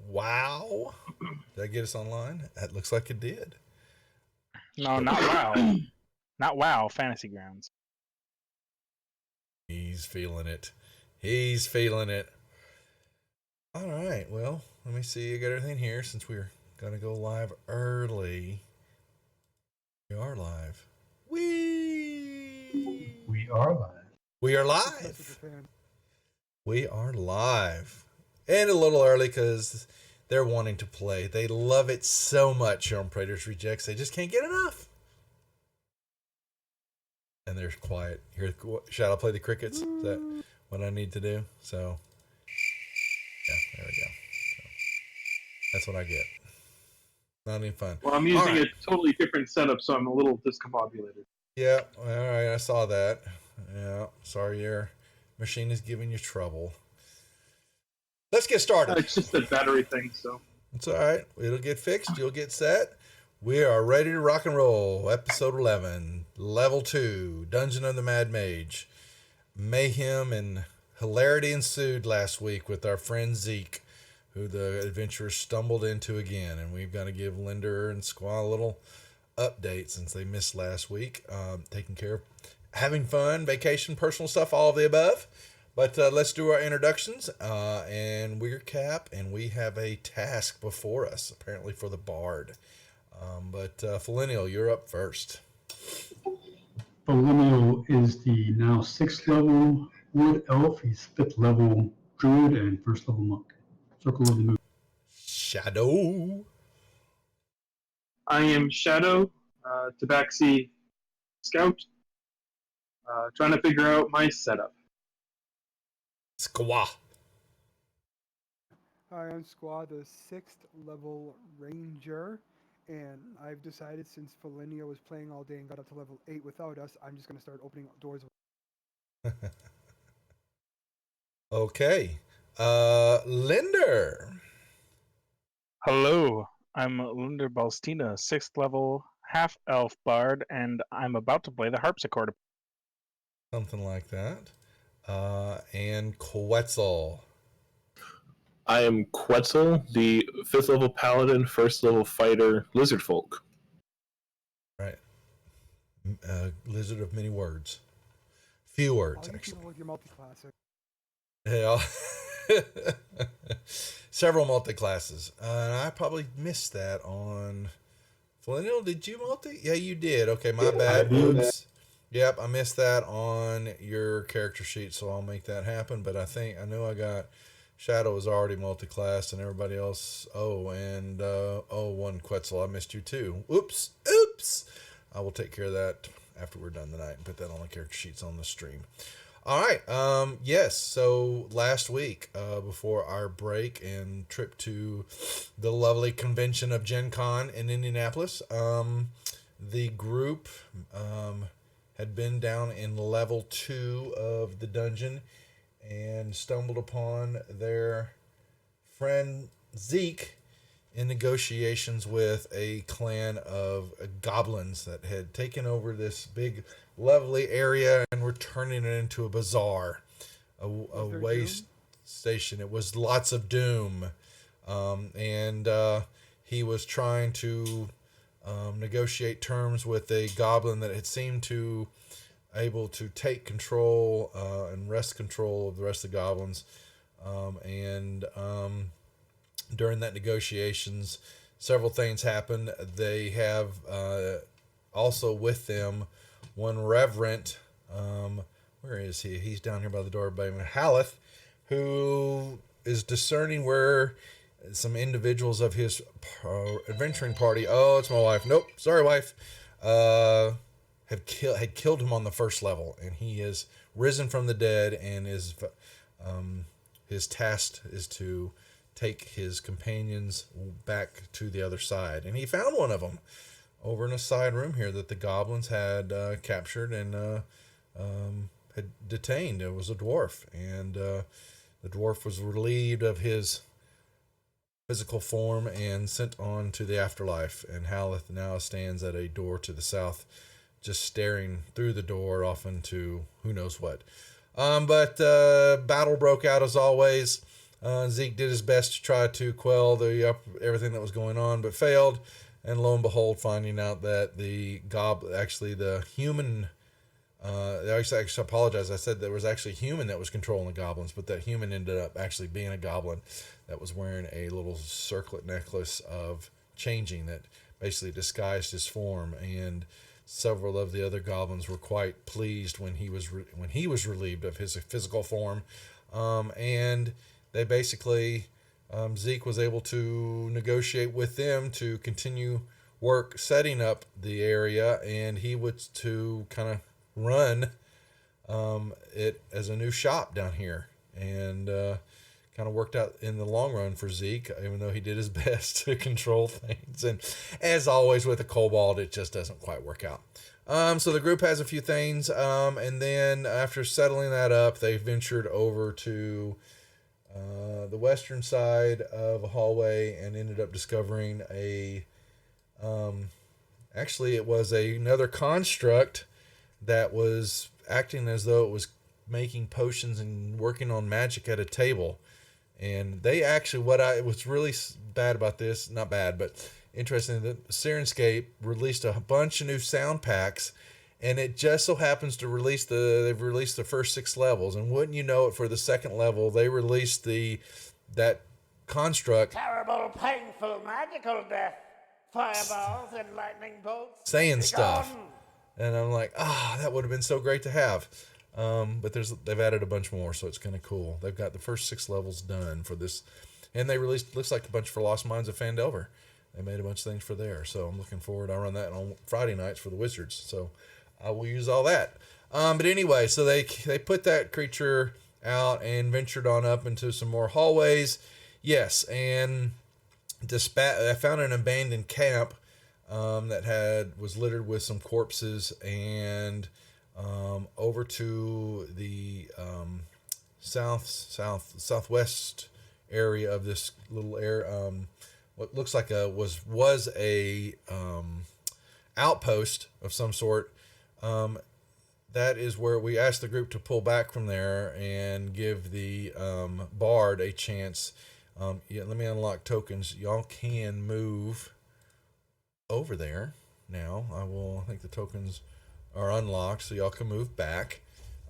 WoW. Did I get us online? That looks like it did. No, not WoW. Not WoW, Fantasy Grounds. He's feeling it. He's feeling it. All right. Well, let me see. I got everything here since we're going to go live early. We are live. We are live. We are live. We are live. And a little early because they're wanting to play. They love it so much here on Praetors Rejects. They just can't get enough. And they're quiet. Here, shall I play the crickets? Is that what I need to do? So, yeah, there we go. So, that's what I get. Not any fun. Well, I'm using a totally different setup, so I'm a little discombobulated. Yeah, all right, I saw that. Yeah, sorry your machine is giving you trouble. Let's get started. It's just a battery thing, so. It's all right. It'll get fixed. You'll get set. We are ready to rock and roll. Episode 11, Level 2, Dungeon of the Mad Mage. Mayhem and hilarity ensued last week with our friend Zeke, who the adventurers stumbled into again. And we've got to give Linder and Squaw a little update since they missed last week. Taking care of having fun, vacation, personal stuff, all of the above. But let's do our introductions. And we're Cap, and we have a task before us, apparently for the Bard. But Felinial, you're up first. Felinial is the now 6th level wood elf. He's 5th level druid and 1st level monk. Circle of the Moon. Shadow. I am Shadow, Tabaxi Scout, trying to figure out my setup. Squaw. Hi, I'm Squaw, the 6th level ranger, and I've decided since Felinio was playing all day and got up to level 8 without us, I'm just going to start opening doors. Okay. Linder. Hello, I'm Linder Balstina, 6th level half-elf bard, and I'm about to play the harpsichord. Something like that. And Quetzal. I am Quetzal, the 5th level paladin, 1st level fighter, lizard folk. Right. Lizard of many words. Few words, All you actually. people with your multi-classic. Yeah. Several multi-classes. And I probably missed that on... Felinial, did you multi? Yeah, you did. Okay, my bad. Oops. Yep, I missed that on your character sheet, so I'll make that happen. But I know I got... Shadow is already multi-class, and everybody else. One Quetzal. I missed you too. Oops. I will take care of that after we're done tonight and put that on the character sheets on the stream. All right. Yes. So last week, before our break and trip to the lovely convention of Gen Con in Indianapolis, the group had been down in level 2 of the dungeon and stumbled upon their friend Zeke in negotiations with a clan of goblins that had taken over this big, lovely area and were turning it into a bazaar, a waste station. It was lots of doom. And he was trying to negotiate terms with a goblin that had seemed to able to take control and wrest control of the rest of the goblins. During that negotiations, several things happened. They have also with them one reverend. Where is he? He's down here by the door by Haleth, who is discerning where some individuals of his adventuring party. Oh, it's my wife. Nope, sorry, wife. Had killed him on the 1st level, and he has risen from the dead, and his task is to take his companions back to the other side. And he found one of them over in a side room here that the goblins had captured and had detained. It was a dwarf, and the dwarf was relieved of his physical form and sent on to the afterlife. And Haleth now stands at a door to the south, just staring through the door off into who knows what. But battle broke out as always. Zeke did his best to try to quell everything that was going on, but failed. And lo and behold, finding out that the human, I apologize. I said there was actually a human that was controlling the goblins, but that human ended up actually being a goblin that was wearing a little circlet necklace of changing that basically disguised his form. And several of the other goblins were quite pleased when he was relieved of his physical form, and they basically. Zeke was able to negotiate with them to continue work setting up the area, and he was to kind of run it as a new shop down here, and kind of worked out in the long run for Zeke, even though he did his best to control things. And as always with a kobold, it just doesn't quite work out. So the group has a few things, and then after settling that up, they ventured over to the western side of a hallway and ended up discovering actually it was another construct that was acting as though it was making potions and working on magic at a table. And they actually, was really bad about this, not bad, but interesting, that Sirenscape released a bunch of new sound packs, and it just so happens to they've released the first 6 levels, and wouldn't you know it, for the second level, they released that construct. Terrible, painful, magical death. Fireballs and lightning bolts. Saying Be stuff. gone. And I'm like, that would have been so great to have. But they've added a bunch more, so it's kind of cool. They've got the first 6 levels done for this, and they released, looks like a bunch for Lost Mines of Fandelver. They made a bunch of things for there, so I'm looking forward. I run that on Friday nights for the Wizards, so I will use all that. But anyway, so they put that creature out and ventured on up into some more hallways. Yes, and I found an abandoned camp that was littered with some corpses, and over to the southwest area of this little area, what looks like was a outpost of some sort. That is where we asked the group to pull back from there and give the bard a chance. Let me unlock tokens. Y'all can move over there now. I think the tokens are unlocked, so y'all can move back.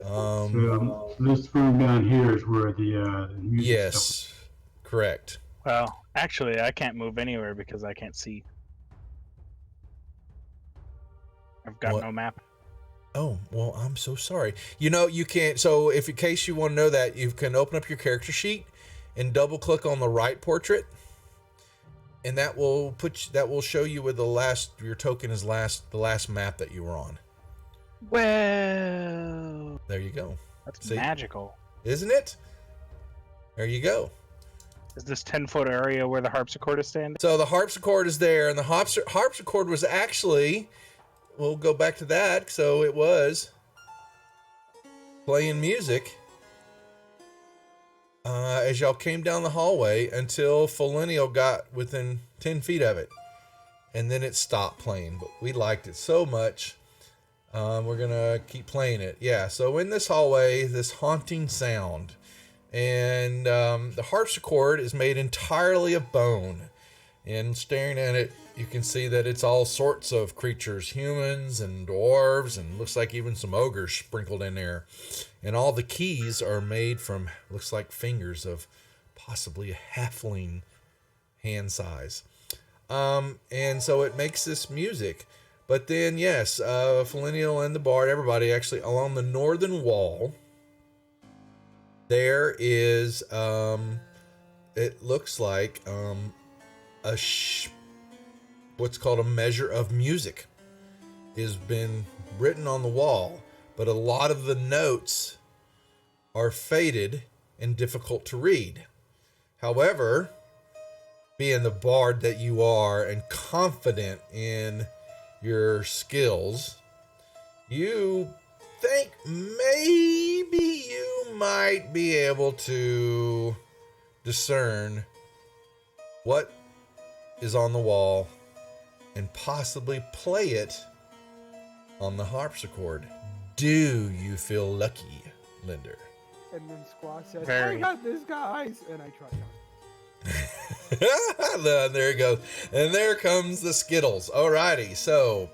So this room down here is where the music Yes, stuff. correct. Well, actually, I can't move anywhere because I can't see. I've got What? no map. Oh, well, I'm so sorry. You can't. So, in case you want to know that, you can open up your character sheet and double click on the right portrait, and that will show you where your token is the last map that you were on. Well, There you go. that's See? magical. Isn't it? There you go. Is this 10-foot area where the harpsichord is standing? So the harpsichord is there, and the harpsichord was actually, we'll go back to that. So it was playing music as y'all came down the hallway until Folenio got within 10 feet of it. And then it stopped playing, but we liked it so much. We're going to keep playing it. Yeah, so in this hallway, this haunting sound. And the harpsichord is made entirely of bone. And staring at it, you can see that it's all sorts of creatures, humans and dwarves, and looks like even some ogres sprinkled in there. And all the keys are made from, looks like fingers of possibly a halfling hand size. And so it makes this music. But then, yes, Folenio and the bard, everybody actually along the northern wall, there is, it looks like what's called a measure of music has been written on the wall, but a lot of the notes are faded and difficult to read. However, being the bard that you are and confident in your skills, you think maybe you might be able to discern what is on the wall and possibly play it on the harpsichord. Do you feel lucky, Linder? And then Squaw says, Very. I got this, guys! And I trot down. There it goes. And there comes the Skittles. Alrighty, so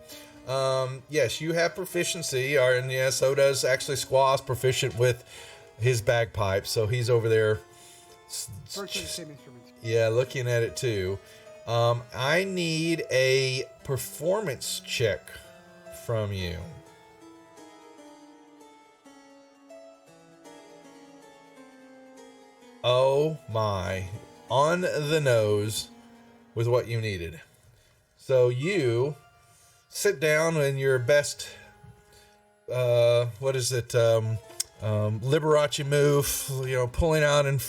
yes, you have proficiency, and yeah, so does actually Squaw's proficient with his bagpipe, so he's over there. Virtually the same instruments. Yeah, looking at it too. I need a performance check from you. Oh my. On the nose with what you needed. So sit down in your best, what is it, Liberace move, pulling out and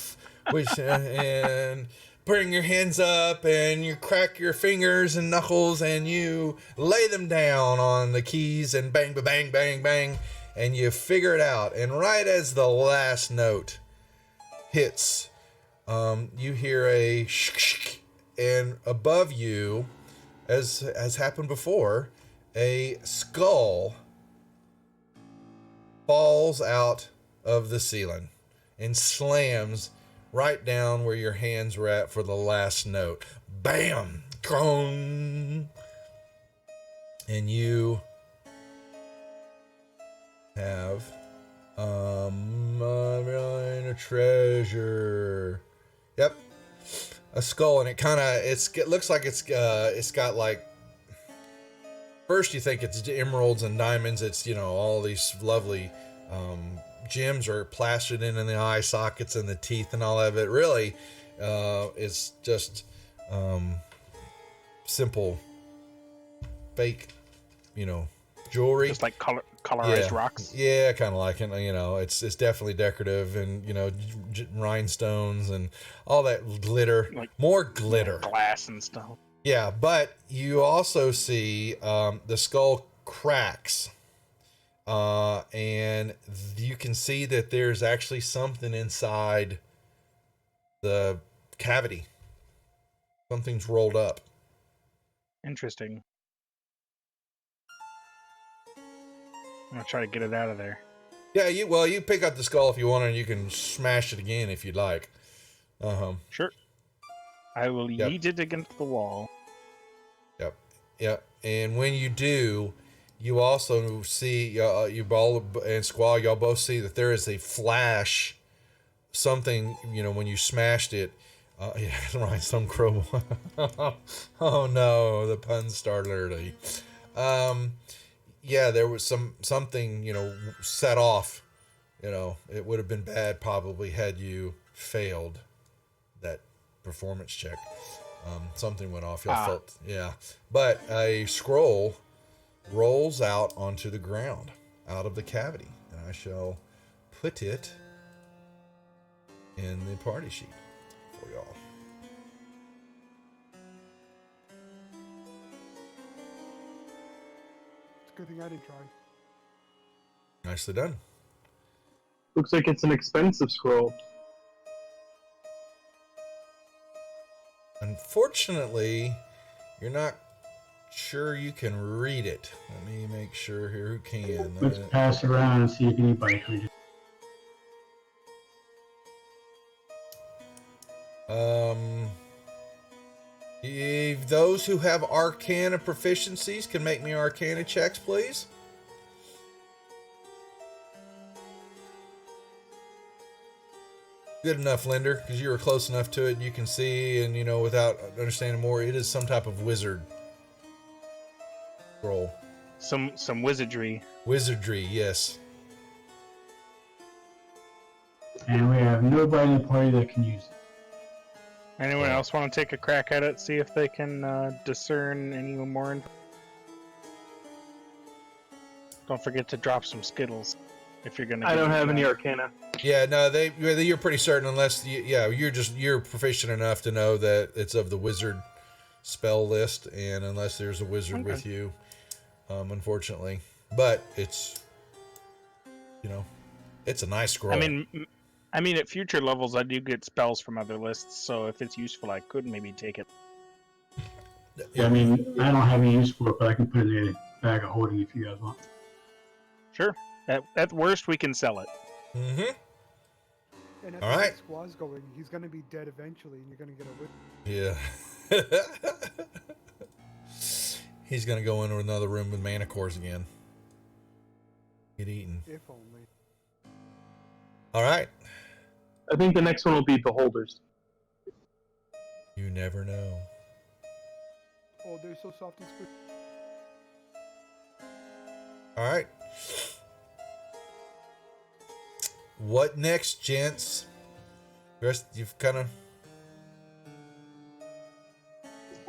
putting your hands up, and you crack your fingers and knuckles, and you lay them down on the keys, and bang, bang, bang, bang, and you figure it out. And right as the last note hits, you hear a shh, and above you, as has happened before, a skull falls out of the ceiling and slams right down where your hands were at for the last note. Bam! Gong! And you have a treasure. Yep. A skull, and it looks like it's got like, first you think it's emeralds and diamonds. It's, all these lovely gems are plastered in the eye sockets and the teeth and all of it. Really, it's just simple fake, jewelry. Just like colorized rocks. Yeah, kind of like it. It's definitely decorative, and rhinestones and all that glitter. Like more glitter, glass and stuff. Yeah, but you also see the skull cracks, and you can see that there's actually something inside the cavity. Something's rolled up. Interesting. I'm gonna try to get it out of there. Yeah, you pick up the skull if you want, and you can smash it again if you'd like. Sure. I will yeet it against the wall. Yep. And when you do, you also see, you all and Squall, y'all both see that there is a flash, something, when you smashed it. Rhinestone crow. Oh no, the puns started early. Yeah, there was something, set off. It would have been bad probably had you failed that performance check. Something went off. Y'all felt, yeah. But a scroll rolls out onto the ground, out of the cavity, and I shall put it in the party sheet for y'all. It's a good thing I didn't try. Nicely done. Looks like it's an expensive scroll. Unfortunately, you're not sure you can read it. Let me make sure here who can. Let's pass around and see if anybody can read it. If those who have Arcana proficiencies can make me Arcana checks, please. Good enough, Linder, because you were close enough to it. You can see, and without understanding more, it is some type of wizard scroll. Some wizardry. Wizardry, yes. And we have nobody in the party that can use it. Anyone else want to take a crack at it? See if they can discern any more info. Don't forget to drop some Skittles if you're gonna. I don't have any Arcana. Yeah, no, you're pretty certain unless you're proficient enough to know that it's of the wizard spell list, and unless there's a wizard with you, unfortunately. But it's it's a nice scroll. I mean, at future levels, I do get spells from other lists, so if it's useful, I could maybe take it. Yeah, I don't have any use for it, but I can put it in a bag of holding if you guys want. Sure. At worst, we can sell it. Mm-hmm. And at All the right. rate Squaw's going, he's gonna be dead eventually, and you're gonna get a whip. Yeah. He's gonna go into another room with manticores again. Get eaten. If only. All right. I think the next one will be beholders. You never know. Oh, they're so soft and squishy. All right. What next, gents? Rest, you've kind of.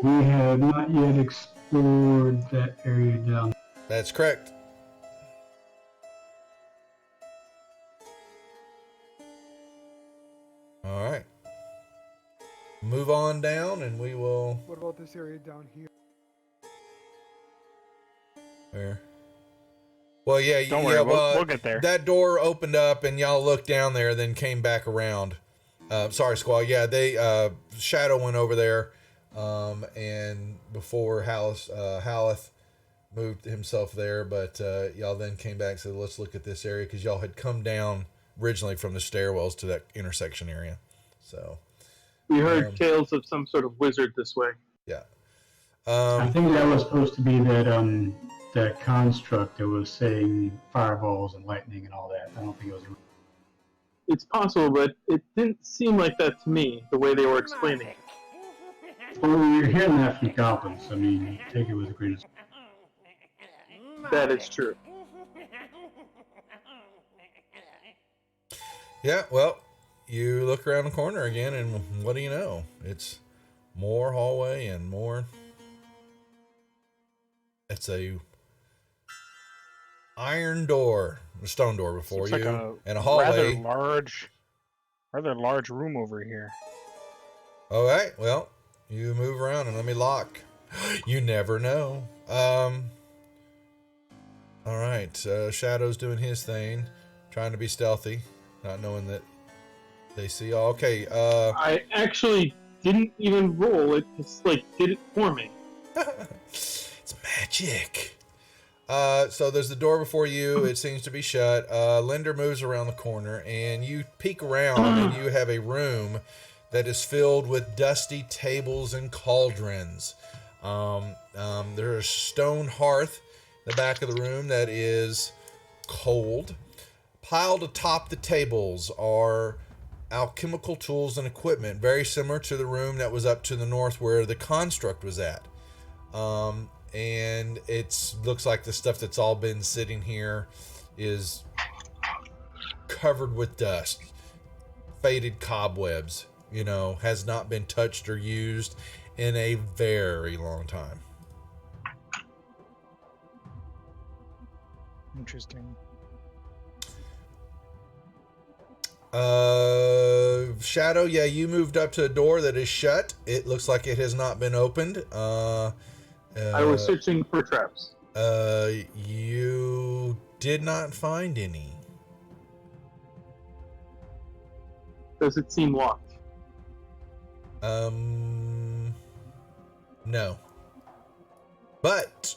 We have not yet explored that area down. That's correct. All right. Move on down, and we will. What about this area down here? Where? Well, yeah, Don't yeah. worry, Well, we'll get there. That door opened up, and y'all looked down there, then came back around. Sorry, Squall. Yeah, they Shadow went over there, and before Haleth moved himself there, but y'all then came back and said, "Let's look at this area," because y'all had come down originally from the stairwells to that intersection area. So We heard tales of some sort of wizard this way. yeah. I think that was supposed to be that construct that was saying fireballs and lightning and all that. I don't think it was. It's possible, but it didn't seem like that to me, the way they were explaining it. Well, you're hearing that from goblins. I mean, take it with a grain of salt. That is true. Yeah, well, you look around the corner again, and what do you know? It's more hallway and more. It's a iron door, a stone door before Looks you, like a and a hallway. rather large room over here. All right, well, you move around and let me lock. You never know. All right, Shadow's doing his thing, trying to be stealthy, not knowing that they see. Oh, okay. I actually didn't even roll it. It's like did it for me. It's magic. So there's the door before you. It seems to be shut. Linder moves around the corner, and you peek around, and you have a room that is filled with dusty tables and cauldrons. There's a stone hearth in the back of the room that is cold. Piled atop the tables are alchemical tools and equipment, very similar to the room that was up to the north where the construct was at. And it looks like the stuff that's all been sitting here is covered with dust, faded cobwebs, has not been touched or used in a very long time. Interesting. Shadow, yeah, you moved up to a door that is shut. It looks like it has not been opened. I was searching for traps. You did not find any. Does it seem locked? No. But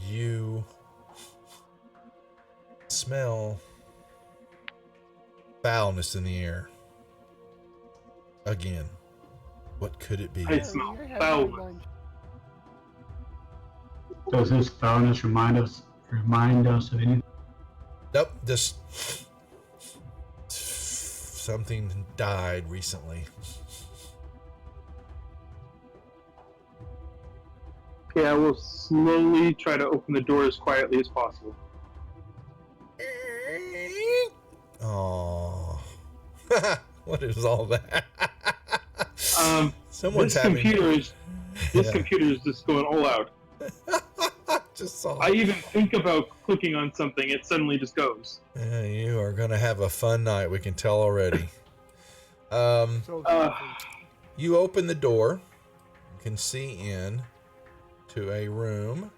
you smell foulness in the air. Again. What could it be? I smell foulness. Does this foulness remind us of anything? Nope, just something died recently. Okay, I will slowly try to open the door as quietly as possible. Oh, what is all that? Someone's this having. computer is just going all out. Just saw. I even think about clicking on something, it suddenly just goes. Yeah, you are gonna have a fun night. We can tell already. You open the door. You can see in to a room.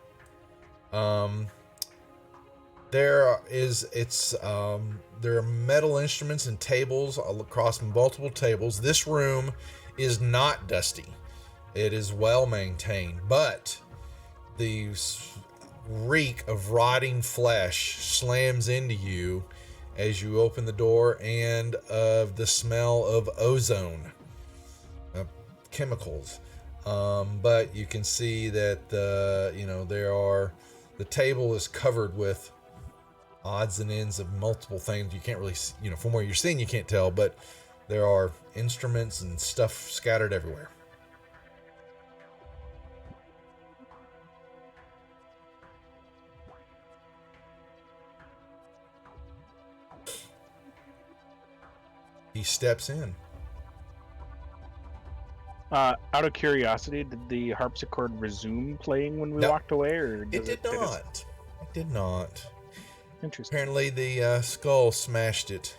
There are metal instruments and tables across multiple tables. This room is not dusty. It is well maintained, but the reek of rotting flesh slams into you as you open the door, and of the smell of ozone, chemicals. But you can see that the table is covered with odds and ends of multiple things. You can't really, from where you're sitting, you can't tell, but there are instruments and stuff scattered everywhere. He steps in. Out of curiosity, did the harpsichord resume playing when we No. walked away, or It did not. It did not. Interesting. Apparently, the skull smashed it.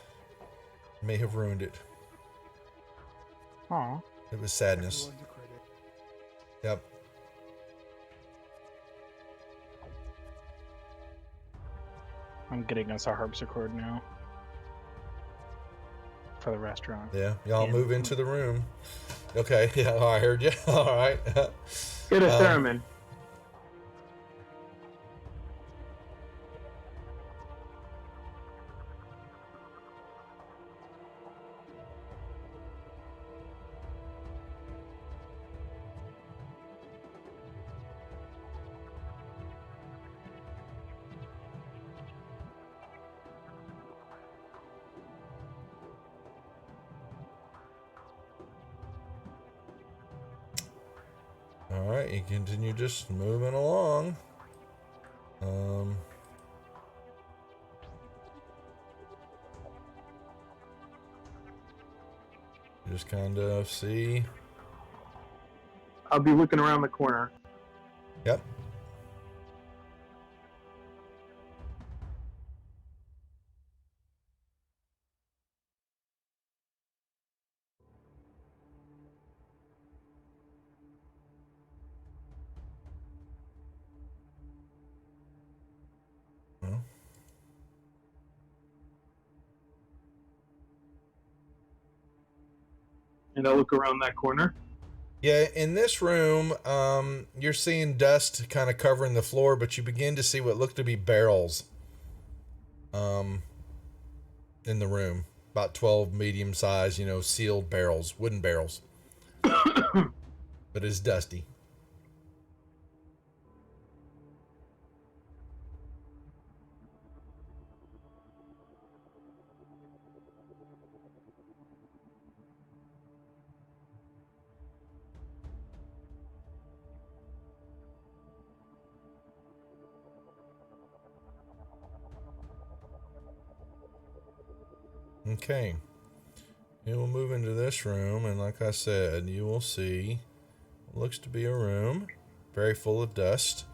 May have ruined it. Aw. It was sadness. Everyone's a critic. Yep. I'm getting us a harpsichord now for the restaurant. Yeah. Y'all Yeah. move into the room. Okay. Yeah. I heard you. All right. Get a theremin. All right. You continue just moving along. You just kind of see. I'll be looking around the corner. Yep. Well, And I'll look around that corner. yeah, in this room, you're seeing dust kind of covering the floor, but you begin to see what look to be barrels in the room. About 12 medium-sized, sealed barrels, wooden barrels. But it's dusty. Okay. You will move into this room, and like I said, you will see what looks to be a room very full of dust.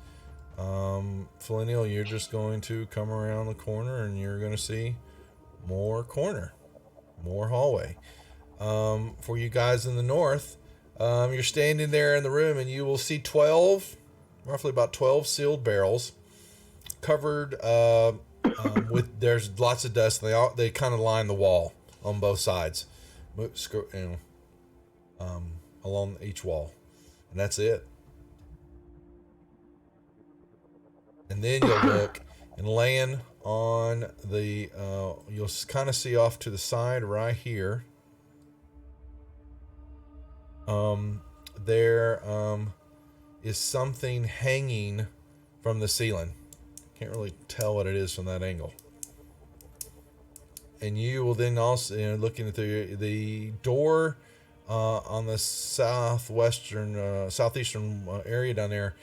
Flaneal, you're just going to come around the corner, and you're going to see more hallway. For you guys in the north, you're standing there in the room, and you will see roughly about 12 sealed barrels covered with, there's lots of dust. They kind of line the wall on both sides, along each wall, and that's it. And then you'll look, and laying on the you'll kind of see off to the side right here. There is something hanging from the ceiling. Can't really tell what it is from that angle. And you will then also, looking at the door on the southeastern area down there,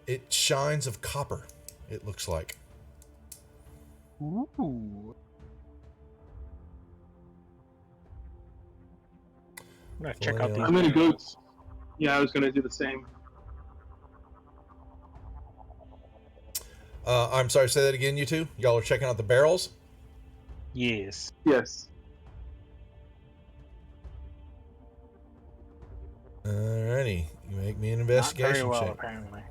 it shines of copper, it looks like. Ooh. I'm gonna check out these. I'm gonna go. barrels. Yeah, I was gonna do the same. I'm sorry, say that again, you two? Y'all are checking out the barrels? Yes. Yes. Alrighty. You make me an Not very investigation well, check. apparently.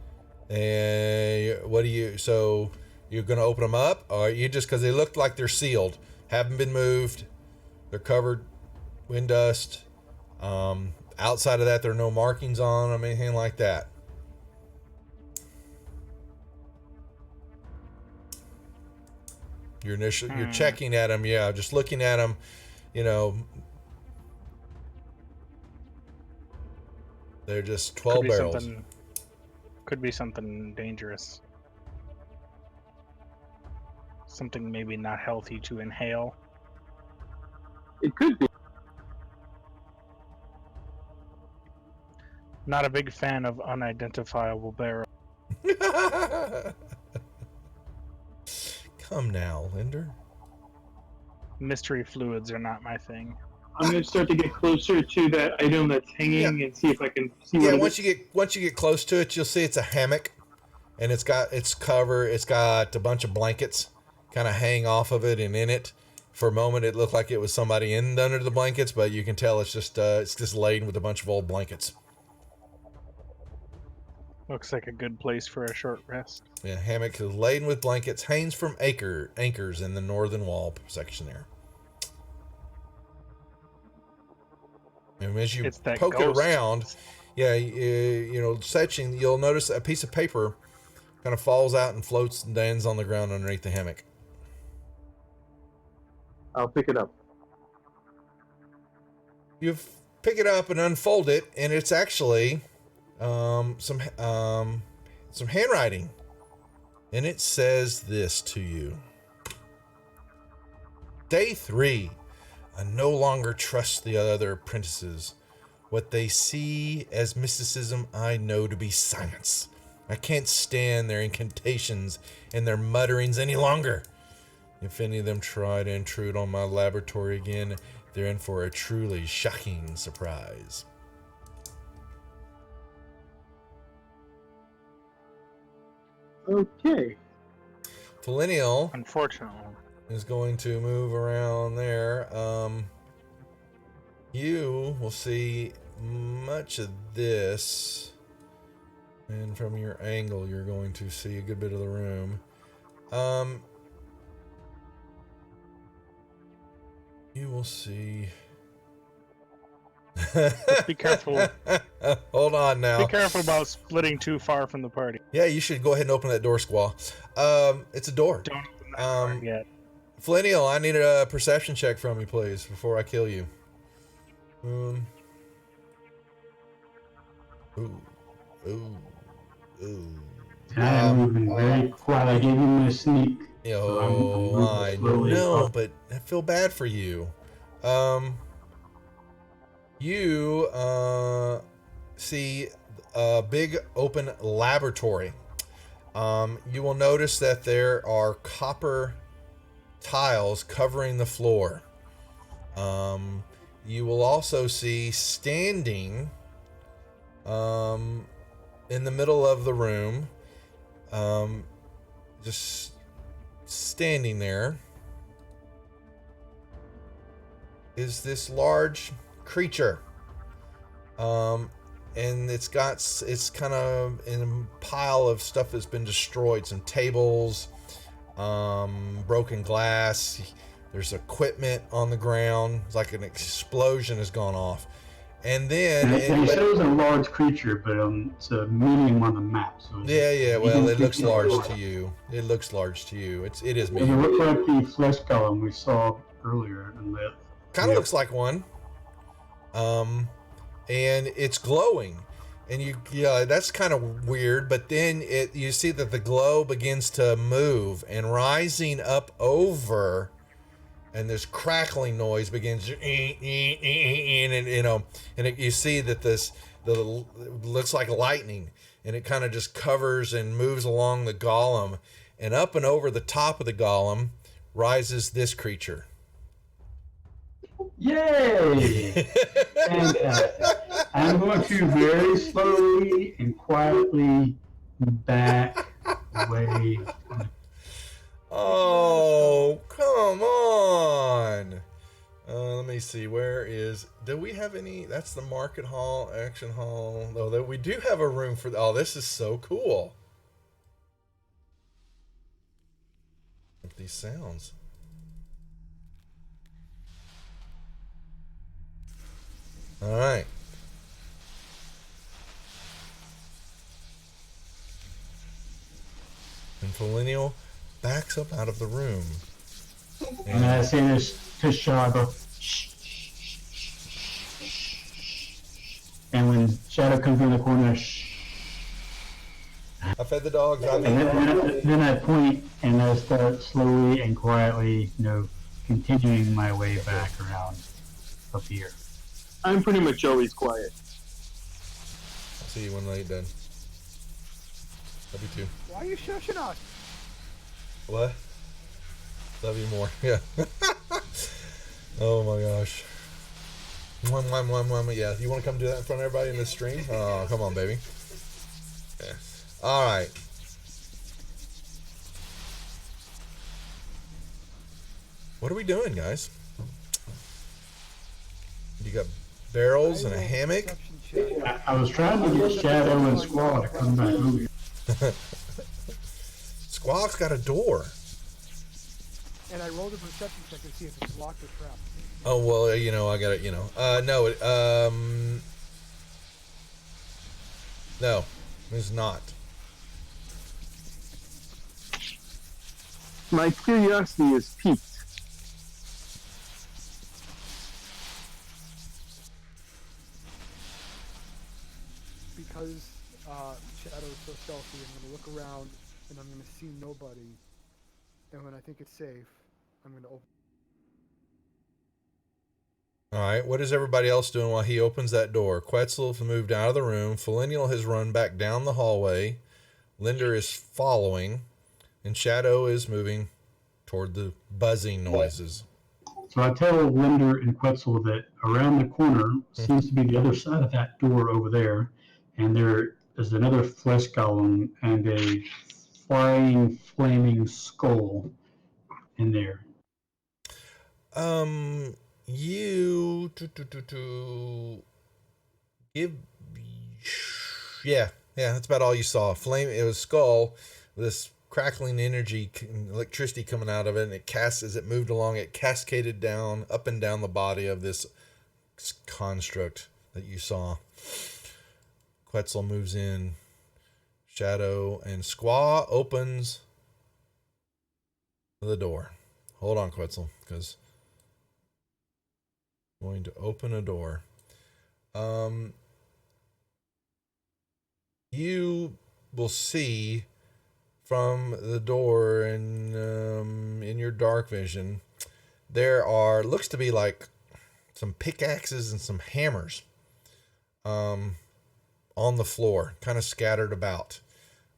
What do you, so you're going to open them up? Or you just, because they look like they're sealed, haven't been moved, they're covered, wind dust. Outside of that, there are no markings on them, anything like that. You're checking at them, yeah, just looking at them, you know. They're just 12 barrels. Could be something dangerous. Something maybe not healthy to inhale. It could be. Not a big fan of unidentifiable barrel. Come now, Linder. Mystery fluids are not my thing. I'm going to start to get closer to that item that's hanging and see if I can see what it is. Once you get close to it, you'll see it's a hammock, and it's got a bunch of blankets kind of hang off of it and in it. For a moment, it looked like it was somebody under the blankets, but you can tell it's just laden with a bunch of old blankets. Looks like a good place for a short rest. Yeah, hammock is laden with blankets, hangs from anchors in the northern wall section there. And as you poke it around, searching, you'll notice a piece of paper kind of falls out and floats and lands on the ground underneath the hammock. I'll pick it up. You pick it up and unfold it, and it's actually some handwriting, and it says this to you: Day 3. I no longer trust the other apprentices. What they see as mysticism, I know to be science. I can't stand their incantations and their mutterings any longer. If any of them try to intrude on my laboratory again, they're in for a truly shocking surprise. Okay. Millennial, unfortunately, is going to move around there. You will see much of this, and from your angle, you're going to see a good bit of the room. You will see. Just be careful. Hold on now. Be careful about splitting too far from the party. Yeah, you should go ahead and open that door, Squaw. It's a door. Don't open that door yet. Flinnial, I need a perception check from you, please, before I kill you. Ooh. I'm moving very quiet. I gave you my sneak. I know, but I feel bad for you. You see a big open laboratory. You will notice that there are copper tiles covering the floor. You will also see standing in the middle of the room, just standing there, is this large creature. And it's kind of in a pile of stuff that's been destroyed. Some tables, broken glass. There's equipment on the ground. It's like an explosion has gone off. And then it shows a large creature, but it's a medium on the map. So well, it looks large to you. It looks large to you. It is medium. It looks like the flesh golem we saw earlier. Kind of looks like one. And it's glowing, and that's kind of weird. But then you see that the glow begins to move and rising up over, and this crackling noise begins, and you see that looks like lightning, and it kind of just covers and moves along the golem, and up and over the top of the golem rises this creature. Yay! And I'm going to very slowly and quietly back away. Oh, come on! Let me see. Do we have any? That's the market hall, action hall. Oh, we do have a room for. Oh, this is so cool. These sounds. All right. And Millennial backs up out of the room And I say this to Shadow, shh. And when Shadow comes in the corner, shh. I fed the dogs. I And mean, then I point and I start slowly and quietly, continuing my way back around up here. I'm pretty much always quiet. I'll see you when you're done. Love you too. Why are you shushing us? What? Love you more. Yeah. Oh my gosh. Yeah. You want to come do that in front of everybody in this stream? Oh, come on, baby. Yeah. All right. What are we doing, guys? You got barrels and a hammock. Perception check. I was trying to get Shadow and Squall to come back over here. Squawk's got a door. And I rolled a perception check to see if it's locked or trapped. Oh well, I got it. No, no, it's not. My curiosity is piqued. Because Shadow's so stealthy, I'm going to look around and I'm going to see nobody. And when I think it's safe, I'm going to open. All right, what is everybody else doing while he opens that door? Quetzal has moved out of the room. Philenial has run back down the hallway. Linder is following. And Shadow is moving toward the buzzing noises. So I tell Linder and Quetzal that around the corner seems to be the other side of that door over there. And there is another flesh golem and a flying, flaming skull in there. You give, yeah, that's about all you saw. Flame. It was skull, this crackling energy, electricity coming out of it, and as it moved along, it cascaded down, up and down the body of this construct that you saw. Quetzal moves in. Shadow and Squaw opens the door. Hold on, Quetzal, because I'm going to open a door. You will see from the door and in your dark vision, there looks to be like some pickaxes and some hammers on the floor, kind of scattered about.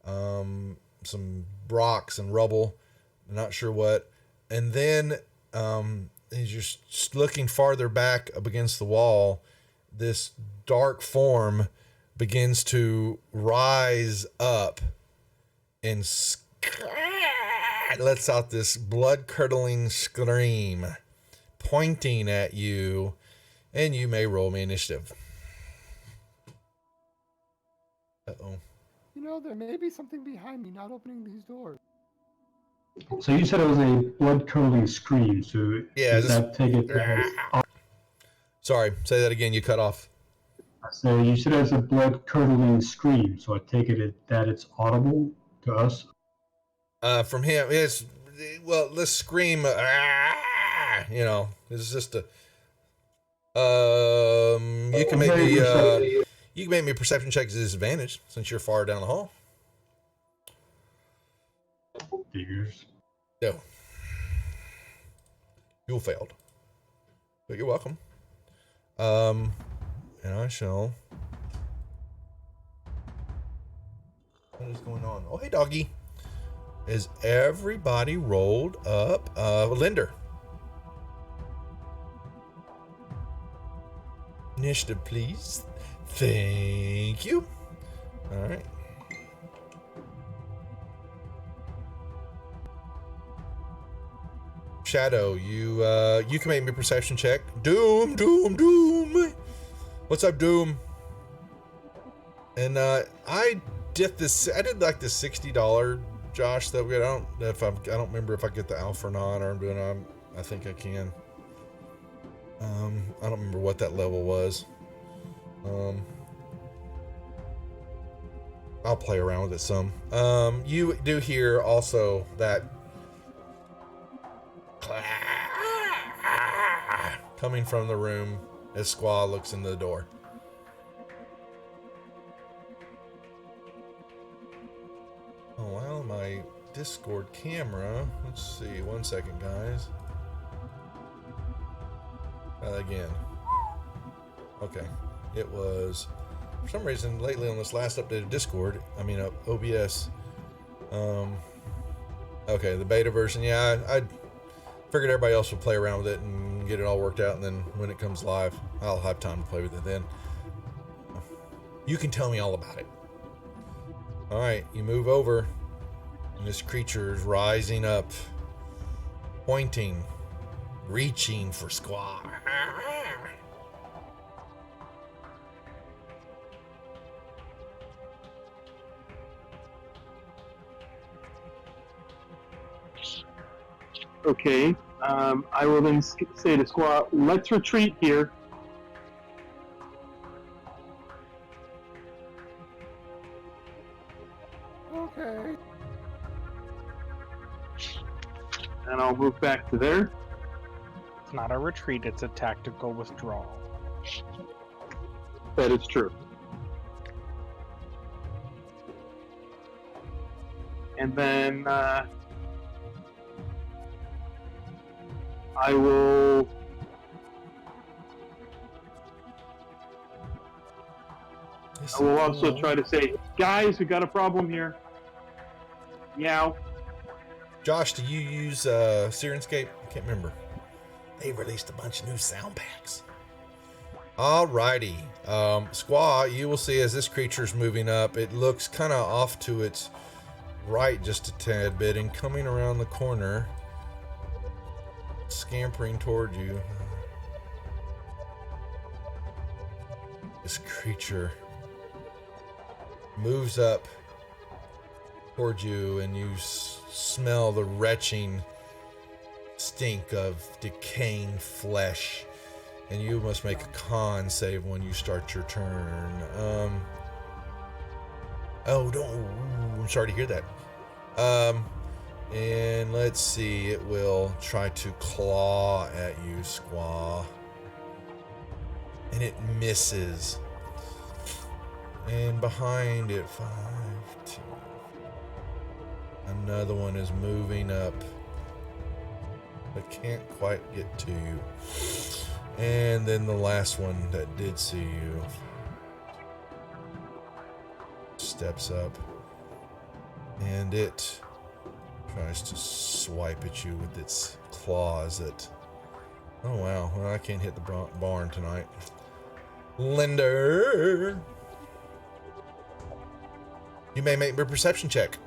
Some rocks and rubble, not sure what. And then as you're just looking farther back up against the wall, this dark form begins to rise up and lets out this blood-curdling scream, pointing at you, and you may roll me initiative. Uh-oh. There may be something behind me not opening these doors. So you said it was a blood-curdling scream, so Yeah, does that take it as... Sorry, say that again, you cut off. So you said it was a blood-curdling scream, so I take it that it's audible to us? From him, it's, well, let's scream, it's just a, you can make me a perception check at disadvantage since you're far down the hall. Figures. No. You failed. But you're welcome. And I shall. What is going on? Oh, hey, doggy. Is everybody rolled up? Linder. Initiative, please. Thank you. All right. Shadow, you can make me a perception check. Doom. What's up, Doom? And I did like the $60 Josh that we I don't remember if I get the alpha or not, or I'm doing I think I can. I don't remember what that level was. I'll play around with it some. You do hear also that coming from the room as Squaw looks into the door. Oh, wow, my Discord camera. Let's see, 1 second, guys. Again. Okay. It was, for some reason, lately on this last update of Discord, OBS. Okay, the beta version. Yeah, I figured everybody else would play around with it and get it all worked out, and then when it comes live, I'll have time to play with it then. You can tell me all about it. Alright, you move over, and this creature is rising up, pointing, reaching for Squaw. Okay. I will then say to Squaw, let's retreat here. Okay. And I'll move back to there. It's not a retreat, it's a tactical withdrawal. That is true. And then I will also try to say, guys, we got a problem here. Meow. Josh, do you use Sirenscape? I can't remember. They released a bunch of new sound packs. Alrighty. Squaw, you will see as this creature's moving up, it looks kind of off to its right just a tad bit and coming around the corner, scampering toward you. This creature moves up toward you, and you smell the retching stink of decaying flesh, and you must make a con save when you start your turn. I'm sorry to hear that. And let's see, it will try to claw at you, Squaw, and it misses. And behind it, 5, 2. Another one is moving up, but can't quite get to you. And then the last one that did see you steps up, and it tries to swipe at you with its claws. Oh wow, well, I can't hit the barn tonight. Linder, you may make a perception check.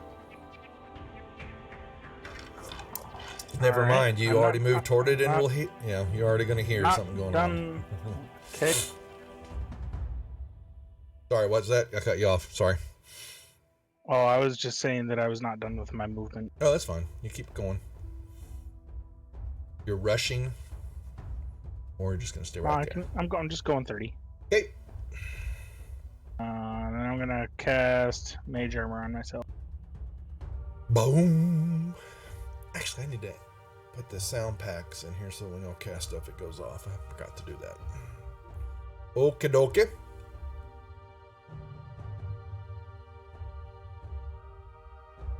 Never mind, you already moved toward it and will hit. Yeah, you're already going to hear something going on. Okay. Sorry, what's that? I cut you off. Sorry. Oh, I was just saying that I was not done with my movement. Oh, that's fine. You keep going. You're rushing, or you're just going to stay right there? I'm just going 30. Okay. Then I'm going to cast Mage Armor on myself. Boom. Actually, I need to put the sound packs in here so when I'll cast stuff, it goes off. I forgot to do that. Okie dokie.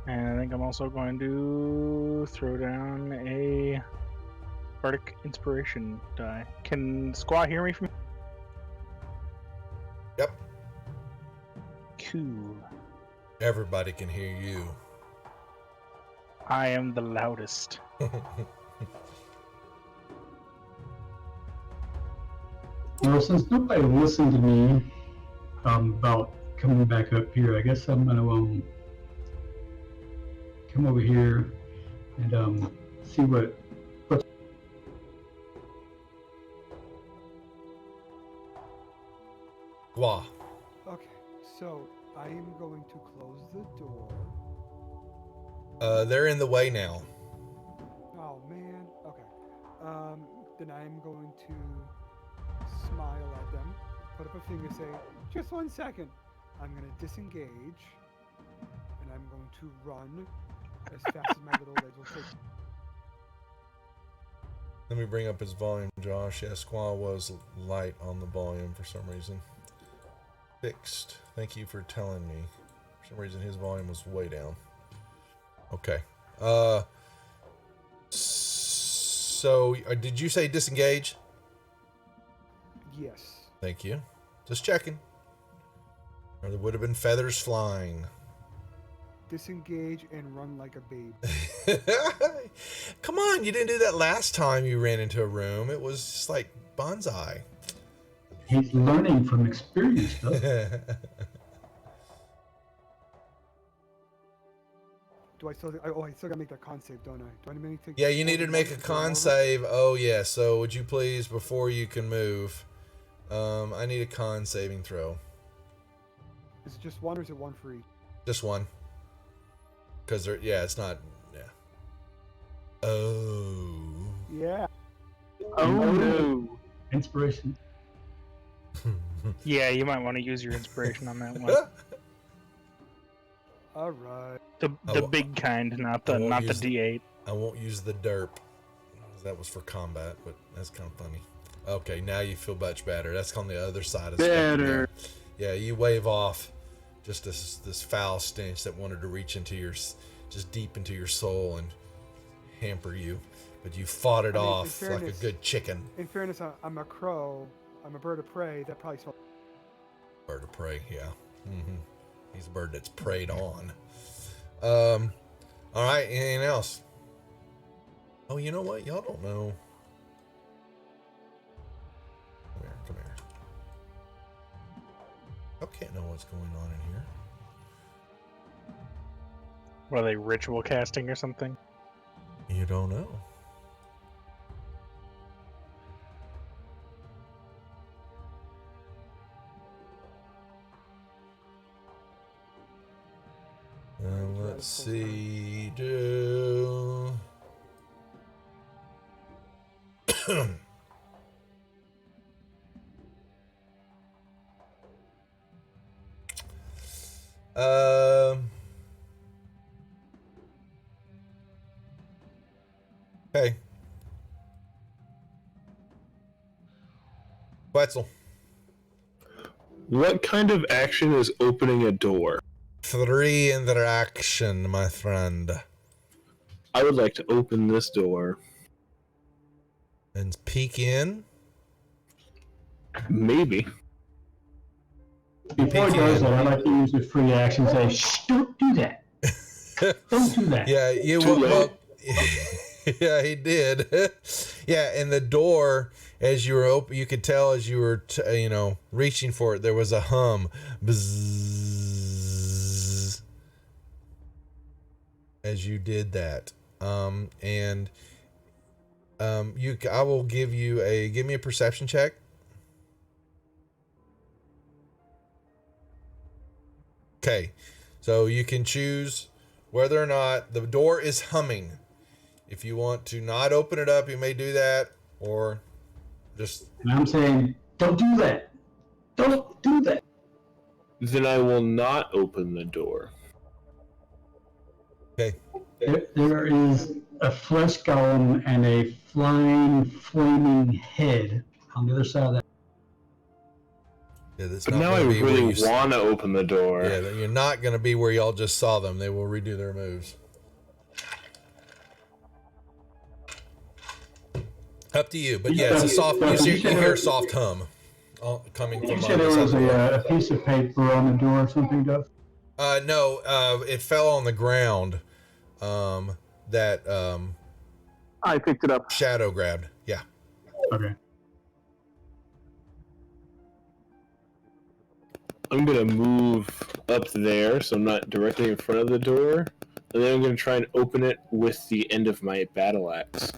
And I think I'm also going to throw down a Bardic Inspiration die. Can Squaw hear me from? Yep. Cool. Everybody can hear you. I am the loudest. Well, since nobody listened to me about coming back up here, I guess I'm gonna come over here and see what. Wah. Okay, so I am going to close the door. They're in the way now. Oh man. Okay. Then I'm going to smile at them, put up a finger, say, "Just 1 second." I'm going to disengage, and I'm going to run as fast as my little legs will take. Let me bring up his volume, Josh. Yeah, Squall was light on the volume for some reason. Fixed. Thank you for telling me. For some reason, his volume was way down. Okay. So, did you say disengage? Yes. Thank you. Just checking. Or there would have been feathers flying. Disengage and run like a babe. Come on, you didn't do that last time you ran into a room. It was just like bonsai. He's learning from experience, though. Do I still? I still gotta make that con save, don't I? Do I need to? Yeah, you needed to make a con save. Oh yeah. So would you please, before you can move, I need a con saving throw. Is it just one or is it one for each? Just one. Because it's not. Yeah. Oh. Yeah. Oh no. Inspiration. Yeah, you might want to use your inspiration on that one. All right. The big kind, not the D8. I won't use the derp. That was for combat, but that's kind of funny. Okay, now you feel much better. That's on the other side of Better. Yeah, you wave off just this foul stench that wanted to reach into just deep into your soul and hamper you, but you fought it off like a good chicken. In fairness, I'm a crow. I'm a bird of prey. That probably smells. Bird of prey, yeah. Mm-hmm. He's a bird that's preyed on. All right, anything else? Oh, you know what? Y'all don't know. Come here. Y'all can't know what's going on in here. Were they ritual casting or something? You don't know. Let's see. Do. Okay. Quetzal. What kind of action is opening a door? 3 interaction, my friend. I would like to open this door. And peek in. Maybe. Before he does that, I like to use the free action and say, shh, don't do that. Don't do that. Yeah, yeah, he did. Yeah, and the door, as you were open, you could tell as you were, reaching for it, there was a hum. Bzzz, as you did that. I will give me a perception check. Okay, so you can choose whether or not the door is humming. If you want to not open it up, you may do that, or just... And I'm saying, don't do that. Don't do that. Then I will not open the door. Okay. There is a flesh golem and a flying, flaming head on the other side of that. Yeah, that's But not now I gonna be really where you want to open the door. Yeah, you're not going to be where y'all just saw them. They will redo their moves. Up to you, but yeah, it's a soft. You hear a soft hum coming from. You said there was a piece of paper on the door or something, Duff? No, it fell on the ground. That I picked it up. Shadow grabbed. Yeah. Okay. I'm going to move up there so I'm not directly in front of the door. And then I'm going to try and open it with the end of my battle axe.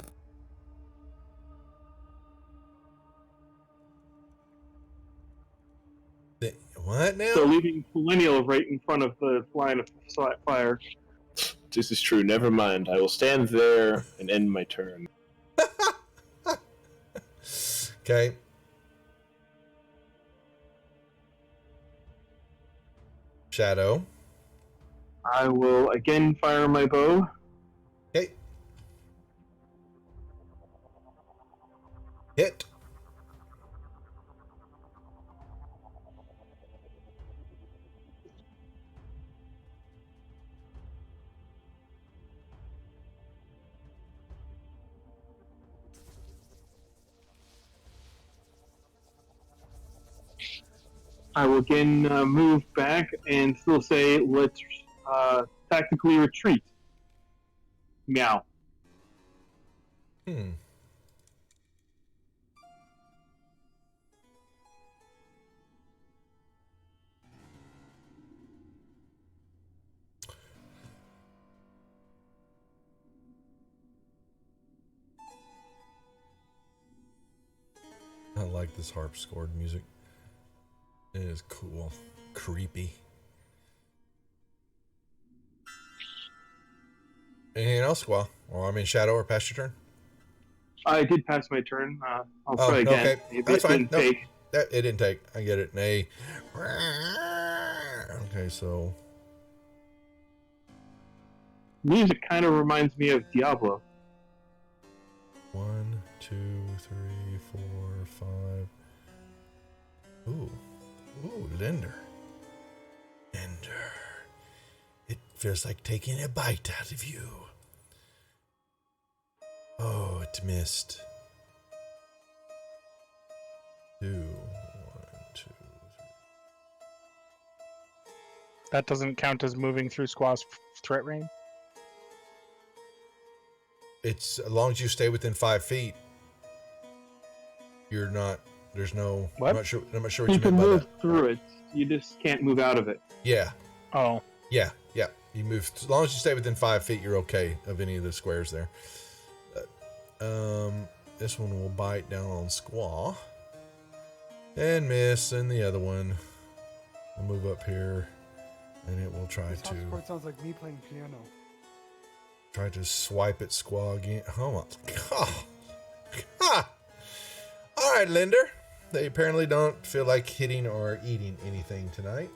What now? So leaving Millennial right in front of the line of fire. This is true. Never mind. I will stand there and end my turn. Okay. Shadow. I will again fire my bow. Okay. Hit. I will again move back and still say, let's tactically retreat. Meow. Hmm. I like this harpsichord music. It is cool. Creepy. Anything else, Squall? Or I mean, Shadow, or past your turn? I did pass my turn. I'll Oh, try again. okay. Maybe That's it fine. didn't Nope. take. It didn't take. I get it. Nay. Okay, so Music kind of reminds me of Diablo. 1, 2, 3, 4, 5. Ooh. Ooh, Linder. Linder. It feels like taking a bite out of you. Oh, it missed. 2, 1, 2. That doesn't count as moving through Squaw's threat range. It's as long as you stay within 5 feet. You're not. There's no. What? I'm not sure what You you can meant by move that. through it. You just can't move out of it. Yeah. Oh, Yeah. You move as long as you stay within 5 feet. You're okay of any of the squares there. This one will bite down on Squaw and miss, and the other one will move up here, and it will try This to harpsichord sounds like me playing piano. swipe at Squaw again. Oh my god! Ha! All right, Linder. They apparently don't feel like hitting or eating anything tonight.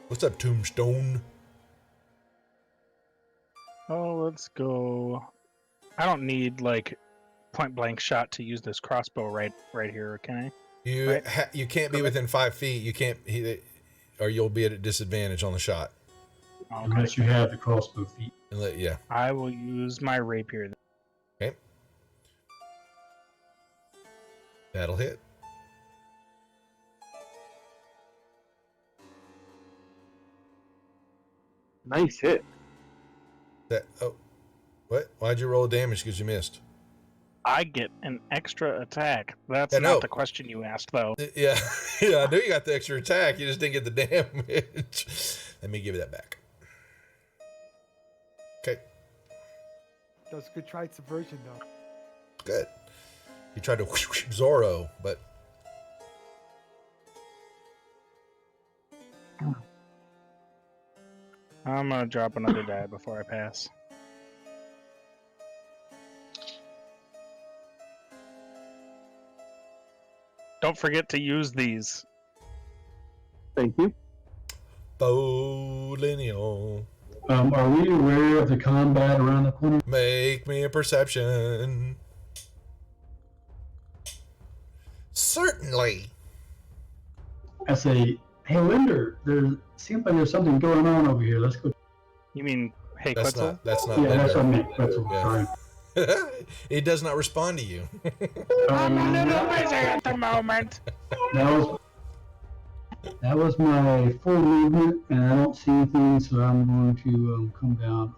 What's up, Tombstone? oh, let's go. I don't need like point blank shot to use this crossbow right here, can I? You Right. You can't be within 5 feet. You can't, or you'll be at a disadvantage on the shot. Okay. Unless you have the crossbow feet. And yeah. I will use my rapier. Okay. That'll hit. Nice hit. What? Why'd you roll damage? Because you missed. I get an extra attack. That's I know. not the question you asked, though. Yeah, yeah. I knew you got the extra attack. You just didn't get the damage. Let me give you that back. Okay, That was a good try at subversion, though. good. You tried to Zorro, but I'm gonna drop another die before I pass. Don't forget to use these. Thank you. Bolinial. Are we aware of the combat around the corner? Make me a perception. Certainly. I say, hey, Linder, there seems like there's something going on over here. Let's go. You mean, hey, That's Quetzal? not. That's not. Yeah, that's what I Linder. meant. That's Yeah. sorry. It does not respond to you. I'm a little busy at the moment. That was my full movement, and I don't see anything, so I'm going to come down.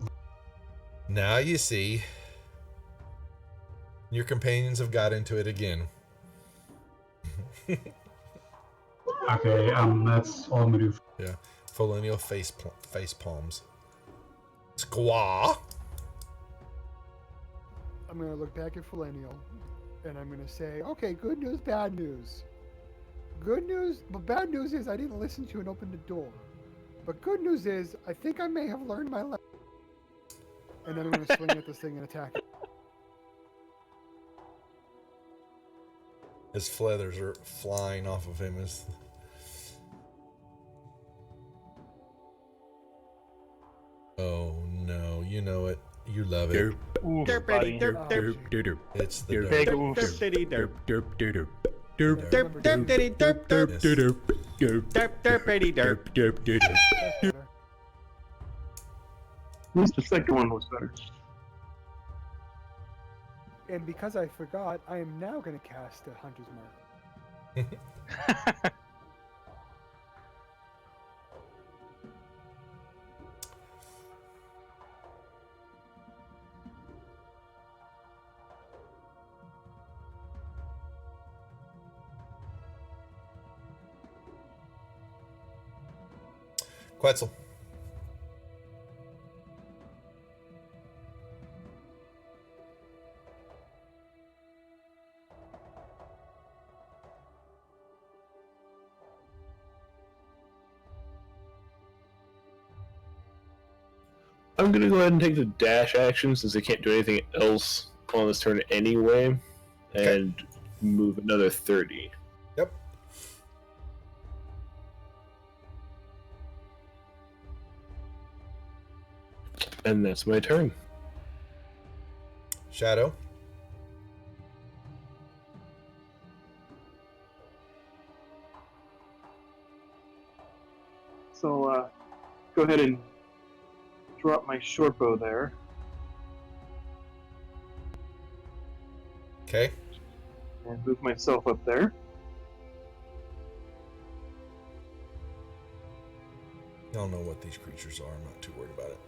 Now you see. Your companions have got into it again. Okay, that's all I'm gonna do. Yeah, Folenial face palms. Squaw. I'm gonna look back at Philenial, and I'm gonna say, okay, good news, bad news. Good news, but bad news is I didn't listen to you and open the door. But good news is I think I may have learned my lesson. And then I'm gonna swing at this thing and attack it. His feathers are flying off of him. As You know it. You love it. Ooh, Derp, buddy. derp, derp, derp, It's the derp, Big derp. derp, oof. derp, derp, derp, derp, derp, Derp, derp, derp, derp, derp, Yes. derp, derp, derp, derp, derp, derp. That's better. At least the second one was better. And because I forgot, I am now going to cast a Hunter's Mark. Quetzal. I'm gonna go ahead and take the dash action since I can't do anything else on this turn anyway, and move another 30. Yep. And that's my turn. Shadow. So go ahead and drop my short bow there. Okay. And move myself up there. Y'all know what these creatures are. I'm not too worried about it.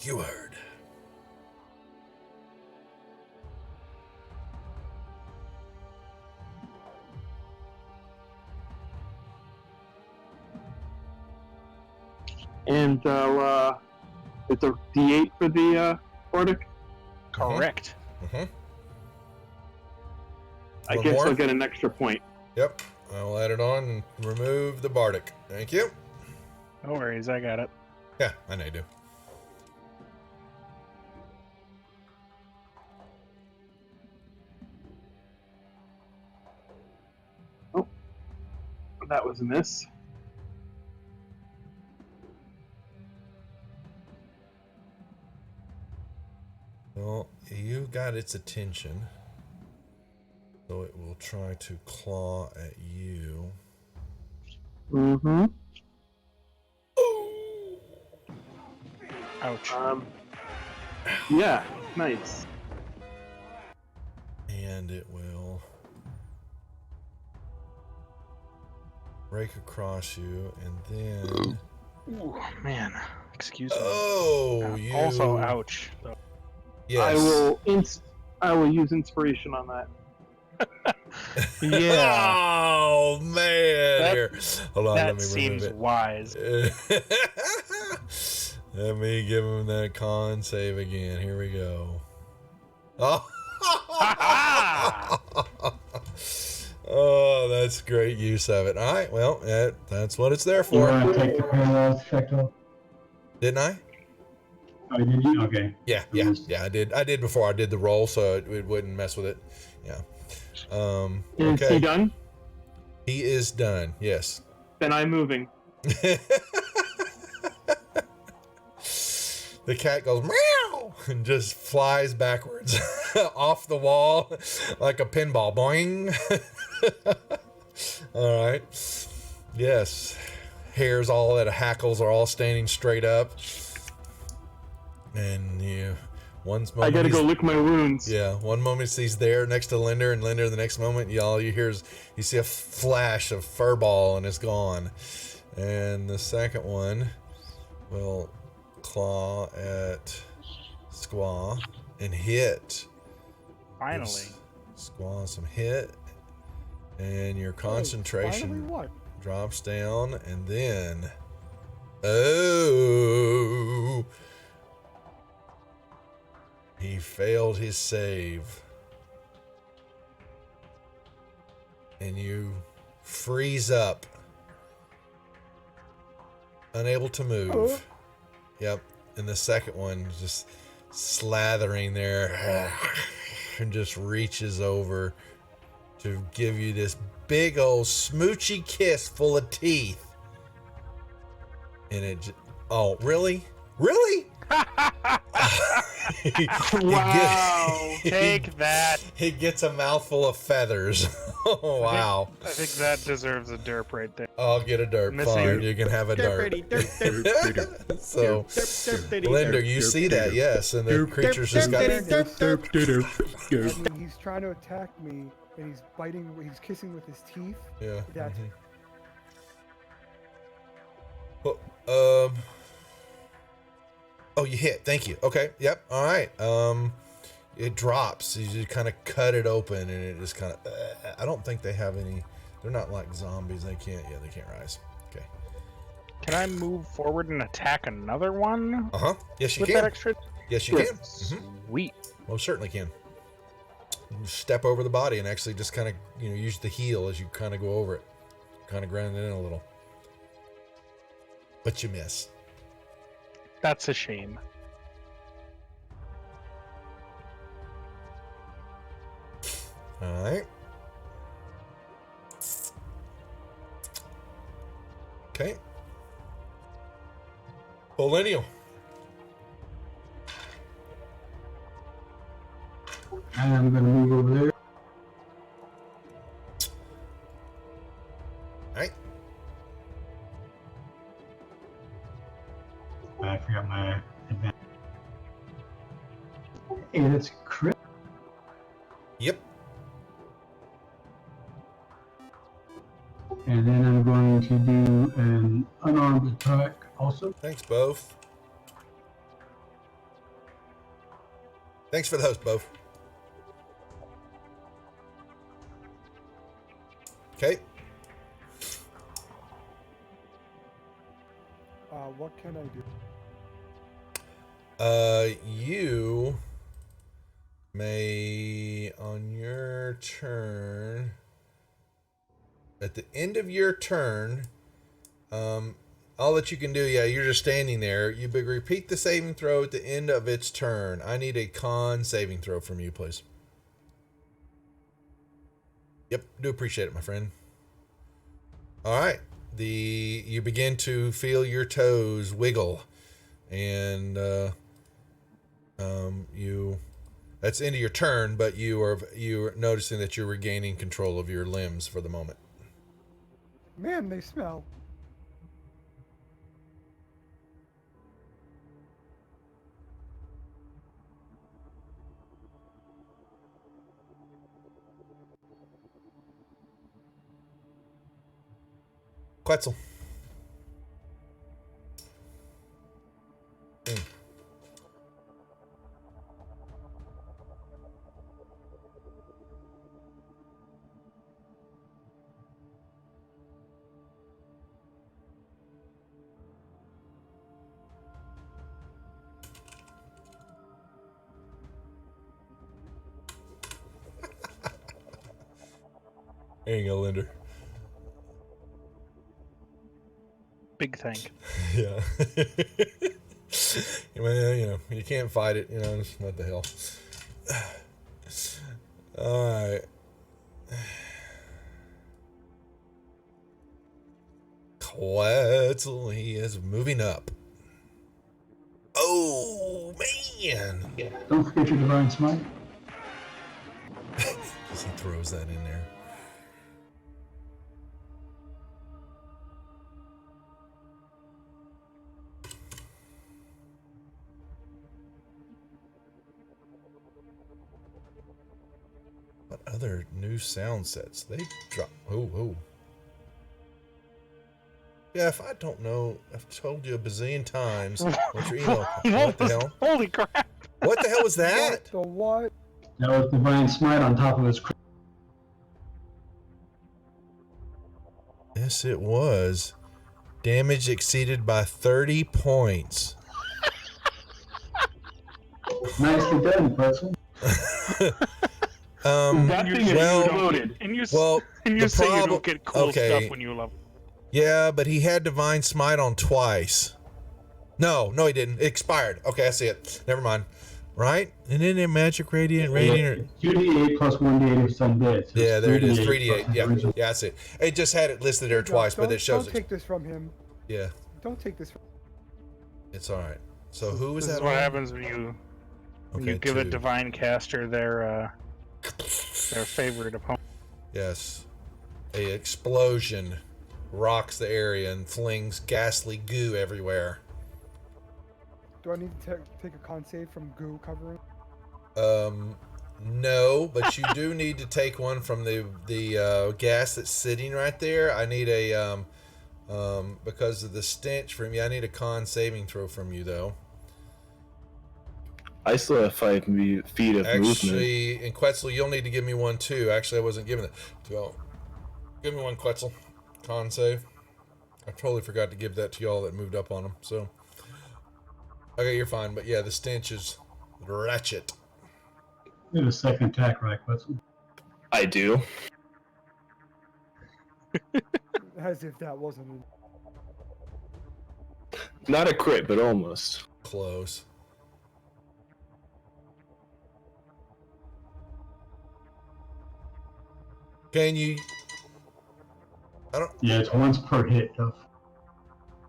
You heard. And it's a D8 for the Bardic. Correct. Mm-hmm. I One guess more? I'll get an extra point. Yep. I'll add it on and remove the Bardic. Thank you. No worries, I got it. Yeah, I know you do. That was a miss. Well, you got its attention. So it will try to claw at you. Mm-hmm. Ouch. Yeah, nice. And it will break across you and then... Ooh, man. Excuse me. Oh, you... Also, ouch. So, Yes. I will use inspiration on that. yeah. Oh, man. That- Here. Hold on, let That me seems remove wise. it. Let me give him that con save again. Here we go. Oh. Oh, that's great use of it. All right, well, that's what it's there You for. want to take the paralyzed effect off? Didn't I? Oh, did you? Okay. Yeah, I did. I did before I did the roll, so it wouldn't mess with it. Yeah. Is he Okay. done? He is done. Yes. Then I'm moving. The cat goes meow and just flies backwards off the wall like a pinball. Boing. All right. Yes. Hairs all that hackles are all standing straight up. And one moment I gotta go lick my wounds. Yeah, one moment he's there next to Linder, and Linder the next moment, all you hear is you see a flash of furball and it's gone. And the second one will claw at Squaw and hit. Finally. Gives Squaw some hit, and your Finally concentration what? drops down, and then oh, he failed his save. And you freeze up, unable to move. Oh. Yep. And the second one just slathering there. and just reaches over to give you this big old smoochy kiss full of teeth. And oh, really? Really? Wow. Take that. He gets a mouthful of feathers. Oh, wow. I think that deserves a derp right there. I'll get a derp. Missing- Fine, you can have a derp. So, Linder, you see that, yes, and the creature's just got... I mean, he's trying to attack me, and he's biting, he's kissing with his teeth. Yeah. That's Well, oh, you hit. Thank you. Okay. Yep. All right. It drops. You just kind of cut it open, and it just kind of. I don't think they have any. They're not like zombies. They can't. Yeah, they can't rise. Okay. Can I move forward and attack another one? Uh huh. Yes, you with can. that extra? Yes, you can. Mhm. Sweet. Most certainly can. You step over the body and actually just kind of use the heel as you kind of go over it, kind of ground it in a little. But you miss. That's a shame. All right. Okay. Pollennial. I'm going to move over there. All right. I forgot my advantage. Hey, that's crit. Yep. And then I'm going to do an unarmed attack also. Thanks, both. Thanks for the host, both. Okay. what can I do? You may on your turn. At the end of your turn, all that you can do, yeah, you're just standing there. You repeat the saving throw at the end of its turn. I need a con saving throw from you, please. Yep, do appreciate it, my friend. All right, you begin to feel your toes wiggle, and that's the end of your turn. But you're noticing that you're regaining control of your limbs for the moment. Man, they smell. Quetzal. There you go, Linder. Big thank. Yeah. Well, you can't fight it, just what the hell. All right. Quetzal, he is moving up. Oh, man. Don't forget your divine smite. He throws that in there. What other new sound sets? They drop. Oh. Yeah, if I don't know, I've told you a bazillion times. What's your email? What the hell? Holy crap! What the hell was that? The what? That was divine smite on top of his crit. Yes, it was. Damage exceeded by 30 points. Nicely done, Quetzal. That thing is loaded. And you Well, and you the say you problem- don't get cool okay. stuff when you level. Yeah, but he had Divine Smite on twice. No, he didn't. It expired. Okay, I see it. Never mind. right? And then it magic radiant, radiant. 2d8 plus 1d8 if it's undead. So Yeah, it's there it is. 3d8 3d8. plus his Yeah, original. yeah, that's it. It just had it listed there Hey, Doc, twice, but it shows Don't it. take this from him. Yeah, Don't take this from it's all right. So who was This that? is what on? happens when you Okay, give a 2. divine caster their favorite opponent. Yes. A explosion rocks the area and flings ghastly goo everywhere. Do I need to take a con save from goo covering? No, but you do need to take one from the gas that's sitting right there. I need a because of the stench from you. I need a con saving throw from you though. I still have 5 feet of movement. Actually, in Quetzal, you'll need to give me one too. Actually, I wasn't giving it. So, give me one, Quetzal. Con save. I totally forgot to give that to y'all that moved up on them. So, okay, you're fine. But yeah, the stench is ratchet. You have a second attack, right, Quetzal? I do. As if that wasn't. Not a crit, but almost. Close. Can you? I don't. Yeah, it's once per hit, though.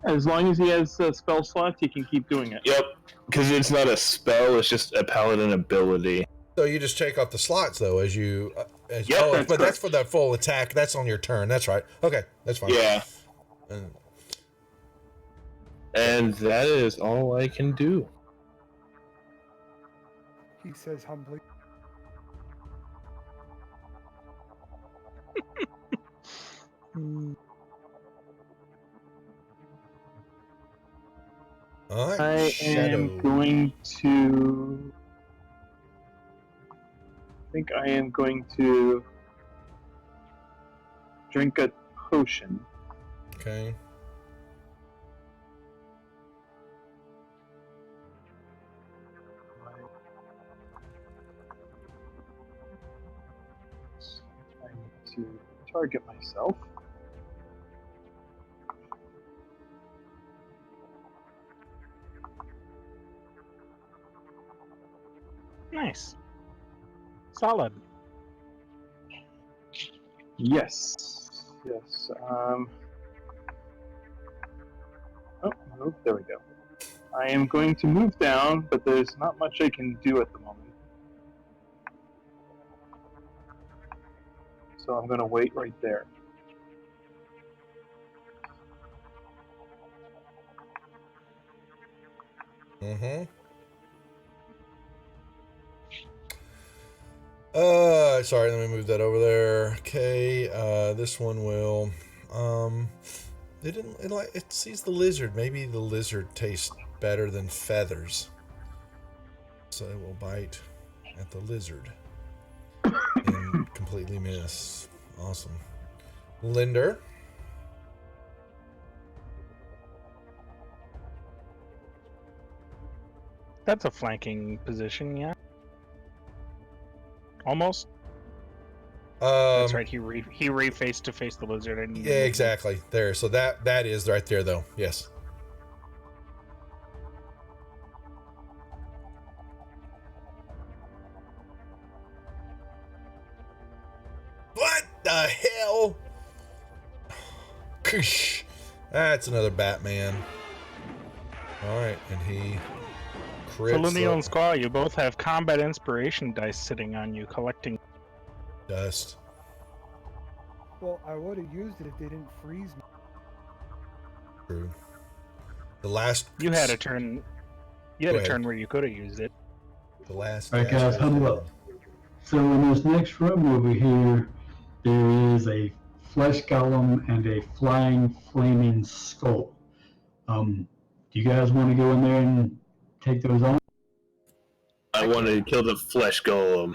As long as he has spell slots, he can keep doing it. Yep, because it's not a spell; it's just a paladin ability. So you just take off the slots though, as you. Yep, but that's that's for the full attack. That's on your turn. That's right. Okay, that's fine. Yeah, And and that is all I can do. He says humbly. all right, I Shadow. am going to. I think I am going to drink a potion. Okay. I need to target myself. Nice. Solid. Yes. Yes. Oh, move. There we go. I am going to move down, but there's not much I can do at the moment. So I'm going to wait right there. Mm-hmm. Sorry, let me move that over there. Okay, this one will, it sees the lizard. Maybe the lizard tastes better than feathers. So it will bite at the lizard. And completely miss. Awesome. Linder. That's a flanking position, yeah. Almost. That's right. He refaced to face the lizard. And Yeah, exactly. There. So that is right there, though. Yes. What the hell? Kush. That's another Batman. All right, and he crits. So Lineal and up Squaw, you both have combat inspiration dice sitting on you, collecting. dust. Well, I would have used it if they didn't freeze me. True. The last. You had a turn. You had Go a ahead. turn where you could have used it. The last. All right, cast guys, was huddle done. up. So in this next room over here, there is a flesh golem and a flying flaming skull. Do you guys want to go in there and take those on? I want to kill the flesh golem.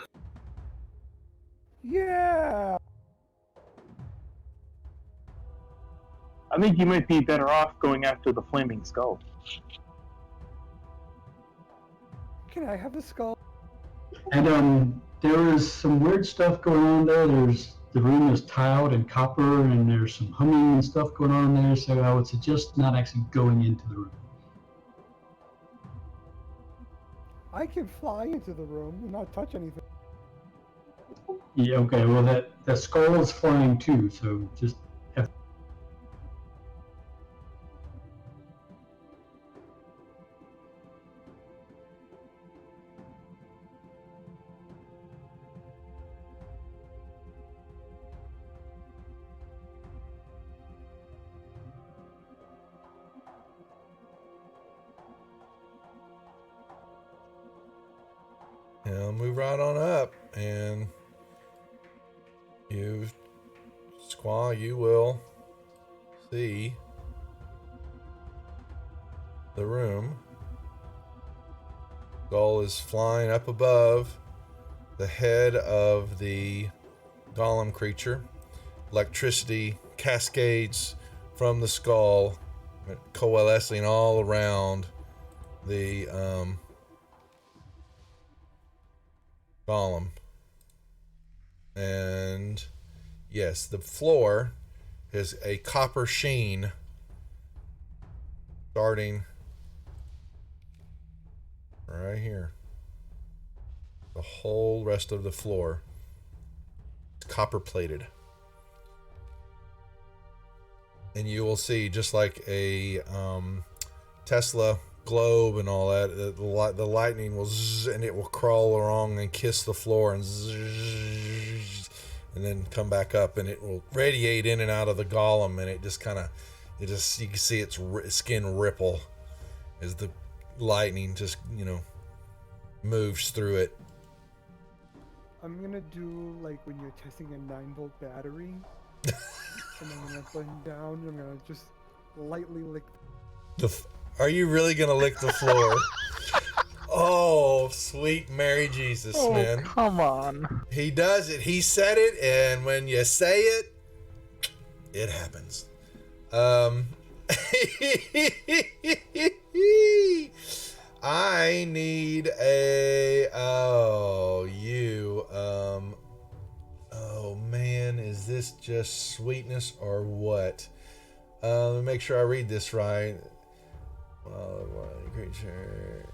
Yeah. I think you might be better off going after the flaming skull. Can I have the skull? And there is some weird stuff going on there. The room is tiled in copper, and there's some humming and stuff going on there. So I would suggest not actually going into the room. I can fly into the room and not touch anything. Yeah, okay, well that skull is flying too, so just Now move right on up, and you, Squaw, you will see the room. Skull is flying up above the head of the golem creature. Electricity cascades from the skull, coalescing all around the golem. And yes, the floor is a copper sheen starting right here. The whole rest of the floor is copper plated. And you will see, just like a Tesla globe and all that, the lightning will zzz, and it will crawl along and kiss the floor and zzz, and then come back up, and it will radiate in and out of the golem, and it just kind of, you can see its skin ripple as the lightning just, moves through it. I'm gonna do like when you're testing a 9-volt battery. And I'm gonna bend down and I'm gonna just lightly lick. Are you really gonna lick the floor? Oh, sweet Mary Jesus, man. Come on. He does it. He said it, and when you say it, it happens. I need a oh man, is this just sweetness or what? Let me make sure I read this right. Creature,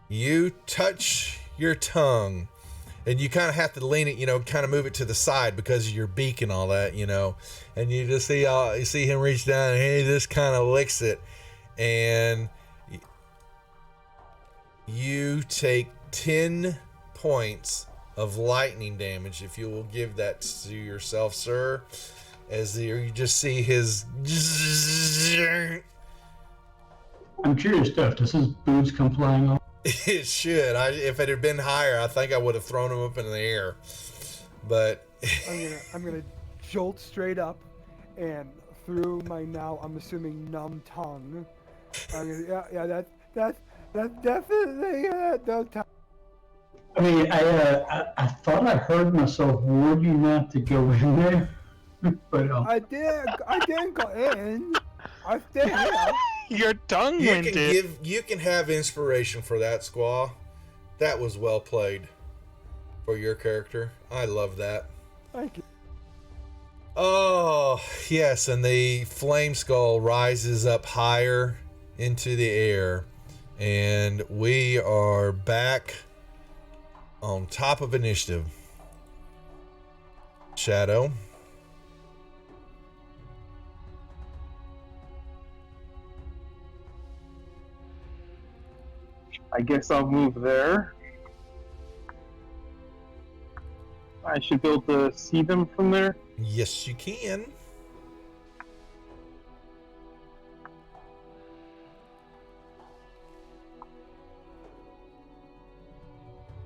you touch your tongue, and you kind of have to lean it, kind of move it to the side because of your beak and all that, and you just see you see him reach down and he just kind of licks it, and you take 10 points of lightning damage if you will give that to yourself, sir, as you just see his. I'm curious, Steph, does his boots come flying off? It should. If it had been higher, I think I would have thrown him up in the air. But I'm gonna jolt straight up, and through my now I'm assuming numb tongue. That's definitely no tongue. I mean, I thought I heard myself warn you not to go in there, but I didn't go in. I stayed here. Your tongue went in. you can have inspiration for that, Squaw. That was well played for your character. I love that. Thank you. Oh, yes, and the flame skull rises up higher into the air, and we are back on top of initiative. Shadow. I guess I'll move there. I should be able to see them from there. Yes, you can.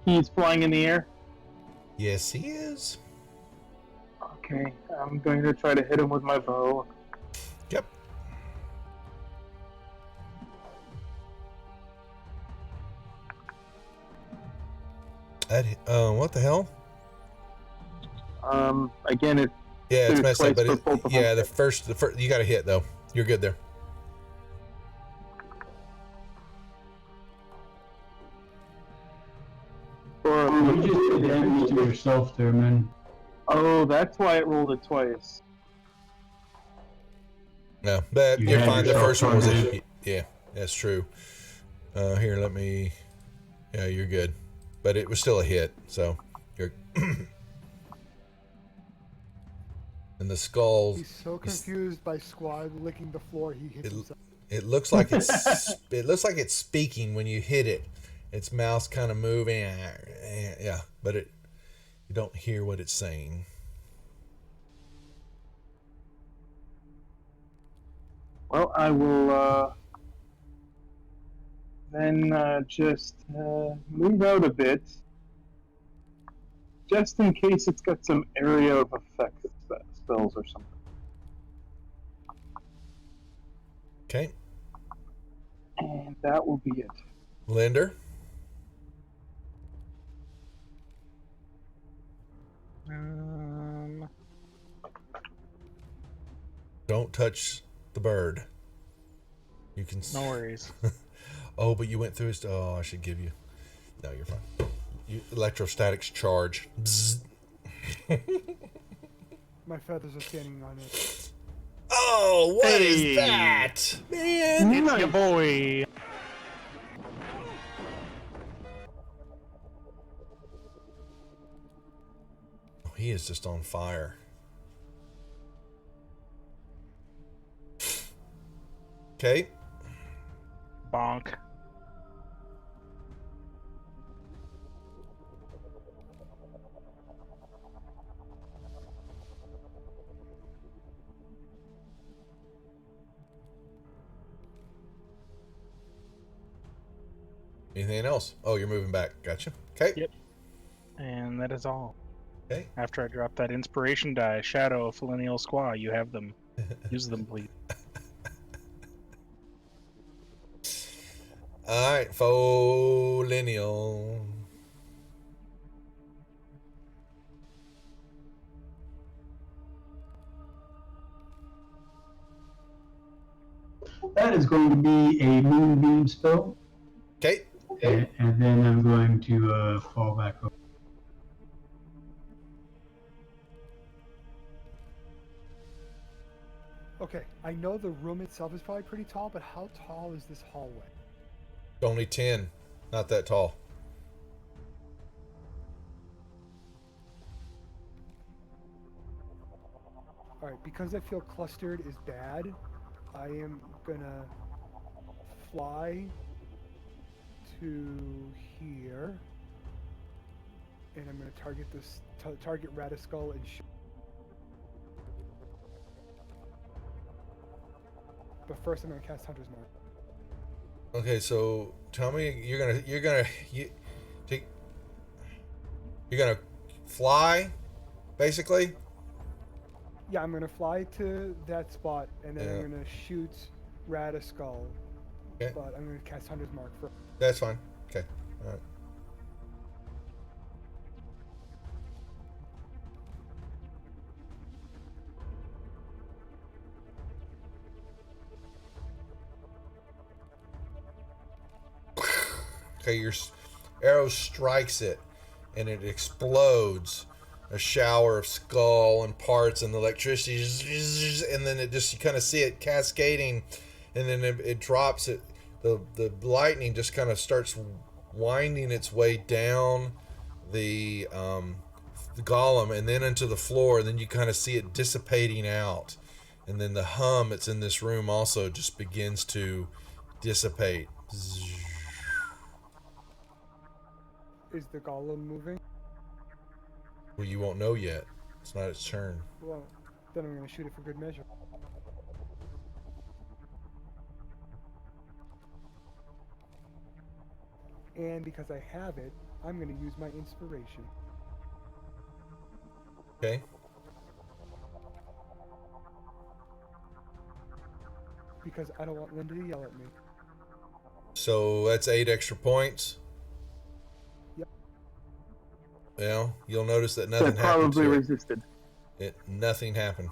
He's flying in the air. Yes, he is. Okay, I'm going to try to hit him with my bow. Yep. What the hell? Again, it. Yeah, it's Dude, messed up, but twice for both of them. the first, you got to hit though. You're good there. you just did damage to yourself there, man. Oh, that's why it rolled it twice. No, but You you're had fine. The yourself first one was targeted. yeah. That's true. Here, let me. Yeah, you're good, but it was still a hit. So you're. And the skull. He's so confused by Squad licking the floor, he hits himself. It looks like it's. It looks like it's speaking when you hit it. Its mouth's kind of moving. Yeah, but you don't hear what it's saying. Well, I will then just move out a bit, just in case it's got some area of effect spells or something. Okay. And that will be it. Linder. Don't touch the bird. You can. No worries. Oh, but you went through his. Oh, I should give you. No, you're fine. Electrostatics charge. Bzzz. My feathers are standing on it. Oh, what is that? Man. It's your boy. Oh, he is just on fire. Okay. Bonk. Anything else? Oh, you're moving back. Gotcha. Okay. Yep. And that is all. Okay. After I drop that inspiration die, Shadow, Millennial Squaw, you have them. Use them, please. All right, faux lineal. That is going to be a moonbeam spell, Okay. and then I'm going to fall back over. Okay, I know the room itself is probably pretty tall, but how tall is this hallway? Only 10. Not that tall. Alright, because I feel clustered is bad, I am gonna fly to here, and I'm gonna target this, target Radiskull and but first I'm gonna cast Hunter's Mark. Okay, so tell me you're gonna fly, basically. Yeah, I'm gonna fly to that spot, and then Yeah. I'm gonna shoot Radiskull. Okay. But I'm gonna cast Hunter's Mark first. That's fine. Okay. All right. Okay, your arrow strikes it, and it explodes. A shower of skull and parts and the electricity, and then it just, you kind of see it cascading, and then it drops. It the lightning just kind of starts winding its way down the golem and then into the floor, and then you kind of see it dissipating out, and then the hum that's in this room also just begins to dissipate. Is the golem moving? Well, you won't know yet. It's not its turn. Well, then I'm gonna shoot it for good measure. And because I have it, I'm gonna use my inspiration. Okay. Because I don't want Linda to yell at me. So that's 8 extra points. Yep. Well, you'll notice that nothing That happened probably to resisted. it. Nothing happened.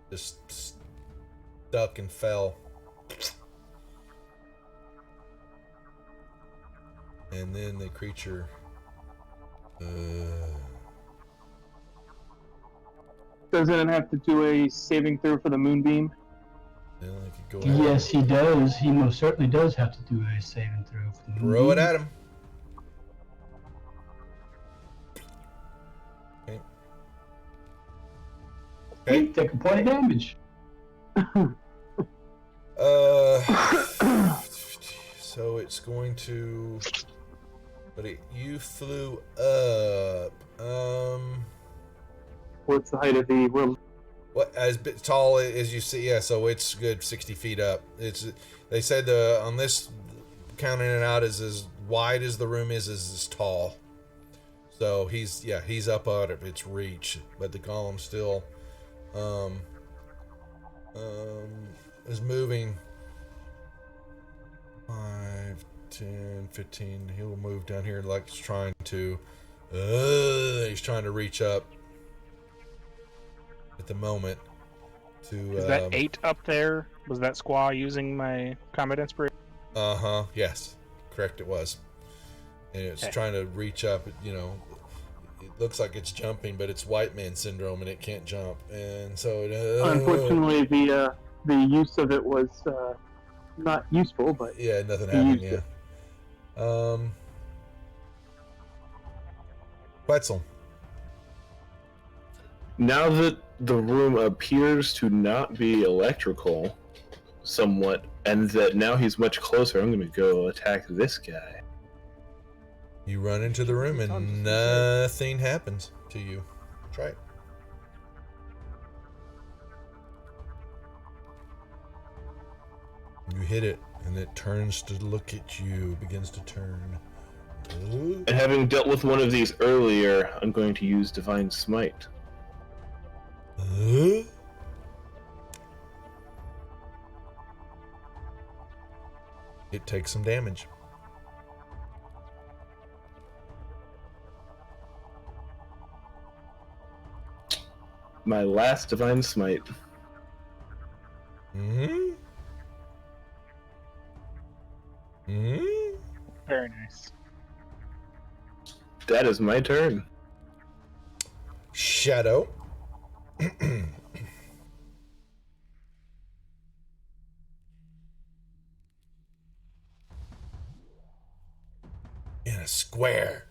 Just stuck and fell. And then the creature. Doesn't it have to do a saving throw for the moonbeam? Then I could go ahead. Yes, he does. He most certainly does have to do a saving throw. For the Throw it at him. Okay. Okay. Take a point of damage. So it's going to. But you flew up. What's the height of the room? What as tall as you see? Yeah, so it's good 60 feet up. They said on this counting it out is as wide as the room is as tall. So he's up out of its reach, but the golem still is moving 5, 10, 15. He'll move down here like he's trying to reach up at the moment to Is that 8 up there? Was that squaw using my combat inspiration? yes, correct, it was. And it's Okay. trying to reach up, you know. It looks like it's jumping, but it's white man syndrome and it can't jump, and so Unfortunately, the use of it was not useful, but yeah, nothing he happened. used Yeah. Quetzal. Now that the room appears to not be electrical somewhat, and that now he's much closer, I'm going to go attack this guy. You run into the room and nothing happens to you. Try it. You hit it, and it turns to look at you, begins to turn. Ooh. And having dealt with one of these earlier, I'm going to use Divine Smite. It takes some damage. My last Divine Smite. Mm-hmm. Mm-hmm. Very nice. That is my turn. Shadow. In a square.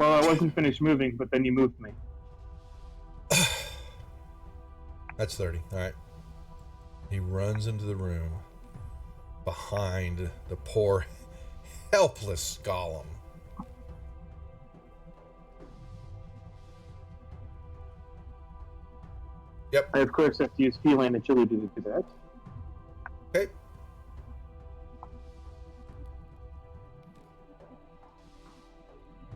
well, I wasn't finished moving, but then you moved me. That's 30. All right. He runs into the room behind the poor, helpless golem. Yep. I of course have to use feline agility to do that. Okay.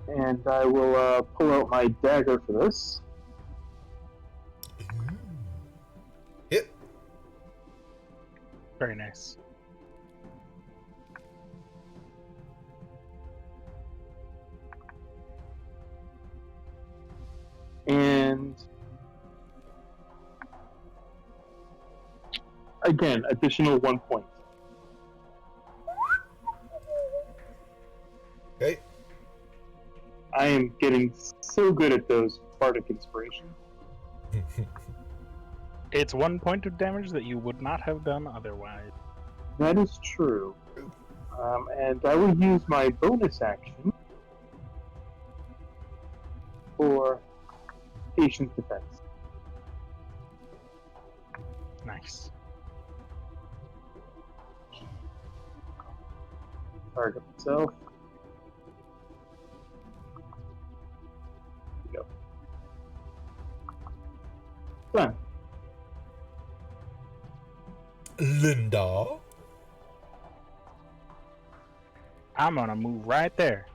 And I will pull out my dagger for this. Hit. Very nice. And again, additional 1 point. Okay. I am getting so good at those bardic inspiration. It's 1 point of damage that you would not have done otherwise. That is true. And I will use my bonus action for patient defense. Nice. Target myself. There we go. Done. Linda. I'm gonna move right there.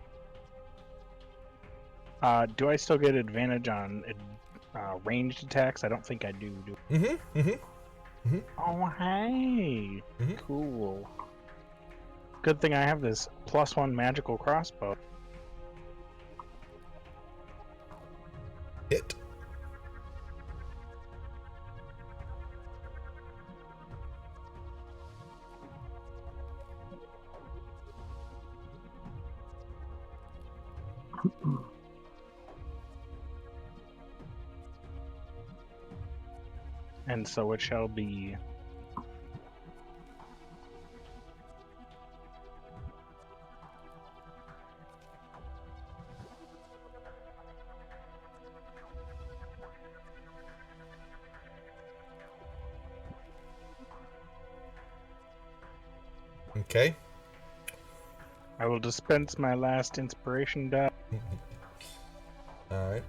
Do I still get advantage on ranged attacks? I don't think I do. Mm-hmm. Mm-hmm. Oh, hey. Mhm. Cool. Good thing I have this +1 magical crossbow. Hit. And so it shall be Okay. I will dispense my last inspiration die. All right.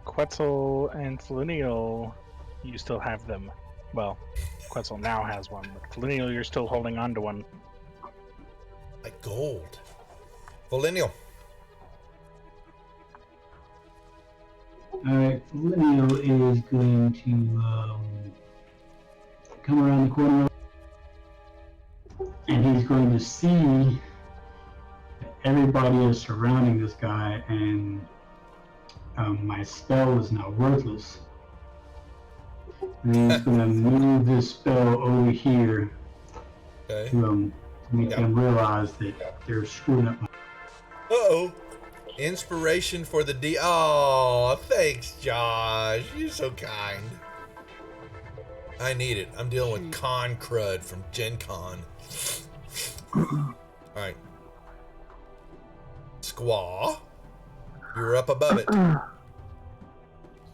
Quetzal and Selenial, you still have them. Well, Quetzal now has one, but Selenial, you're still holding on to one. Like gold. Volinial. Alright, Leo is going to come around the corner and he's going to see that everybody is surrounding this guy and my spell is now worthless. And he's going to move this spell over here Okay. to make Yep. them realize that they're screwing up. Uh-oh. Inspiration for the D. Oh, thanks, Josh. You're so kind. I need it. I'm dealing with con crud from Gen Con. Alright. Squaw. You're up above it.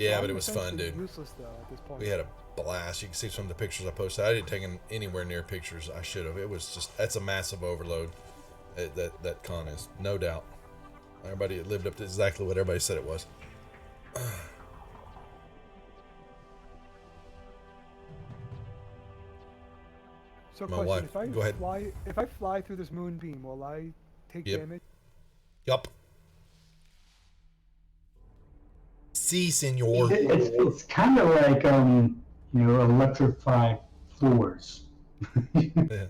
Yeah, but it was fun, dude. Useless though at this point. We had a blast. You can see some of the pictures I posted. I didn't take anywhere near pictures. I should have. It was just, that's a massive overload. That con is, no doubt. Everybody lived up to exactly what everybody said it was. So My question, wife- if I go ahead. if I fly through this moonbeam, will I take Yep. damage? Yup. Si, senor. It's kind of like electrified floors. Yeah.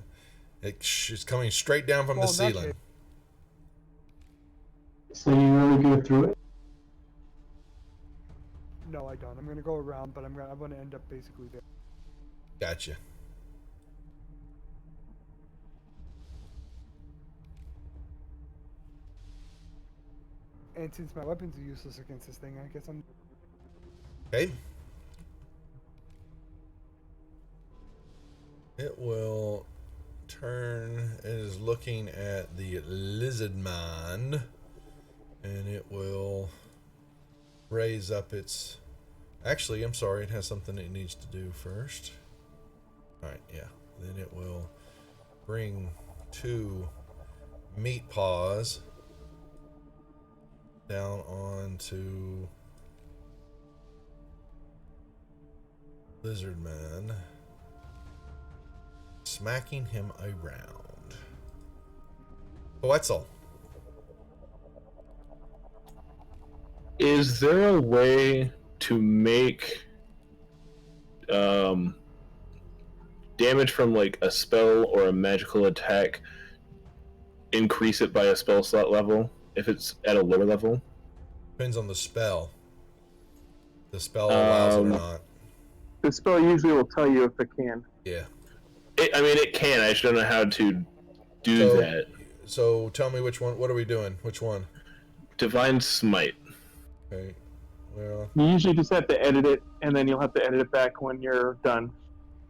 It's coming straight down from the Well, in that ceiling. case- So you really go through it? No, I don't. I'm gonna go around, but I'm gonna end up basically there. Gotcha. And since my weapons are useless against this thing, I guess I'm. Okay. It will turn. It is looking at the lizard man, and it will raise up its. Actually, I'm sorry. It has something it needs to do first. All right. Yeah. Then it will bring 2 meat paws down onto Lizard Man, smacking him around. Quetzal. Is there a way to make damage from like a spell or a magical attack increase it by a spell slot level if it's at a lower level? Depends on the spell. The spell allows it or not. The spell usually will tell you if it can. Yeah. It can. I just don't know how to do that. So tell me which one. What are we doing? Which one? Divine Smite. Okay. Well, You usually just have to edit it, and then you'll have to edit it back when you're done.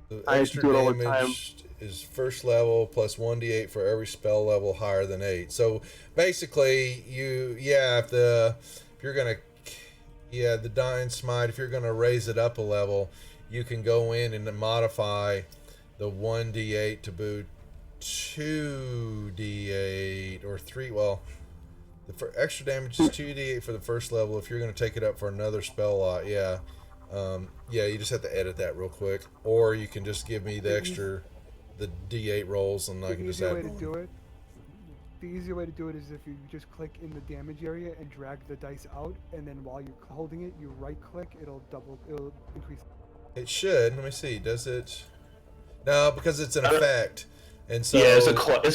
the I extra do it all the damage is first level plus 1d8 for every spell level higher than 8. So basically, if you're gonna, the Divine Smite, if you're gonna raise it up a level, you can go in and modify the 1d8 to boot 2d8 or 3. Well, for extra damage is 2d8 for the first level. If you're going to take it up for another spell lot, you just have to edit that real quick. Or you can just give me the d8 rolls, and I can just add. The easier way to do it is if you just click in the damage area and drag the dice out, and then while you're holding it, you right click. It'll increase. It should. Let me see. Does it? No, because it's an effect. And so Yeah, it's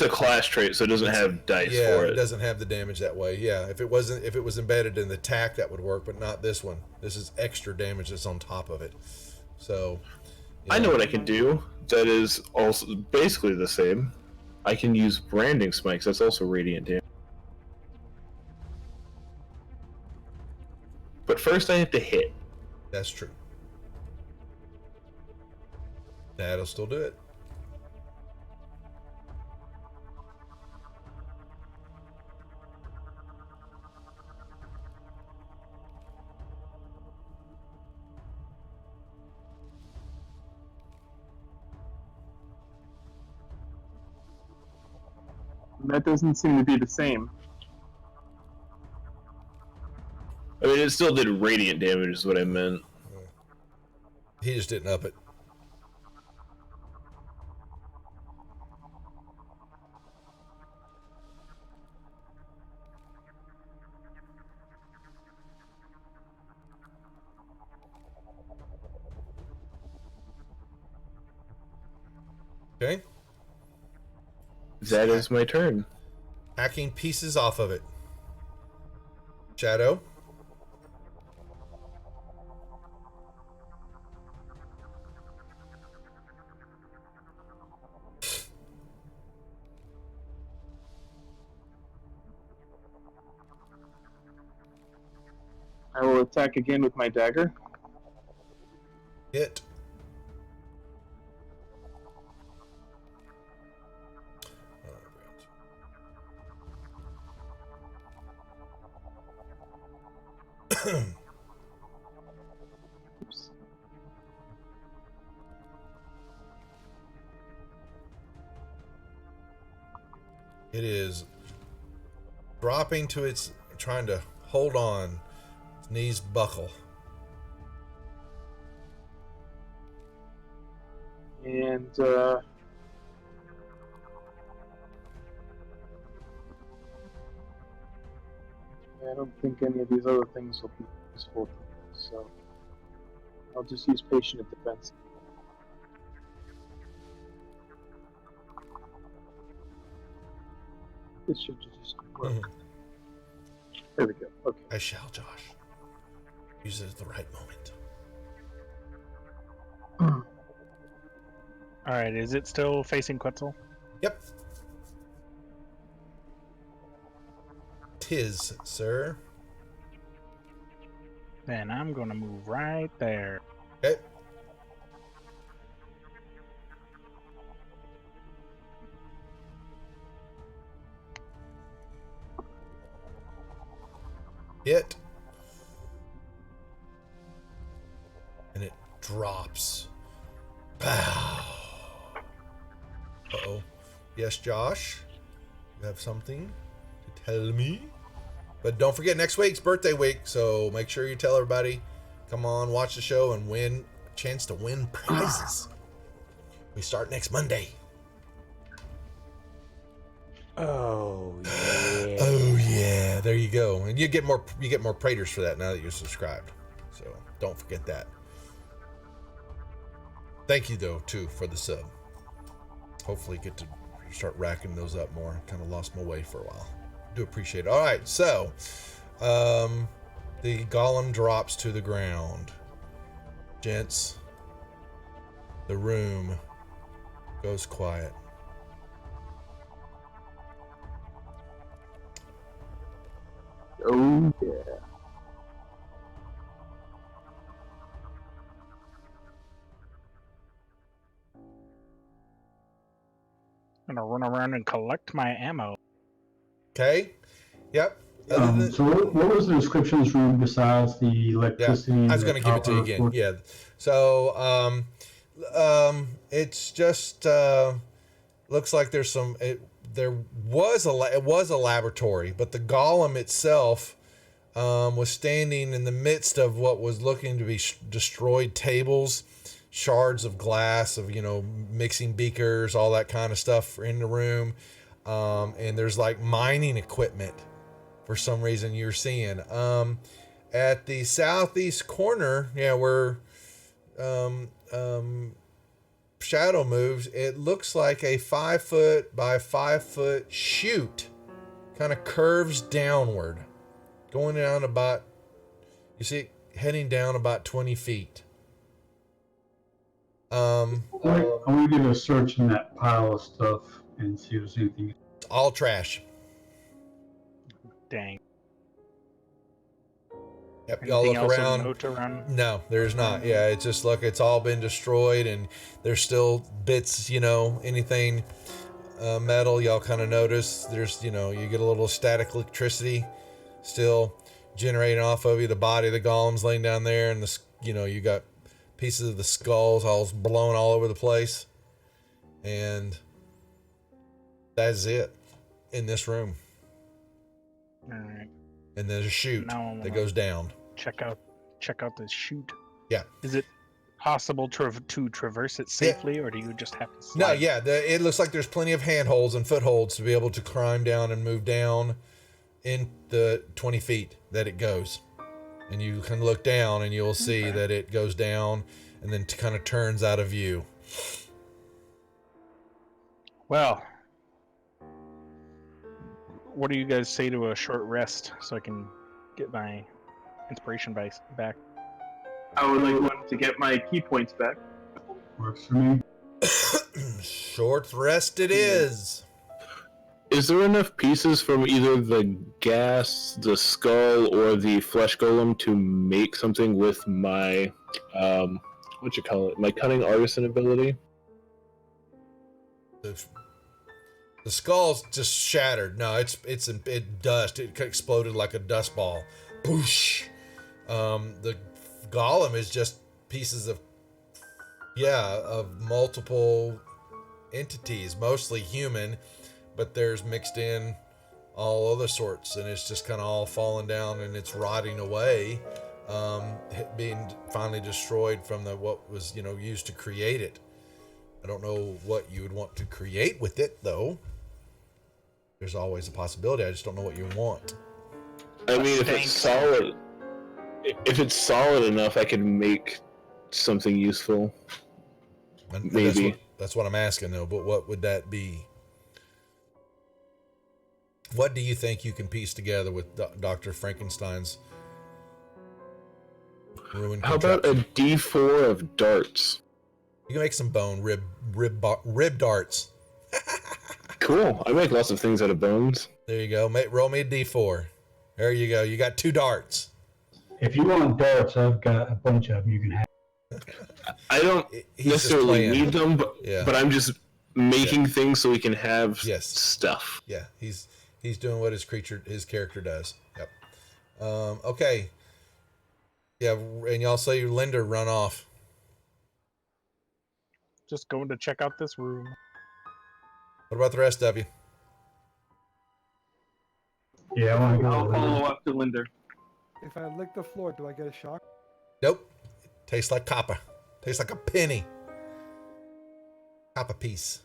a class trait, so it doesn't have dice for it. It doesn't have the damage that way. Yeah, if it was embedded in the attack, that would work, but not this one. This is extra damage that's on top of it. So I know what I can do. That is also basically the same. I can use branding smite. That's also radiant damage. But first, I have to hit. That's true. That'll still do it. That doesn't seem to be the same. I mean, it still did radiant damage, is what I meant. He just didn't up it. Okay. That is my turn. Hacking pieces off of it. Shadow. I will attack again with my dagger. Hit. Oops. It is dropping to its, trying to hold on. Its knees buckle. And I don't think any of these other things will be useful to me, so I'll just use patient and defense. This should just work. There we go. Okay. I shall, Josh. Use it at the right moment. Alright, is it still facing Quetzal? Yep. Tis, sir. Then I'm gonna move right there. Okay. Hit. And it drops. Pow. Uh-oh. Yes, Josh? You have something to tell me? But don't forget, next week's birthday week, so make sure you tell everybody. Come on, watch the show and win a chance to win prizes. We start next Monday. Oh yeah. Oh yeah, there you go. And you get more praters for that now that you're subscribed. So don't forget that. Thank you though too for the sub. Hopefully get to start racking those up more. Kind of lost my way for a while. Do appreciate it. All right, so the golem drops to the ground. Gents, the room goes quiet. Oh yeah. I'm gonna run around and collect my ammo. Okay. Yep. So what was the description of this room besides the electricity? I was and going the to give it to you copper again. cord? Yeah. So it's just looks like there's some. It was a laboratory, but the golem itself was standing in the midst of what was looking to be destroyed tables, shards of glass, of mixing beakers, all that kind of stuff in the room, and there's like mining equipment. For some reason you're seeing at the southeast corner, where Shadow moves, it looks like a 5 foot by 5 foot chute kind of curves downward, going down about, you see it heading down about 20 feet. I want to give a search in that pile of stuff and see if there's anything. It's all trash. Dang. Yep, y'all Anything look else around. of note around? No, there's not. Yeah, it's just look, it's all been destroyed, and there's still bits, anything metal. Y'all kind of notice there's, you get a little static electricity still generating off of you. The body of the golem's laying down there, and you got pieces of the skulls all blown all over the place, and that's it. in this room. All right. And there's a chute Now I that wanna goes down. check out the chute. Yeah. Is it possible to traverse it safely, or do you just have to slide? No, yeah, it looks like there's plenty of handholds and footholds to be able to climb down and move down in the 20 feet that it goes. And you can look down and you'll see that it goes down and then kind of turns out of view. Well, what do you guys say to a short rest so I can get my inspiration back? I would like one to get my key points back. Works for me. Short rest it is. Is there enough pieces from either the gas, the skull, or the flesh golem to make something with my, my cunning artisan ability? The skull's just shattered. No, it's in dust. It exploded like a dust ball. Boosh. The golem is just pieces of multiple entities, mostly human, but there's mixed in all other sorts, and it's just kind of all falling down and it's rotting away, being finally destroyed from what was used to create it. I don't know what you would want to create with it, though. There's always a possibility. I just don't know what you want. I mean, if it's solid enough, I could make something useful. And maybe. That's what I'm asking, though. But what would that be? What do you think you can piece together with Dr. Frankenstein's ruined How about a D4 of darts? You can make some bone rib darts. Cool. I make lots of things out of bones. There you go. Roll me a D4. There you go. You got 2 darts. If you want darts, I've got a bunch of them you can have. I don't necessarily need them, but I'm just making things so we can have stuff. Yeah, he's doing what his character does. Yep. Okay. Yeah, and y'all say your Linder run off. Just going to check out this room. What about the rest of you? Yeah, I want to go. I'll follow up to Linder. If I lick the floor, do I get a shock? Nope. Tastes like copper. Tastes like a penny. Copper piece.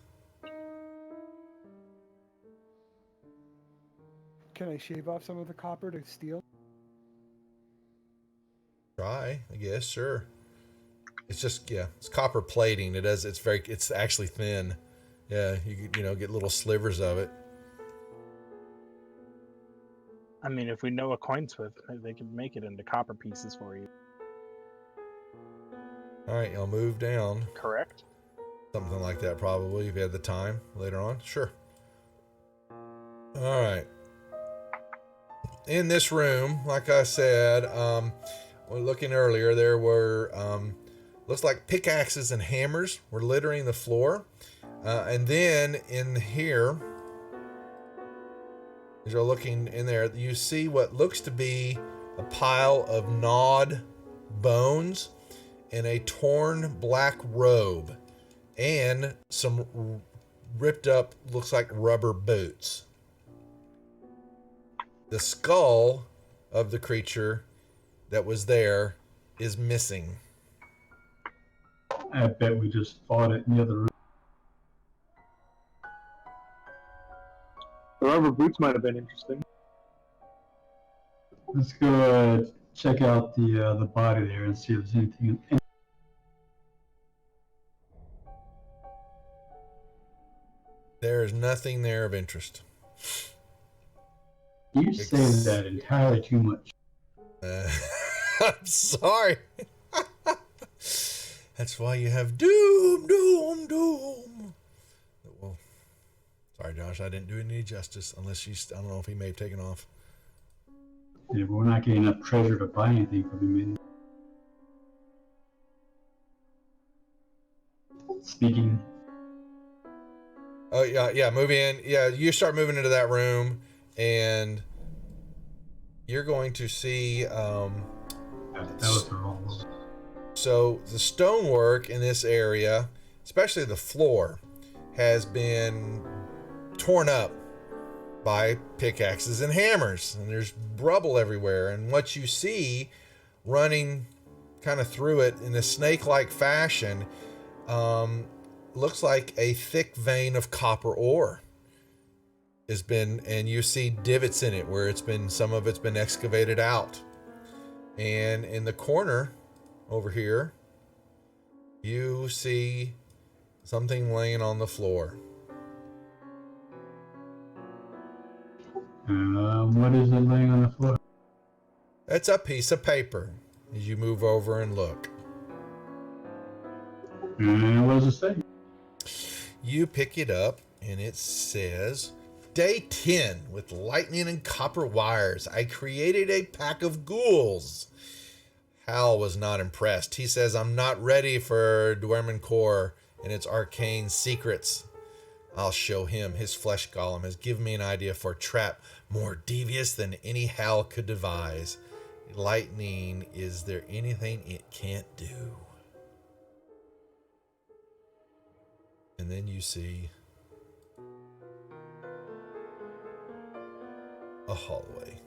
Can I shave off some of the copper to steal? Try, I guess, sure. It's just, it's copper plating. It's actually thin. Yeah, you get little slivers of it. I mean, if we know a coinsmith, they can make it into copper pieces for you. All right, y'all move down. Correct? Something like that, probably, if you had the time later on. Sure. All right. In this room, like I said, looking earlier, there were, looks like pickaxes and hammers were littering the floor. And then in here, as you're looking in there, you see what looks to be a pile of gnawed bones and a torn black robe and some ripped up, looks like rubber boots. The skull of the creature that was there is missing. I bet we just fought it in the other room. The rubber boots might have been interesting. Let's go check out the body there and see if there's anything. There is nothing there of interest. You say that entirely too much. I'm sorry. That's why you have doom. Well, sorry, Josh, I didn't do any justice. Unless I don't know if he may have taken off. Yeah, but we're not getting enough treasure to buy anything for him. Speaking. Oh yeah, move in. Yeah, you start moving into that room, and you're going to see. That was the wrong one. So the stonework in this area, especially the floor, has been torn up by pickaxes and hammers, and there's rubble everywhere. And what you see running kind of through it in a snake-like fashion looks like a thick vein of copper ore has been, and you see divots in it where some of it's been excavated out. And in the corner over here, you see something laying on the floor. What is it laying on the floor? It's a piece of paper as you move over and look. And what does it say? You pick it up and it says, Day 10 with lightning and copper wires. I created a pack of ghouls. Hal was not impressed. He says, I'm not ready for Dwemercore and its arcane secrets. I'll show him. His flesh golem has given me an idea for a trap more devious than any Hal could devise. Lightning, is there anything it can't do? And then you see a hallway.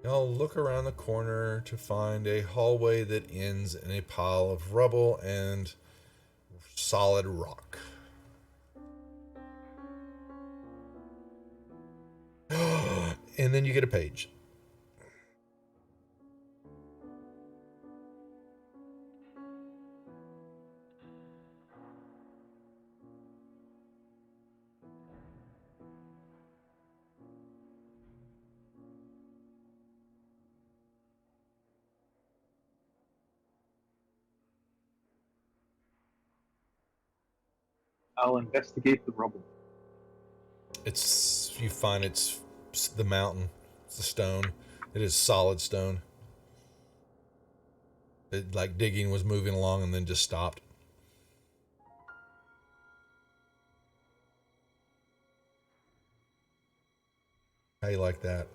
Y'all look around the corner to find a hallway that ends in a pile of rubble and solid rock. And then you get a page. I'll investigate the rubble. You find it's the mountain. It's the stone. It is solid stone. It, like digging was moving along and then just stopped. How you like that?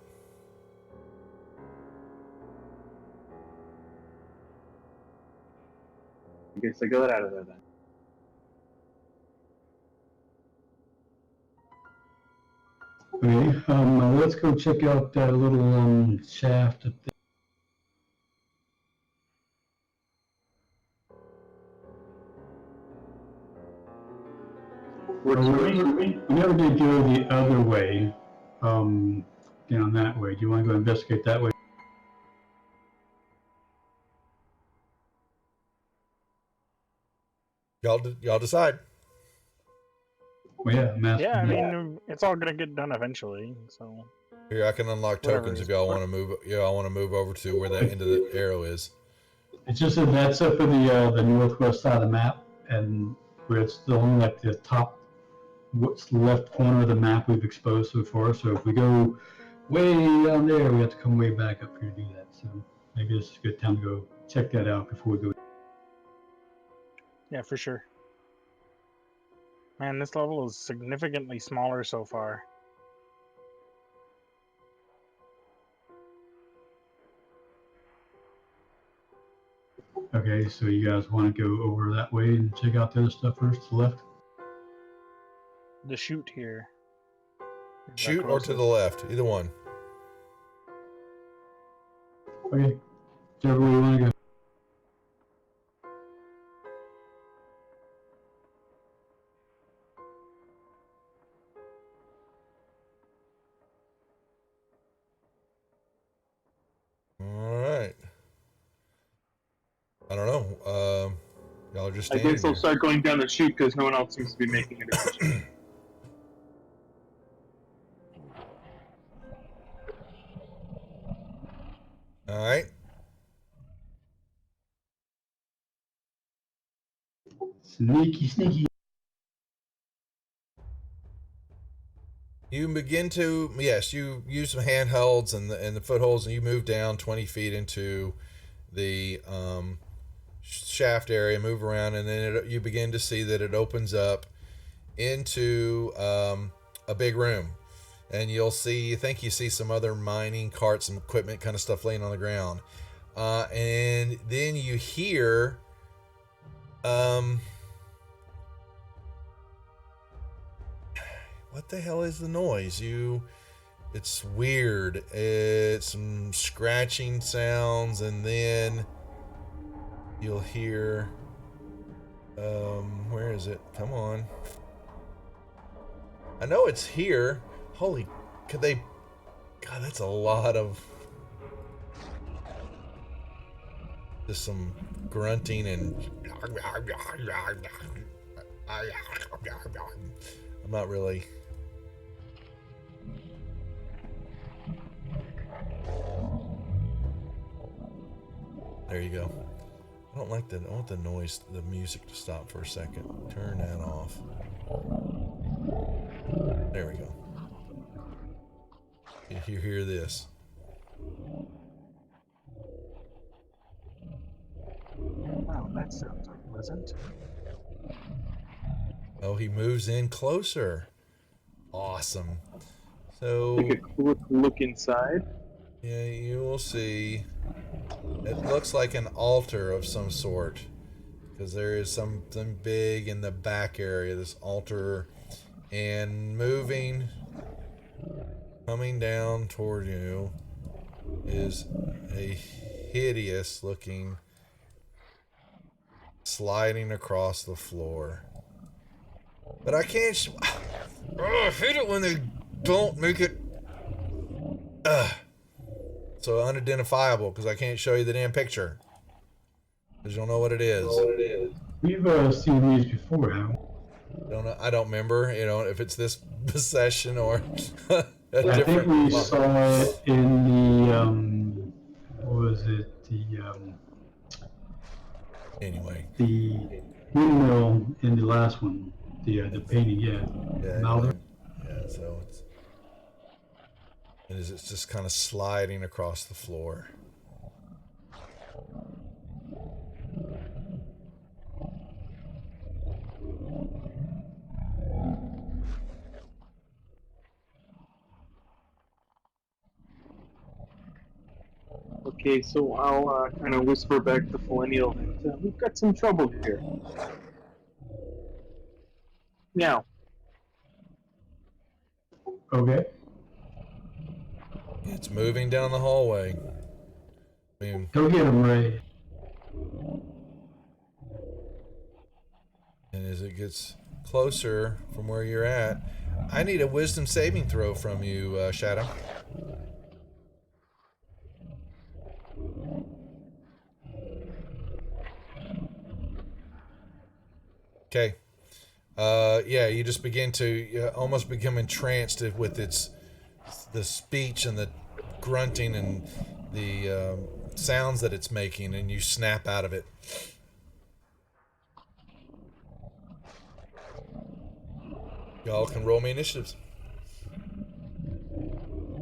I guess I got out of there then. Okay, let's go check out that little shaft at the What's we never did go the other way, down that way. Do you want to go investigate that way? Y'all decide. Well, yeah, I'm asking Yeah, I you. mean, it's all gonna get done eventually. So Here, I can unlock Whatever tokens it if is. y'all want to move. Yeah, I want to move over to where that end of the arrow is. It's just that that's up in the northwest side of the map, and where it's the only like the top, what's left corner of the map we've exposed so far. So if we go way down there, we have to come way back up here to do that. So maybe this is a good time to go check that out before we go. yeah, for sure. Man, this level is significantly smaller so far. Okay, so you guys want to go over that way and check out the other stuff first to the left? The chute here. is the Shoot or to the closest. left, either one. Okay, whichever way you want to go. All right. I don't know. Y'all are just I standing guess I'll here. start going down the chute because no one else seems to be making a decision. All right. Sneaky, sneaky. You begin to, yes, you use some handhelds and the footholds, and you move down 20 feet into the shaft area, move around, and then you begin to see that it opens up into a big room. And you think you see some other mining carts, some equipment kind of stuff laying on the ground. And then you hear what the hell is the noise? It's weird. It's some scratching sounds, and then you'll hear where is it? Come on. I know it's here. Holy, God, that's a lot of just some grunting and I'm not really. There you go. I want the noise, the music to stop for a second. Turn that off. There we go. You hear this. Wow, that sounds unpleasant. Oh, he moves in closer. Awesome. So Take a quick look inside. yeah, you will see. It looks like an altar of some sort, because there is something big in the back area. This altar, and coming down toward you, is a hideous looking sliding across the floor. But I can't. I hate it when they don't make it so unidentifiable, because I can't show you the damn picture, because you'll know what it is. We've seen these before, haven't we? I don't remember, if it's this session or a I think different we month. saw it in the, what was it? Anyway. The windmill in the last one. The painting, yeah. Yeah, so it's just kind of sliding across the floor. Okay, so I'll kind of whisper back to Millennial that we've got some trouble here. Now. Okay. It's moving down the hallway. Go get him, Ray. And as it gets closer from where you're at, I need a wisdom saving throw from you, Shadow. Okay. Yeah, you just begin to almost become entranced with the speech and the grunting and the sounds that it's making, and you snap out of it. Y'all can roll me initiatives.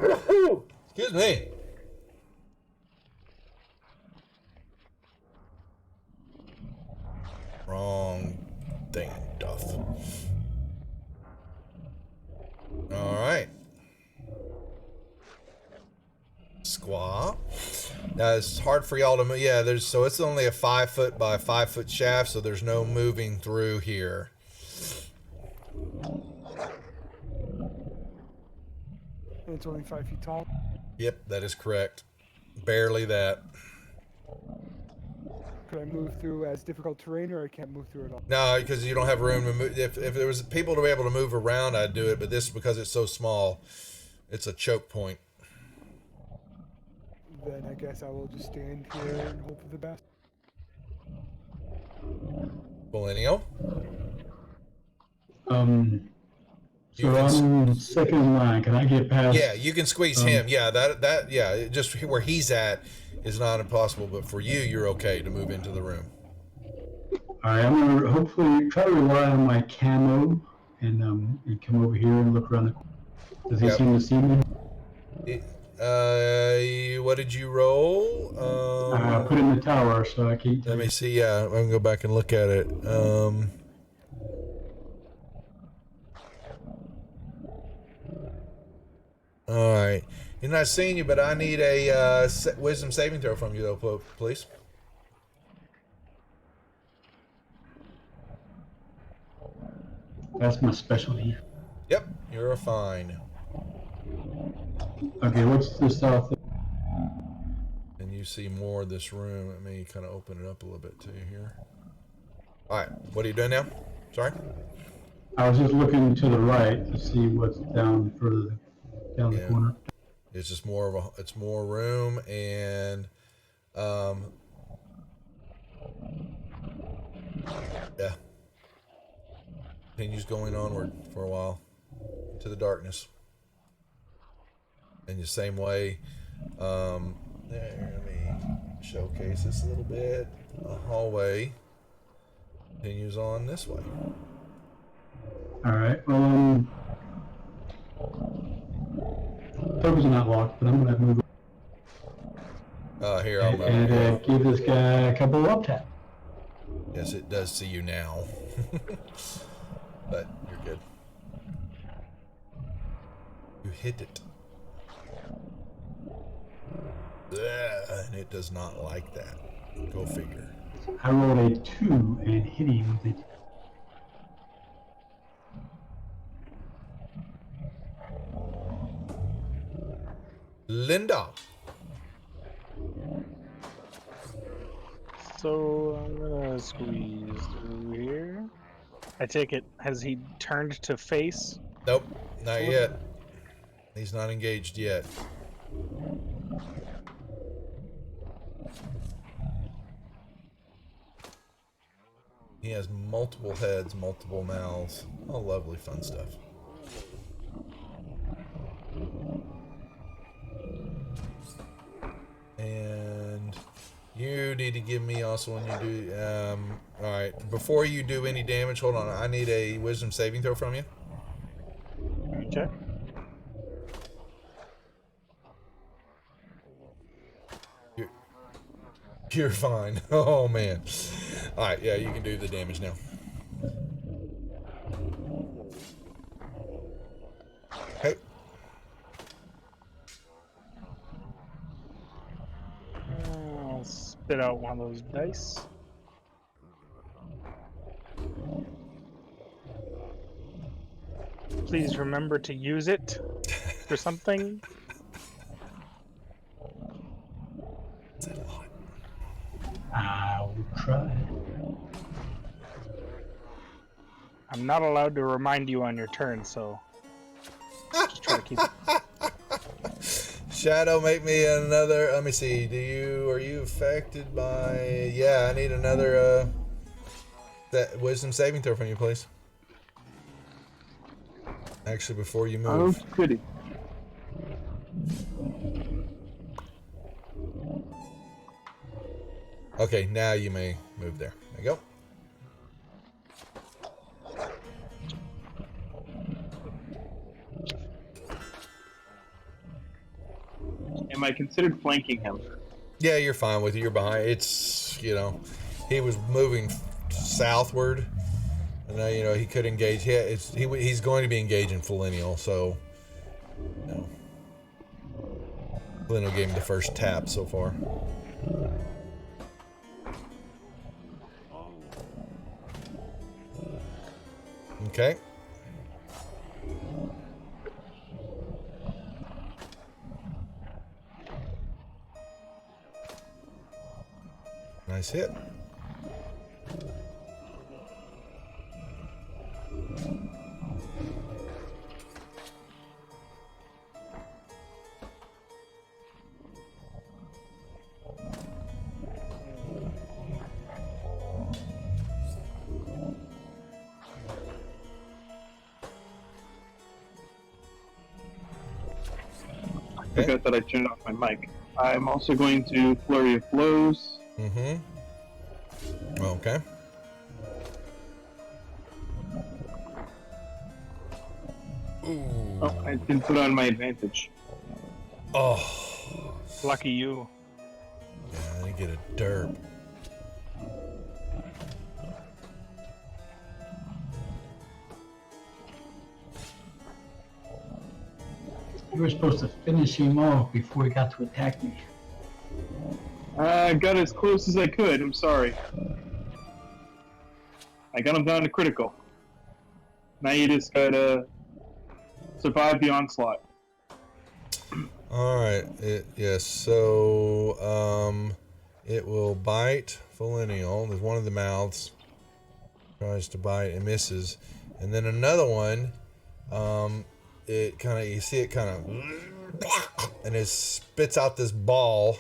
Excuse me. Wrong thing, Duff. All right. Squaw. Now it's hard for y'all to move. Yeah, so it's only a 5 foot by 5 foot shaft, so there's no moving through here. And it's only 5 feet tall. Yep, that is correct. Barely that. Could I move through as difficult terrain, or I can't move through at all? No, because you don't have room to move. If there was people to be able to move around, I'd do it. But this, because it's so small, it's a choke point. Then I guess I will just stand here and hope for the best. Millennial. So I'm second in line. Can I get past? Yeah, you can squeeze him. Yeah, yeah, just where he's at is not impossible, but for you, you're okay to move into the room. All right, I'm gonna hopefully try to rely on my camo and come over here and look around the corner. Does he seem to see me? What did you roll? Put in the tower, so I can't tell Let me you. see. Yeah, I can go back and look at it. All right. He's not seeing you, but I need a wisdom saving throw from you, though, please. That's my specialty. Yep, you're fine. Okay, what's the south? And you see more of this room. Let me kind of open it up a little bit to you here. All right, what are you doing now? Sorry? I was just looking to the right to see what's down further down the corner. It's just more of it's more room and yeah. Continues going onward for a while into the darkness. In the same way, there, let me showcase this a little bit. The hallway continues on this way. All right. Well, doors are not locked, but I'm gonna move Here, I'll move. and give this guy a couple of up tap. Yes, it does see you now. But you're good. You hit it. And it does not like that. Go figure. I rolled a 2 and hit him with it. Linda. So I'm gonna squeeze through here. I take it, has he turned to face? Nope, not yet. He's not engaged yet. He has multiple heads, multiple mouths. Oh, lovely, fun stuff. And you need to give me also when you do. All right, before you do any damage, hold on. I need a wisdom saving throw from you. Okay. You're fine. Oh man. All right, yeah, you can do the damage now. Okay. I'll spit out one of those dice. Please remember to use it for something. I'll try. I'm not allowed to remind you on your turn, so just try to keep it. Shadow, make me another. Let me see. Are you affected by? Yeah, I need another that wisdom saving throw from you, please. Actually, before you move. Oh, goody. Okay, now you may move there. There you go. Am I considered flanking him? Yeah, you're fine with it. You're behind. It's, he was moving southward. And he could engage. He's going to be engaging Felinial, so, Felinial gave him the first tap so far. Okay. Nice hit. I forgot that I turned off my mic. I'm also going to Flurry of Blows. Mm-hmm. Okay. Oh, I didn't put on my advantage. Oh, Lucky you. yeah, I get a derp. You were supposed to finish him off before he got to attack me. I got as close as I could. I'm sorry. I got him down to critical. Now you just gotta survive the onslaught. All right. Yes. So, it will bite Millennial. There's one of the mouths. Tries to bite and misses, and then another one. It kind of, you see it kind of, and it spits out this ball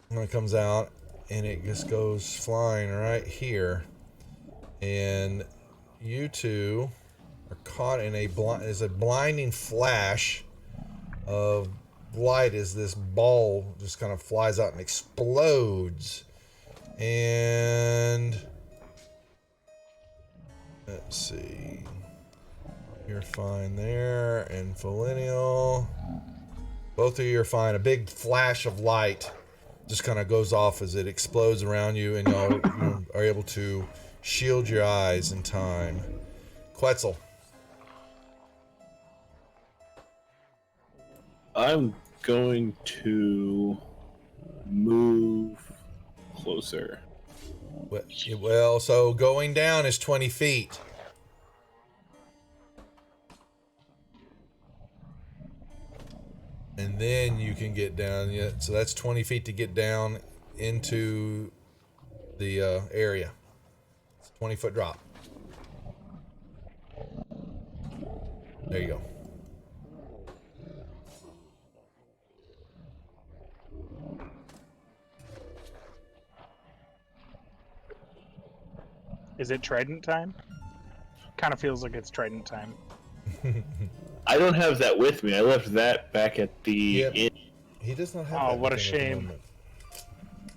when it comes out, and it just goes flying right here, and you two are caught in a blinding flash of light as this ball just kind of flies out and explodes. And let's see, you're fine there, and Millennial, both of you are fine. A big flash of light just kind of goes off as it explodes around you, and you are able to shield your eyes in time. Quetzal. I'm going to move closer. Well, so going down is 20 feet. And then you can get down. Yeah, so that's 20 feet to get down into the area. It's a 20-foot drop. There you go. Is it trident time? Kind of feels like it's trident time. I don't have that with me. I left that back at the Yep. inn. He does not have Oh, that what a thing at the shame. moment.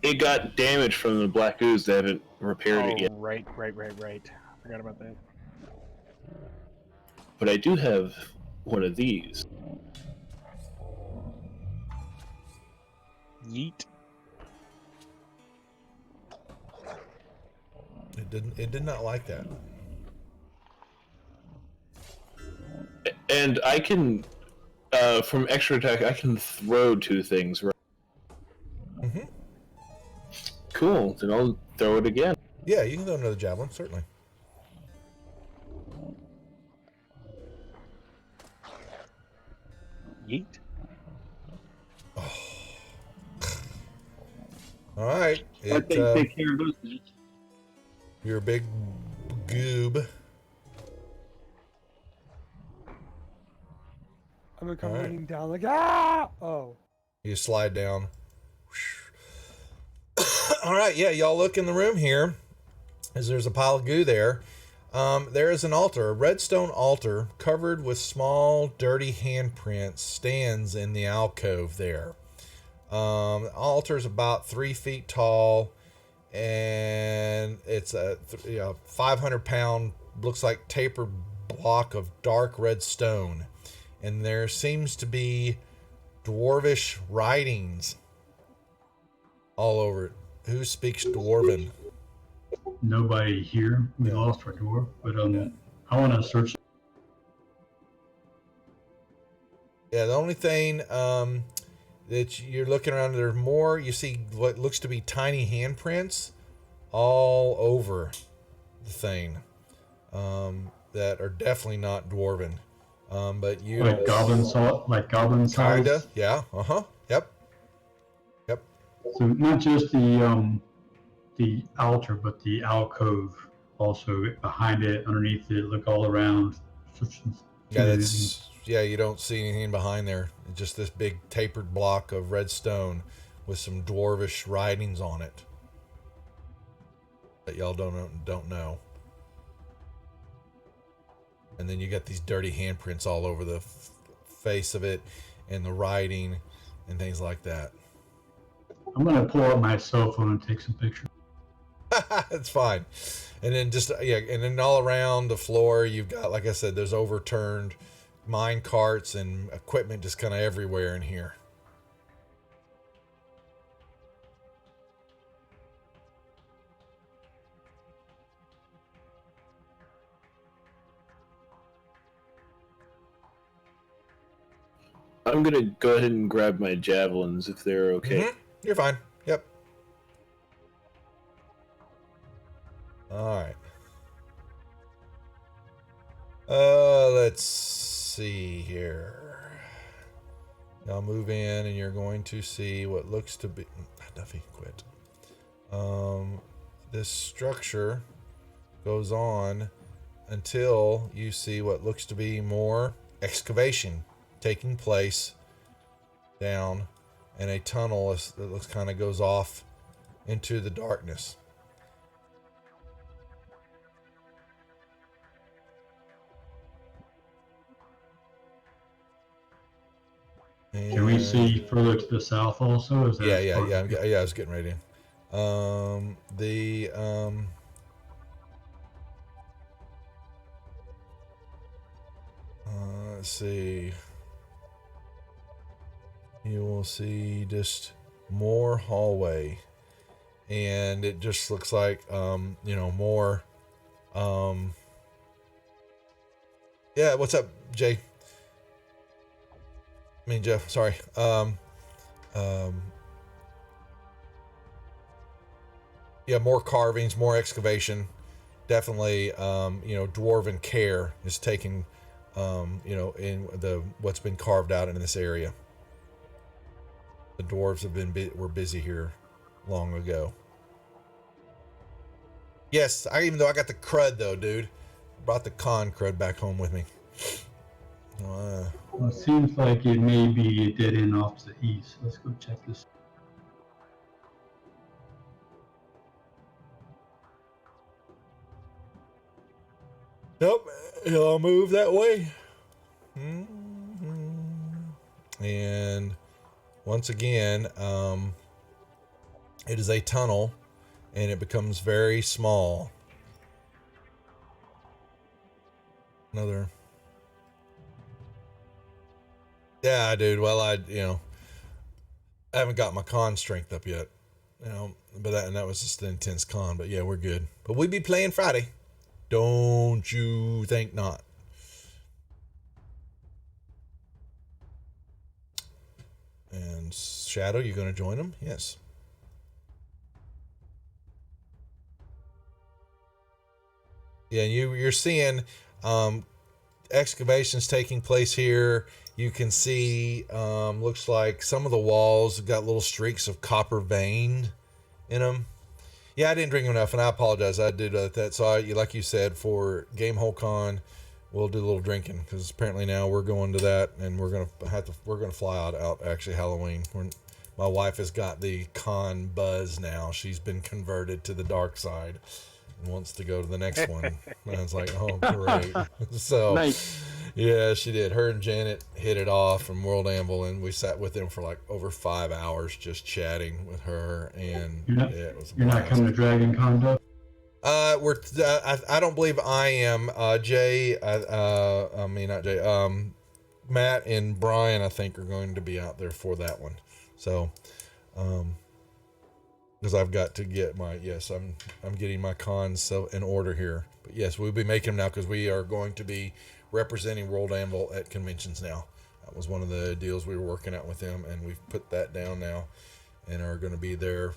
It got damaged from the black ooze. They haven't repaired it yet. Right. Forgot about that. But I do have one of these. Yeet. It did not like that. And I can, from extra attack, I can throw two things, right? Mm-hmm. Cool. Then I'll throw it again. Yeah, you can throw another javelin, certainly. Yeet. All right. I think take care of those things. You're a big goob. I'm gonna come Alright. running down like oh. You slide down. All right, yeah, y'all look in the room here, as there's a pile of goo there. There is an altar, a redstone altar covered with small, dirty handprints, stands in the alcove there. The altar is about 3 feet tall, and it's a 500-pound, looks like tapered block of dark red stone. And there seems to be dwarvish writings all over it. Who speaks Dwarven? Nobody here. We lost our door, but I want to search. Yeah, the only thing that you're looking around, there's more. You see what looks to be tiny handprints all over the thing that are definitely not Dwarven. But you Like goblin size. kinda, yeah, yep. So not just the altar, but the alcove also behind it, underneath it. Look all around. Yeah, you don't see anything behind there. Just this big tapered block of red stone with some dwarvish writings on it that y'all don't know. And then you got these dirty handprints all over the face of it, and the writing and things like that. I'm gonna pull out my cell phone and take some pictures. It's fine. And then and then all around the floor you've got, like I said, there's overturned mine carts and equipment just kind of everywhere in here. I'm gonna go ahead and grab my javelins if they're okay. You're fine. Yep. All right. Let's see here. Y'all move in, and you're going to see what looks to be. Duffy, quit. This structure goes on until you see what looks to be more excavation taking place down, and a tunnel that looks kind of goes off into the darkness. Can we see further to the south also? Is that Yeah. I was getting ready. Let's see. You will see just more hallway, and it just looks like more. Yeah, what's up, Jay? I mean Jeff. Sorry. Yeah, more carvings, more excavation. Definitely, dwarven care is taking, in what's been carved out in this area. The dwarves were busy here long ago. Yes, even though I got the crud though, dude. Brought the con crud back home with me. Well, it seems like it may be a dead end off to the east. Let's go check this. Nope, he'll move that way. And once again, it is a tunnel, and it becomes very small. Another. Yeah, dude. Well, I haven't got my con strength up yet, but that was just an intense con. But yeah, we're good. But we be playing Friday. Don't you think not? And Shadow, you going to join them? Yes. Yeah, you're seeing excavations taking place here. You can see, looks like some of the walls have got little streaks of copper veined in them. Yeah, I didn't drink enough, and I apologize. I did that. So, like you said, for Game Hole Con, we'll do a little drinking because apparently now we're going to that, and we're gonna fly out actually Halloween. My wife has got the con buzz now. She's been converted to the dark side and wants to go to the next one. And I was like, oh great. So Nice. yeah, she did. Her and Janet hit it off from World Anvil, and we sat with them for like over 5 hours just chatting with her, and it was a You're not blast. coming to Dragon Con, Duff? I don't believe I am. Jay, I mean not Jay. Matt and Brian, I think, are going to be out there for that one. So, because I've got to get I'm getting my cons in order here. But yes, we'll be making them now because we are going to be representing World Anvil at conventions now. That was one of the deals we were working out with them, and we've put that down now, and are going to be their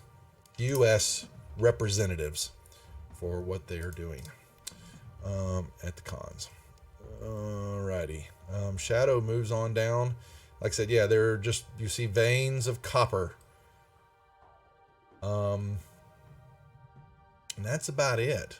U.S. representatives for what they are doing at the cons. Alrighty. Shadow moves on down. Like I said, yeah, they're just, you see veins of copper. And that's about it.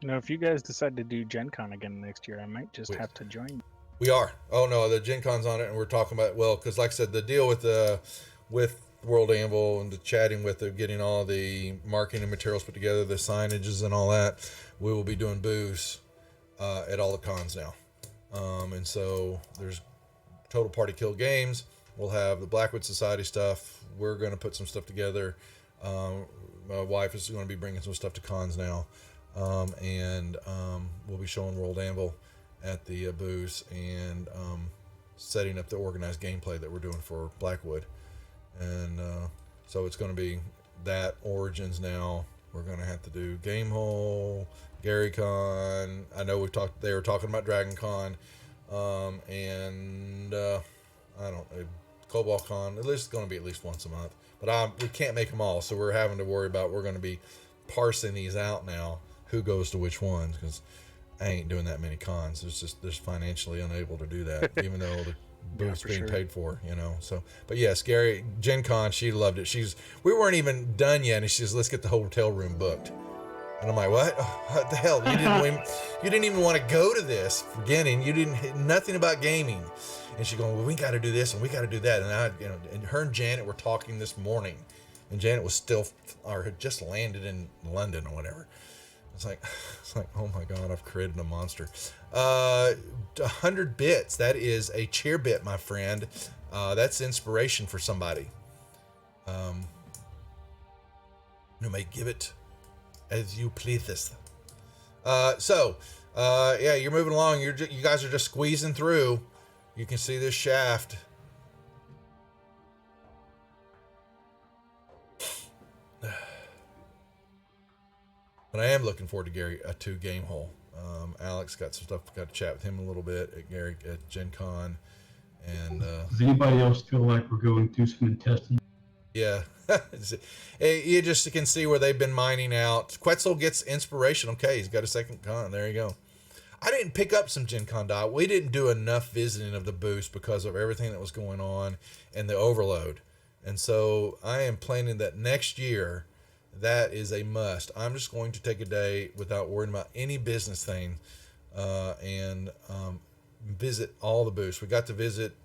If you guys decide to do Gen Con again next year, I might just have to join. We are. Oh no, the Gen Con's on it, and we're talking about, because like I said, the deal with World Anvil and the chatting with them, getting all the marketing materials put together, the signages and all that, we will be doing booths at all the cons now. And so there's Total Party Kill games. We'll have the Blackwood Society stuff. We're going to put some stuff together. my wife is going to be bringing some stuff to cons now, and we'll be showing World Anvil at the booth and setting up the organized gameplay that we're doing for Blackwood, and so it's going to be that Origins now. We're going to have to do Gamehole, GaryCon. I know they were talking about DragonCon, and I don't know, CobaltCon. At least it's going to be at least once a month. But we can't make them all, so we're having to worry about, we're going to be parsing these out now, who goes to which ones, because I ain't doing that many cons. It's just financially unable to do that, even though the booth's being paid for, So, but yes, Gary, Gen Con, she loved it. We weren't even done yet, and she says, let's get the hotel room booked. And I'm like, what? What the hell? You didn't even want to go to this beginning. You didn't nothing about gaming. And she's going, well, we got to do this and we got to do that. And and her and Janet were talking this morning, and Janet was had just landed in London or whatever. It's like, oh my God, I've created a monster. 100 bits. That is a cheer bit, my friend. That's inspiration for somebody. You may give it as you please. Yeah, you're moving along. You guys are just squeezing through. You can see this shaft. But I am looking forward to Gamehole. Alex got some stuff. Got to chat with him a little bit at Gen Con. And does anybody else feel like we're going through some intestines? Yeah. You just can see where they've been mining out. Quetzal gets inspiration. Okay, he's got a second con. There you go. I didn't pick up some Gen Con dye. We didn't do enough visiting of the booths because of everything that was going on and the overload. And so I am planning that next year, that is a must. I'm just going to take a day without worrying about any business thing and visit all the booths. We got to visit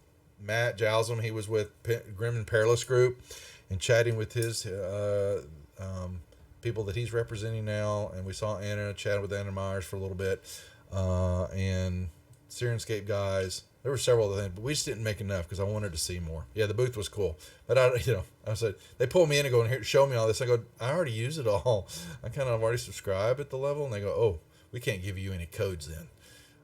Matt Jalsum. He was with Grim and Perilous Group and chatting with his people that he's representing now. And we saw Anna, chatted with Anna Myers for a little bit. And Sirenscape guys. There were several other things, but we just didn't make enough because I wanted to see more. Yeah, the booth was cool, but I said they pulled me in and go, here, show me all this. I go, I already use it all. I kind of already subscribe at the level, and they go, oh, we can't give you any codes then.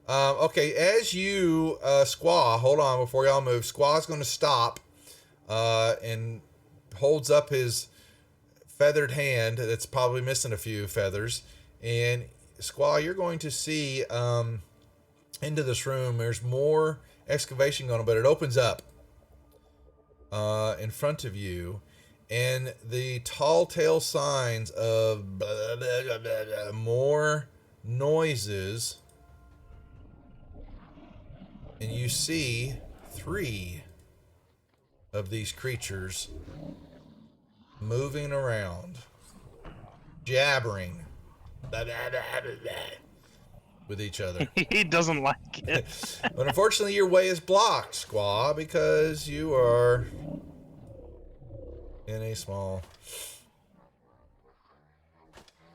Okay, as you Squaw, hold on before y'all move. Squaw's going to stop and holds up his feathered hand that's probably missing a few feathers, and Squaw, you're going to see into this room. There's more excavation going on, but it opens up in front of you, and the tall tale signs of blah, blah, blah, blah, blah, more noises, and you see 3 of these creatures moving around, jabbering blah, blah, blah, blah, blah, with each other. He doesn't like it. But unfortunately, your way is blocked, Squaw, because you are in a small.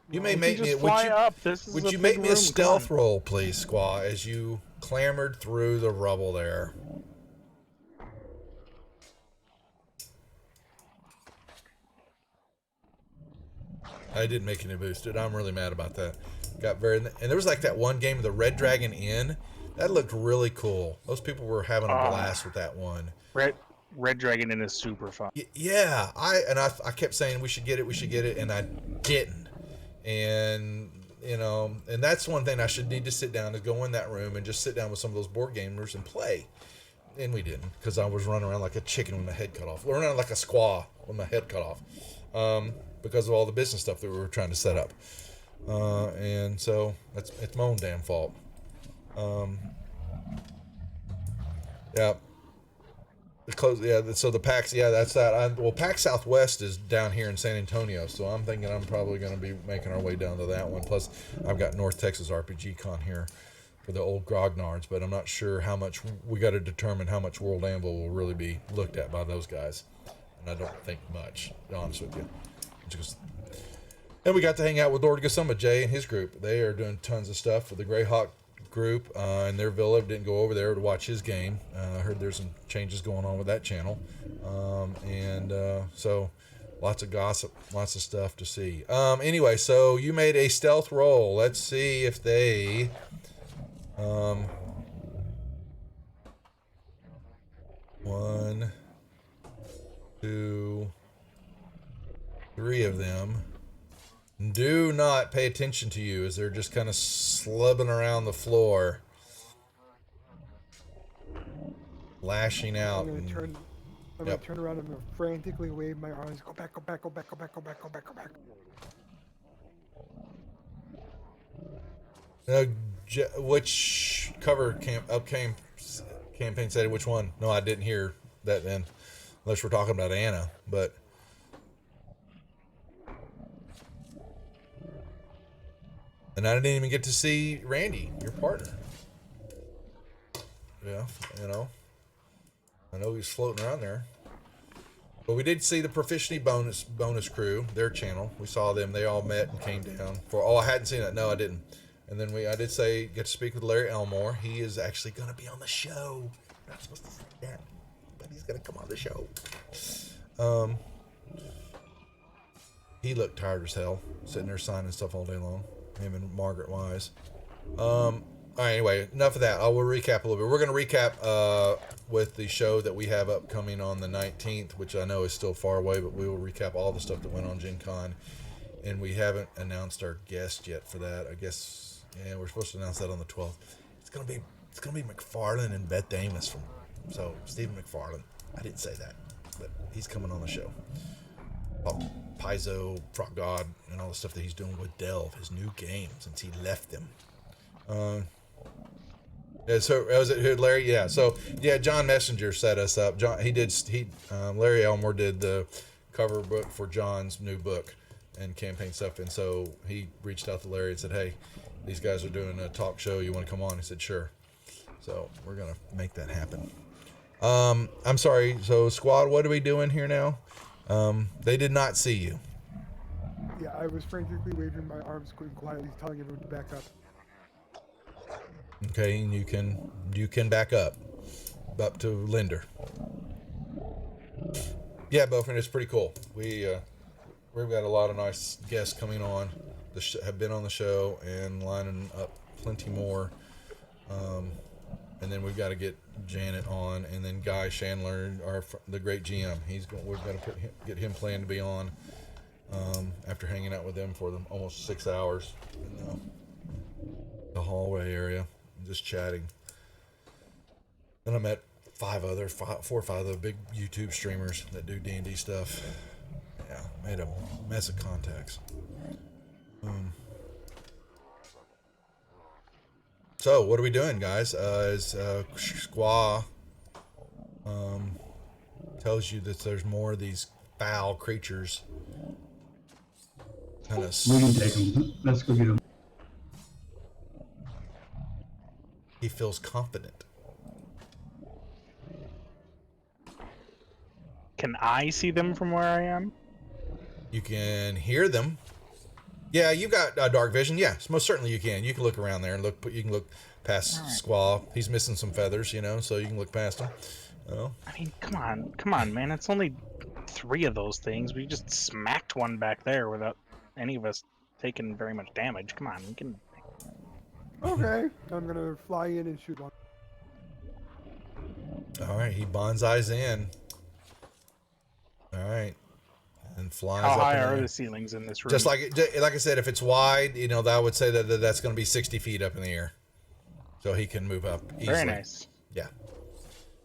You may make me. Would you make me a stealth roll, please, Squaw, as you clambered through the rubble there? I didn't make any boosted. I'm really mad about that. And there was like that one game, the Red Dragon Inn. That looked really cool. Those people were having a blast with that one. Red Dragon Inn is super fun. Yeah, I kept saying we should get it, and I didn't. And and that's one thing I should need to sit down, is go in that room and just sit down with some of those board gamers and play. And we didn't, because I was running around like a chicken with my head cut off. Running around like a squaw with my head cut off. Because of all the business stuff that we were trying to set up. And so it's my own damn fault. Yeah. So the PAX, that's that. PAX Southwest is down here in San Antonio, so I'm thinking I'm probably going to be making our way down to that one. Plus, I've got North Texas RPG Con here for the old Grognards, but I'm not sure how much. We got to determine how much World Anvil will really be looked at by those guys, and I don't think much, to be honest with you. And we got to hang out with Lord Gasumba, Jay, and his group. They are doing tons of stuff for the Greyhawk group in their villa. Didn't go over there to watch his game. I heard there's some changes going on with that channel. So a Lots of gossip, lots of stuff to see. Anyway, so you made a stealth roll. Let's see if they, 1, 2, 3 of them do not pay attention to you as they're just kind of slubbing around the floor, lashing out. I'm gonna turn around and frantically wave my arms. Go back, go back, go back, go back, go back, go back, go back. Which campaign said which one? No, I didn't hear that then, unless we're talking about Anna. But and I didn't even get to see Randy, your partner. Yeah, you know. I know he's floating around there. But we did see the Proficiency bonus crew, their channel. We saw them. They all met and came down. I hadn't seen that. No, I didn't. And then I did get to speak with Larry Elmore. He is actually going to be on the show. I'm not supposed to say that, but he's going to come on the show. He looked tired as hell, sitting there signing stuff all day long. Him and Margaret Wise. All right, anyway, enough of that. I will recap a little bit. We're going to recap with the show that we have upcoming on the 19th, which I know is still far away, but we will recap all the stuff that went on Gen Con. And we haven't announced our guest yet for that. I guess, yeah, we're supposed to announce that on the 12th. It's gonna be McFarlane and Beth Damus Stephen McFarlane. I didn't say that, but he's coming on the show. Paizo, Frog God, and all the stuff that he's doing with Delve, his new game since he left them. Yeah, so was it Larry? Yeah. So yeah, John Messenger set us up. Larry Elmore did the cover book for John's new book and campaign stuff, and so he reached out to Larry and said, "Hey, these guys are doing a talk show. You want to come on?" He said, "Sure." So we're gonna make that happen. I'm sorry. So squad, what are we doing here now? They did not see you. Yeah, I was frantically waving my arms quietly, telling everyone to back up. Okay, and you can back up to Linder. Yeah, Beaufort, it's pretty cool. We've got a lot of nice guests coming on. Have been on the show and lining up plenty more. And then we've got to get Janet on, and then Guy Chandler, the great GM. We've got to get him planned to be on. After hanging out with them for almost 6 hours in the hallway area, just chatting. Then I met 4 or 5 other big YouTube streamers that do D&D stuff. Yeah, made a mess of contacts. So what are we doing, guys? Squaw tells you that there's more of these foul creatures. We can take them. Let's go get them. He feels confident. Can I see them from where I am? You can hear them. Yeah, you got dark vision. Yeah, most certainly you can. You can look around there and look. You can look past Squaw. He's missing some feathers, so you can look past him. I mean, come on, man. It's only 3 of those things. We just smacked one back there without any of us taking very much damage. Come on, we can. Okay, I'm gonna fly in and shoot one. All right, he bonsais in. All right, and flies. How up high in are there. the ceilings in this room? Just like I said, if it's wide, I would say that that's going to be 60 feet up in the air, so he can move up easily. Very nice. Yeah.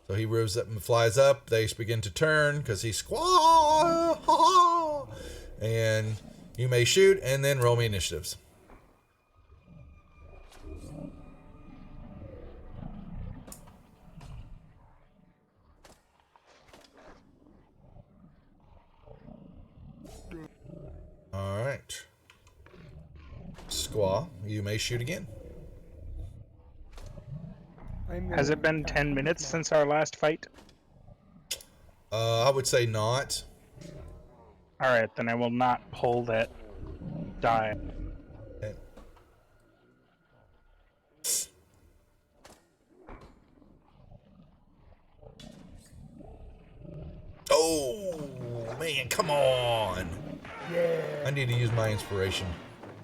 So he moves up and flies up. They begin to turn because he's squaw, and you may shoot and then roll me initiatives. All right. Squaw, you may shoot again. Has it been 10 minutes since our last fight? I would say not. Alright, then I will not pull that die. Okay. Oh, man, come on. Yeah. I need to use my inspiration.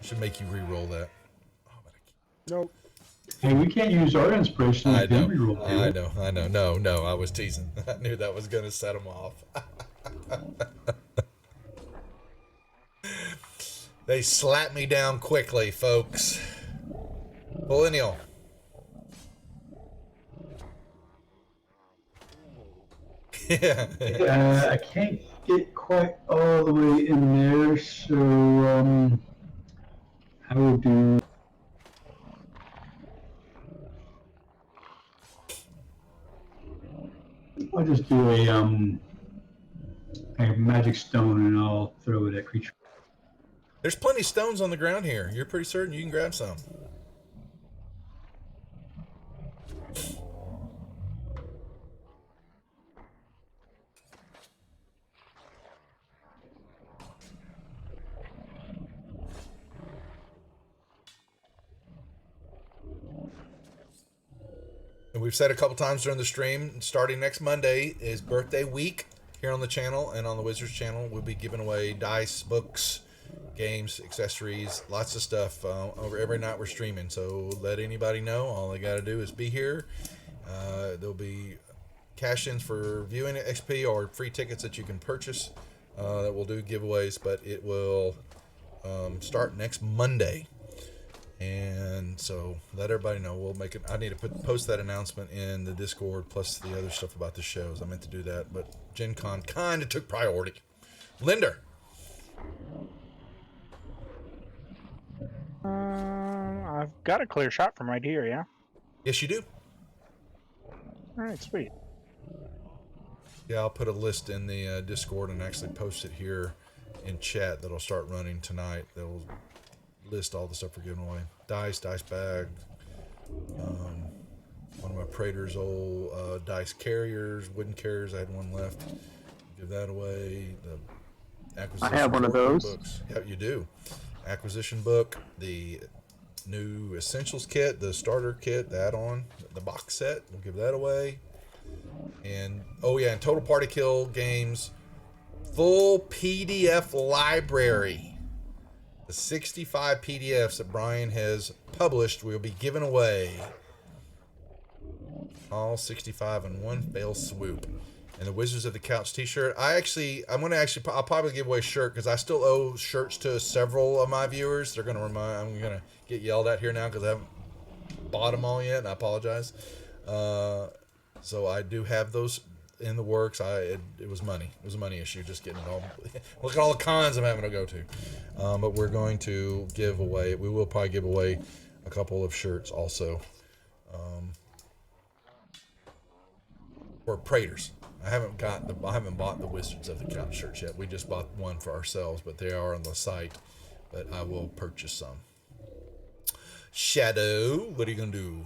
Should make you re-roll that. Nope. Hey, we can't use our inspiration I like know. them reroll. I know. No, I was teasing. I knew that was going to set them off. They slapped me down quickly, folks. Millennial. Yeah. I can't get quite all the way in there, so I will do. I'll just do a magic stone and I'll throw it at creature. There's plenty of stones on the ground here. You're pretty certain you can grab some. And we've said a couple times during the stream, starting next Monday is birthday week here on the channel and on the Wizards channel. We'll be giving away dice, books, games, accessories, lots of stuff over every night we're streaming. So let anybody know. All they got to do is be here. There'll be cash-ins for viewing XP or free tickets that you can purchase that we'll do giveaways, but it will start next Monday. And so let everybody know. We'll make it. I need to post that announcement in the Discord plus the other stuff about the shows. I meant to do that, but Gen Con kind of took priority. Linder. I've got a clear shot from right here, yeah? Yes, you do. Alright, sweet. Yeah, I'll put a list in the Discord and actually post it here in chat that'll start running tonight. That'll list all the stuff we're giving away. Dice bag. One of my Praetor's old dice carriers, wooden carriers. I had one left. Give that away. The acquisition. I have one of those. Books. Yeah, you do. Acquisition book. The new essentials kit, the starter kit, the add-on, the box set. We'll give that away. And oh yeah, and Total Party Kill games, full PDF library. The 65 PDFs that Brian has published will be given away. All 65 in one fell swoop. And the Wizards of the Couch t-shirt. I'll probably give away a shirt because I still owe shirts to several of my viewers. I'm gonna get yelled at here now because I haven't bought them all yet, and I apologize. So I do have those in the works. It was money. It was a money issue just getting it all. Look at all the cons I'm having to go to. But we're going to give away. We will probably give away a couple of shirts also. For Praetors. I haven't bought the Wizards of the Couch shirts yet. We just bought one for ourselves, but they are on the site. But I will purchase some. Shadow, what are you gonna do?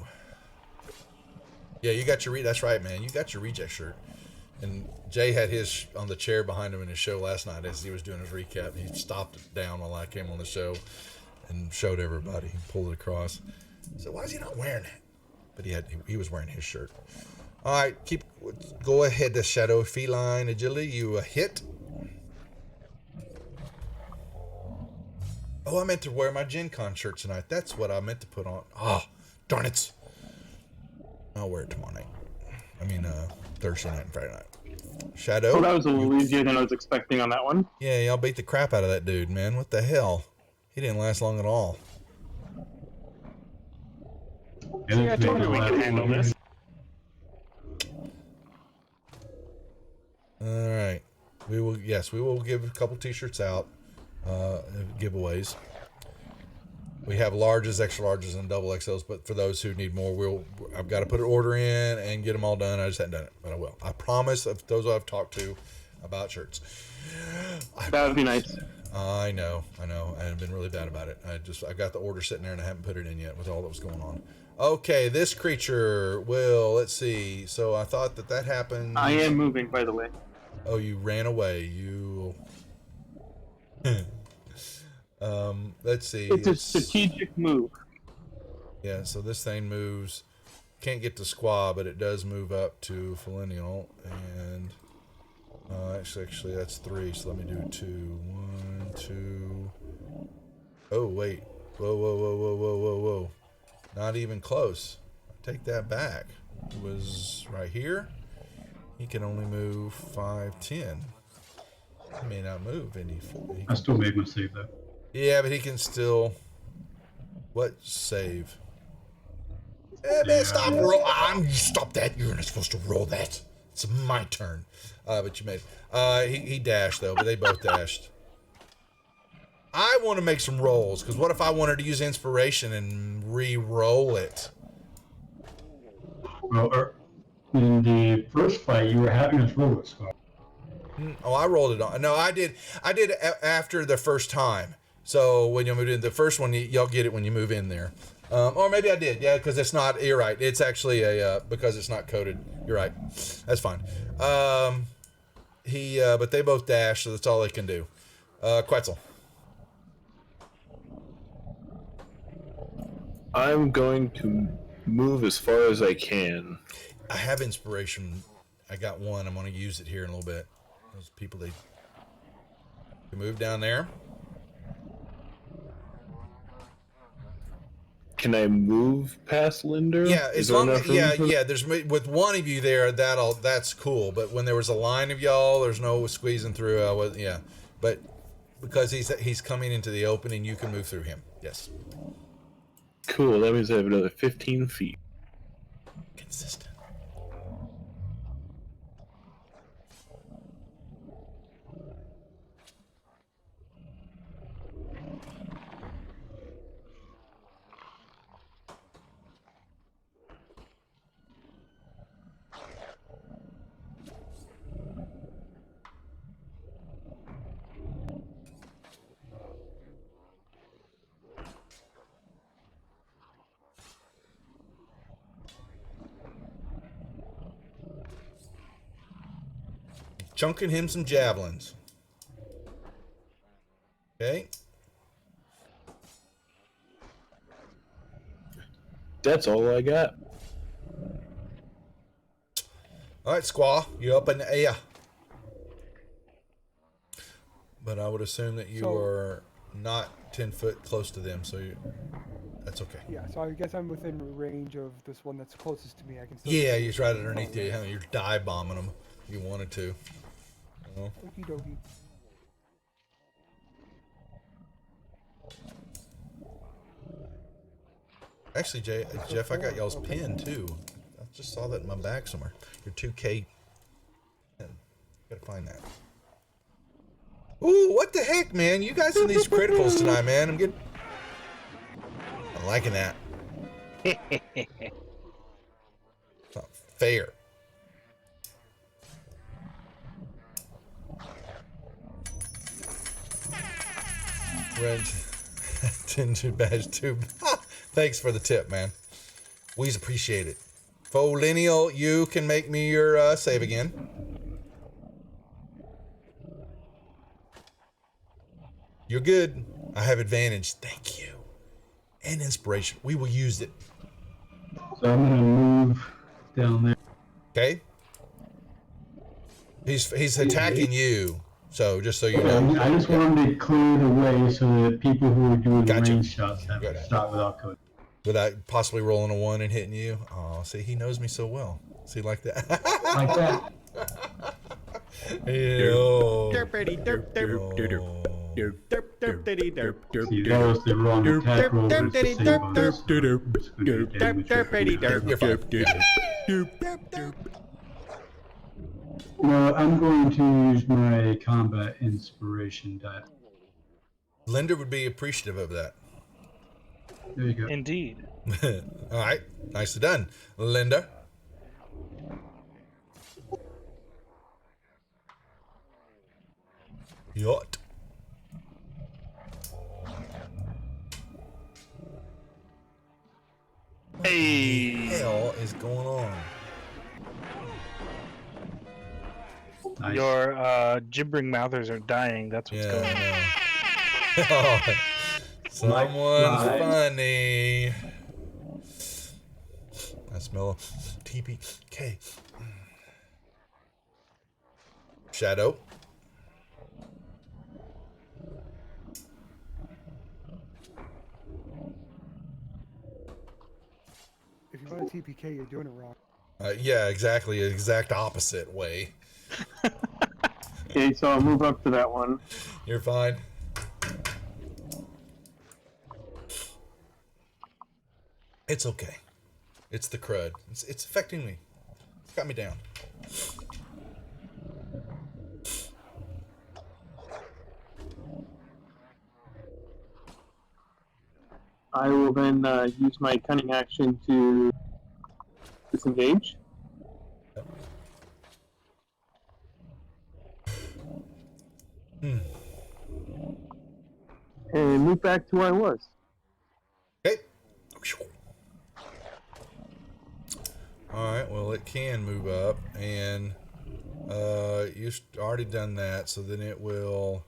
Yeah, you got your that's right, man. You got your reject shirt. And Jay had his on the chair behind him in his show last night as he was doing his recap. He stopped it down while I came on the show and showed everybody. He pulled it across. So why is he not wearing that? But he was wearing his shirt. All right, go ahead, the Shadow. Feline Agility, you hit. Oh, I meant to wear my Gen Con shirt tonight. That's what I meant to put on. Oh, darn it. I'll wear it tomorrow night. I mean, Thursday night and Friday night. Shadow. Oh, that was a little easier than I was expecting on that one. Yeah, y'all beat the crap out of that dude, man. What the hell? He didn't last long at all. Yeah, I told you we could handle this. All right. We will give a couple t-shirts out, giveaways. We have larges, extra larges, and double XLs, but for those who need more, I've got to put an order in and get them all done. I just haven't done it, but I will. I promise. Of those I've talked to about shirts. That would be nice. I know. I've been really bad about it. I got the order sitting there and I haven't put it in yet with all that was going on. Okay, this creature will. Let's see. So I thought that happened. I am moving, by the way. Oh, you ran away. You. Let's see. It's a strategic move. Yeah, so this thing moves. Can't get to Squaw, but it does move up to Felinial. And Actually, that's 3. So let me do 2. 1, 2. Oh wait. Whoa, whoa, whoa, whoa, whoa, whoa, whoa. Not even close. Take that back. It was right here. He can only move 5, 10. He may not move any. I still made my save though. Yeah, but he can still. What save? Man, stop! Stop that! You're not supposed to roll that. It's my turn. But you made. He dashed though, but they both dashed. I want to make some rolls because what if I wanted to use inspiration and re-roll it? Well, in the first fight, you were having us roll it, Scott. Oh, I rolled it on. No, I did. I did after the first time. So when you moved in the first one, y'all get it when you move in there. Or maybe I did. Yeah, because it's not. You're right. It's actually a because it's not coded. You're right. That's fine. But they both dash, so that's all they can do. Quetzal. I'm going to move as far as I can. I have inspiration. I got one. I'm going to use it here in a little bit. Those people, they move down there. Can I move past Linder? Yeah, as long as there's with one of you there, that's cool. But when there was a line of y'all, there's no squeezing through. But because he's coming into the open and you can move through him. Yes. Cool. That means I have another 15 feet. Consistent. Chunking him some javelins. Okay. That's all I got. All right, Squaw, you're up in the air. But I would assume that you are not 10 foot close to them, so that's okay. Yeah, so I guess I'm within range of this one that's closest to me. I can still. Yeah, you're right underneath you. You're dive bombing them if you wanted to. Okie dokie. Actually, Jeff, I got y'all's pin too. I just saw that in my bag somewhere. Your 2K. Gotta find that. Ooh, what the heck, man? You guys in these criticals tonight, man. I'm liking that. It's not fair. Red 10 badge 2. Thanks for the tip, man. We appreciate it. Folineal, you can make me your save again. You're good. I have advantage. Thank you. And inspiration. We will use it. So I'm gonna move down there. Okay. He's attacking you. So just so you know. I just wanted to clear the way so that people who are doing range shots have a shot without code. Without possibly rolling a 1 and hitting you. Oh, see, he knows me so well. See, like that. Like that. See, that was the wrong attack roll. No, I'm going to use my combat inspiration die. Linda would be appreciative of that. There you go. Indeed. All right. Nicely done. Linda. Yacht. Hey. What the hell is going on? Nice. Your gibbering mouthers are dying. That's what's going on. Oh, someone's funny. I smell TPK. Shadow. If you want a TPK, you're doing it wrong. Yeah, exactly. Exact opposite way. Okay, so I'll move up to that one. You're fine. It's okay. It's the crud. It's affecting me. It's got me down. I will then use my cunning action to disengage. And move back to where I was. Okay. Alright, well, it can move up, and you've already done that, so then it will...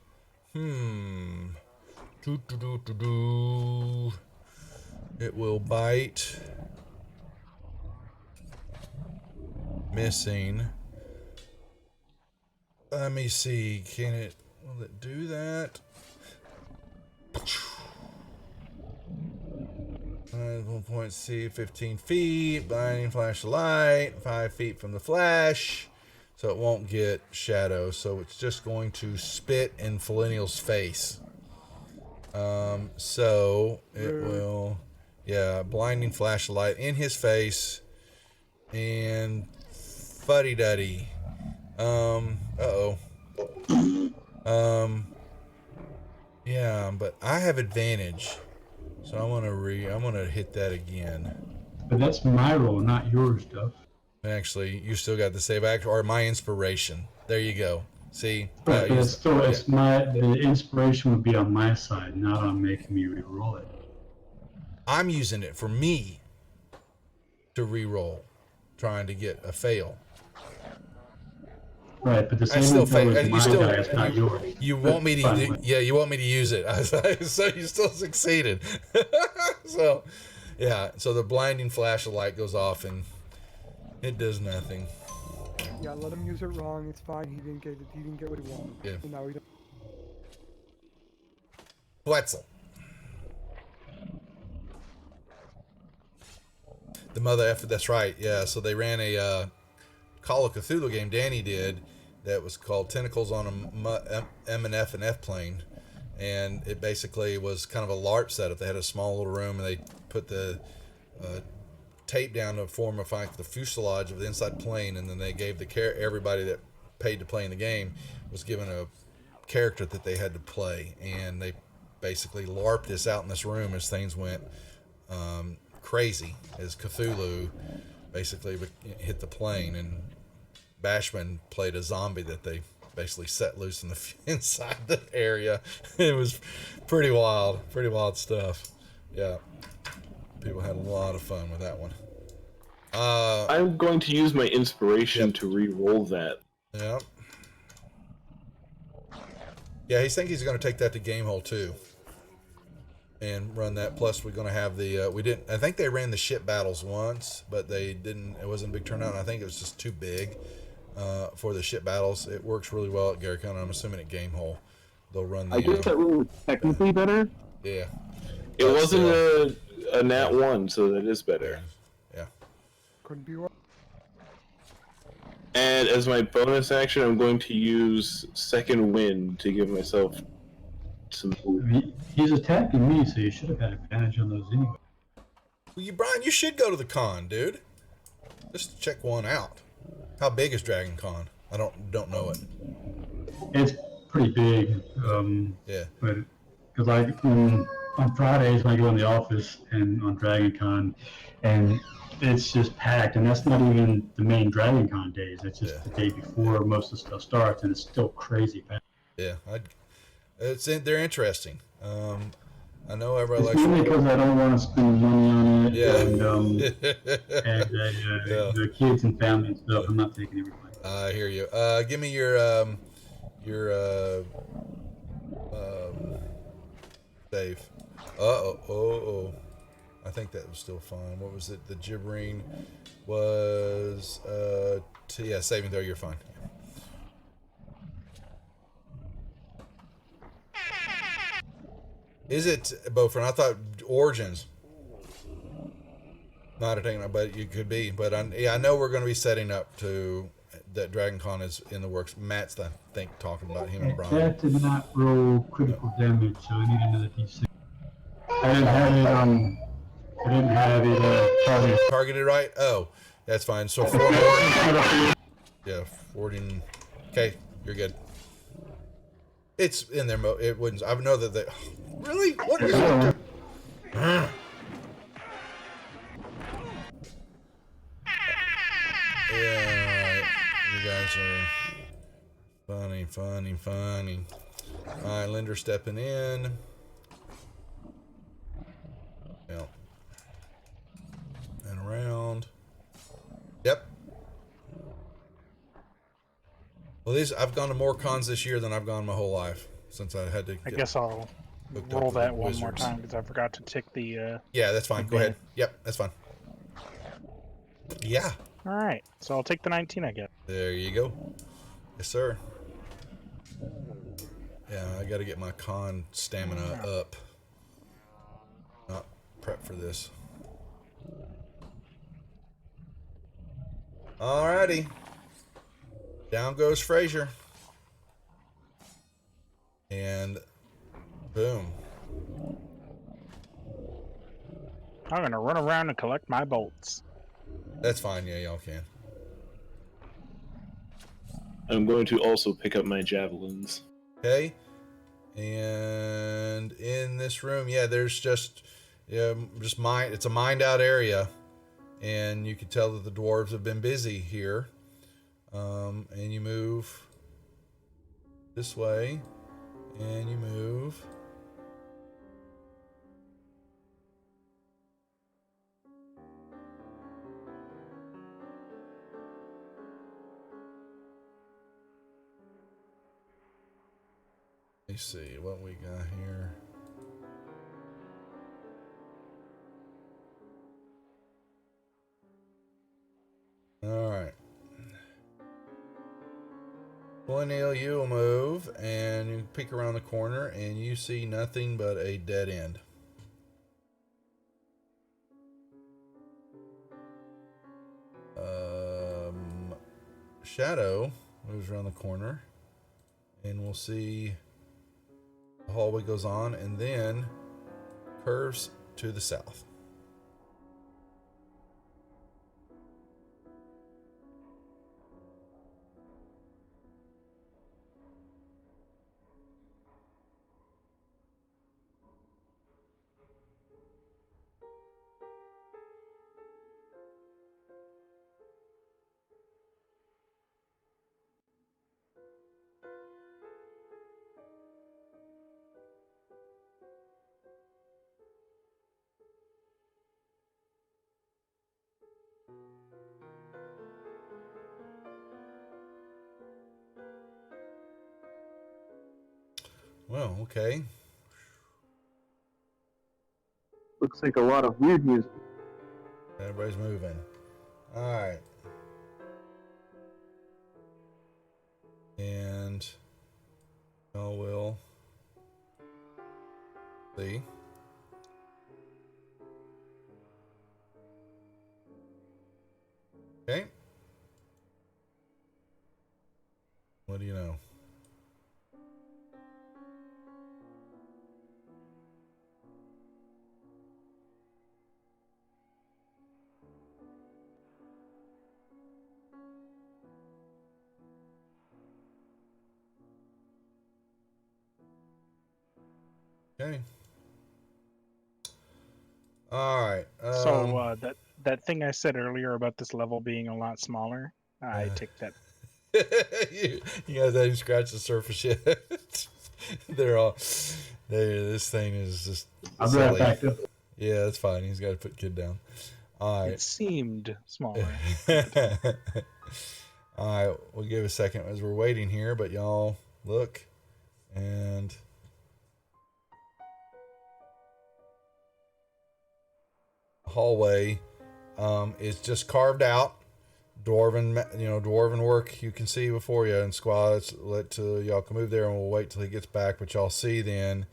It will bite. Missing. Let me see. Will it do that? 1 point C, 15 feet. Blinding flash of light. 5 feet from the flash. So it won't get shadow. So it's just going to spit in Felinial's face. So it will... Yeah, blinding flash of light in his face. And... Fuddy-duddy. Uh-oh. Yeah, but I have advantage. So I'm gonna hit that again. But that's my roll, not yours, Duff. Actually, you still got the save act or my inspiration. There you go. See? But it's still, the inspiration would be on my side, not on making me re-roll it. I'm using it for me to re-roll, trying to get a fail. Right, but the I same still fail fail. is my dice, not yours. You want me to? Yeah, you want me to use it. So you still succeeded. So, yeah. So the blinding flash of light goes off and it does nothing. Yeah, let him use it wrong. It's fine. He didn't get it. He didn't get what he wanted. Yeah. And now he don't. Wetzel. The mother effort. That's right. Yeah. So they ran a Call of Cthulhu game. Danny did. That was called Tentacles on a M&F and F plane, and it basically was kind of a LARP setup. They had a small little room, and they put the tape down to form the fuselage of the inside plane, and then they gave everybody that paid to play in the game was given a character that they had to play, and they basically LARPed this out in this room as things went crazy, as Cthulhu basically hit the plane, and Bashman played a zombie that they basically set loose in the inside the area. It was pretty wild stuff. Yeah, people had a lot of fun with that one. I'm going to use my inspiration to re-roll that. Yeah. Yeah, he's thinking he's going to take that to Game Hole too, and run that. Plus, we're going to have the I think they ran the ship battles once, but they didn't. It wasn't a big turnout. And I think it was just too big. For the ship battles, it works really well at Garricon. I'm assuming at Game Hole they'll run the. I guess that rule was technically better. Yeah. It wasn't a nat 1, so that is better. Yeah. Couldn't be wrong. And as my bonus action, I'm going to use Second Wind to give myself some. He's attacking me, so you should have had advantage on those anyway. Well, Brian, you should go to the con, dude. Just check one out. How big is Dragon Con? I don't know it. It's pretty big. Yeah. But because on Fridays when I go in the office and on Dragon Con, and it's just packed, and that's not even the main Dragon Con days. It's just the day before most of the stuff starts, and it's still crazy packed. Yeah, they're interesting. I know everybody It's likes. mainly because I don't want to spend money on it, Yeah. and Yeah. the kids and family and stuff. I'm not taking everybody. I hear you. Give me your save. Oh. I think that was still fine. What was it? The gibbering was saving throw. You're fine. Is it Beaufort? I thought Origins. Not a thing, but you could be. But I know we're going to be setting up to that Dragon Con is in the works. Matt's, I think, talking about him and Brian. That did not roll critical damage, so I need another d6. I didn't have it I didn't have it targeted. Targeted right? Oh, that's fine. So 4 more. Yeah, 14. Okay, you're good. It's in there. It wouldn't. I know that they. Really? What is it? Yeah, you guys are funny. All right, Linder stepping in. Yeah. And around. Yep. Well, I've gone to more cons this year than I've gone my whole life since I had to. I guess I'll roll that one more time because I forgot to tick the. Yeah, that's fine. Go ahead. Yep, that's fine. Yeah. All right, so I'll take the 19, I guess. There you go. Yes, sir. Yeah, I got to get my con stamina up. Not prep for this. Alrighty. Down goes Frazier. And boom. I'm gonna run around and collect my bolts. That's fine. Yeah, y'all can. I'm going to also pick up my javelins. Okay. And in this room, yeah, there's just mine. It's a mined out area, and you can tell that the dwarves have been busy here. And you move this way, and you move. Let me see what we got here. All right. Well, Neil, you'll move and you peek around the corner and you see nothing but a dead end. Shadow moves around the corner and we'll see the hallway goes on and then curves to the south. Well, okay. Looks like a lot of weird music. Everybody's moving. All right. And y'all will see. Okay. What do you know? Okay. All right. So that thing I said earlier about this level being a lot smaller, I take that. you guys haven't scratched the surface yet. This thing is just. I'll be right back up. Yeah, that's fine. He's got to put kid down. All right. It seemed smaller. All right, we'll give a second as we're waiting here, but y'all look and. Hallway is just carved out. Dwarven work you can see before you, and squads let y'all can move there, and we'll wait till he gets back. But y'all see then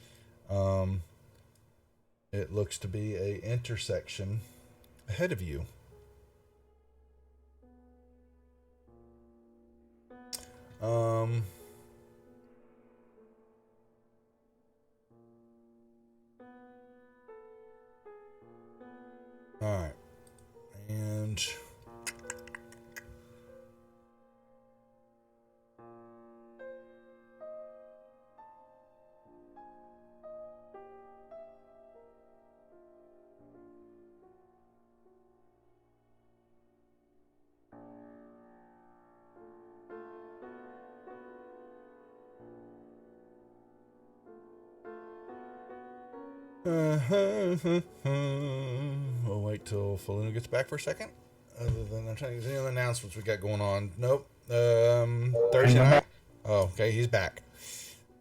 It looks to be a intersection ahead of you. All right, and we'll wait till Felina gets back for a second. Other than I'm trying to any other announcements we got going on. Nope. Thursday night. Oh, okay, he's back.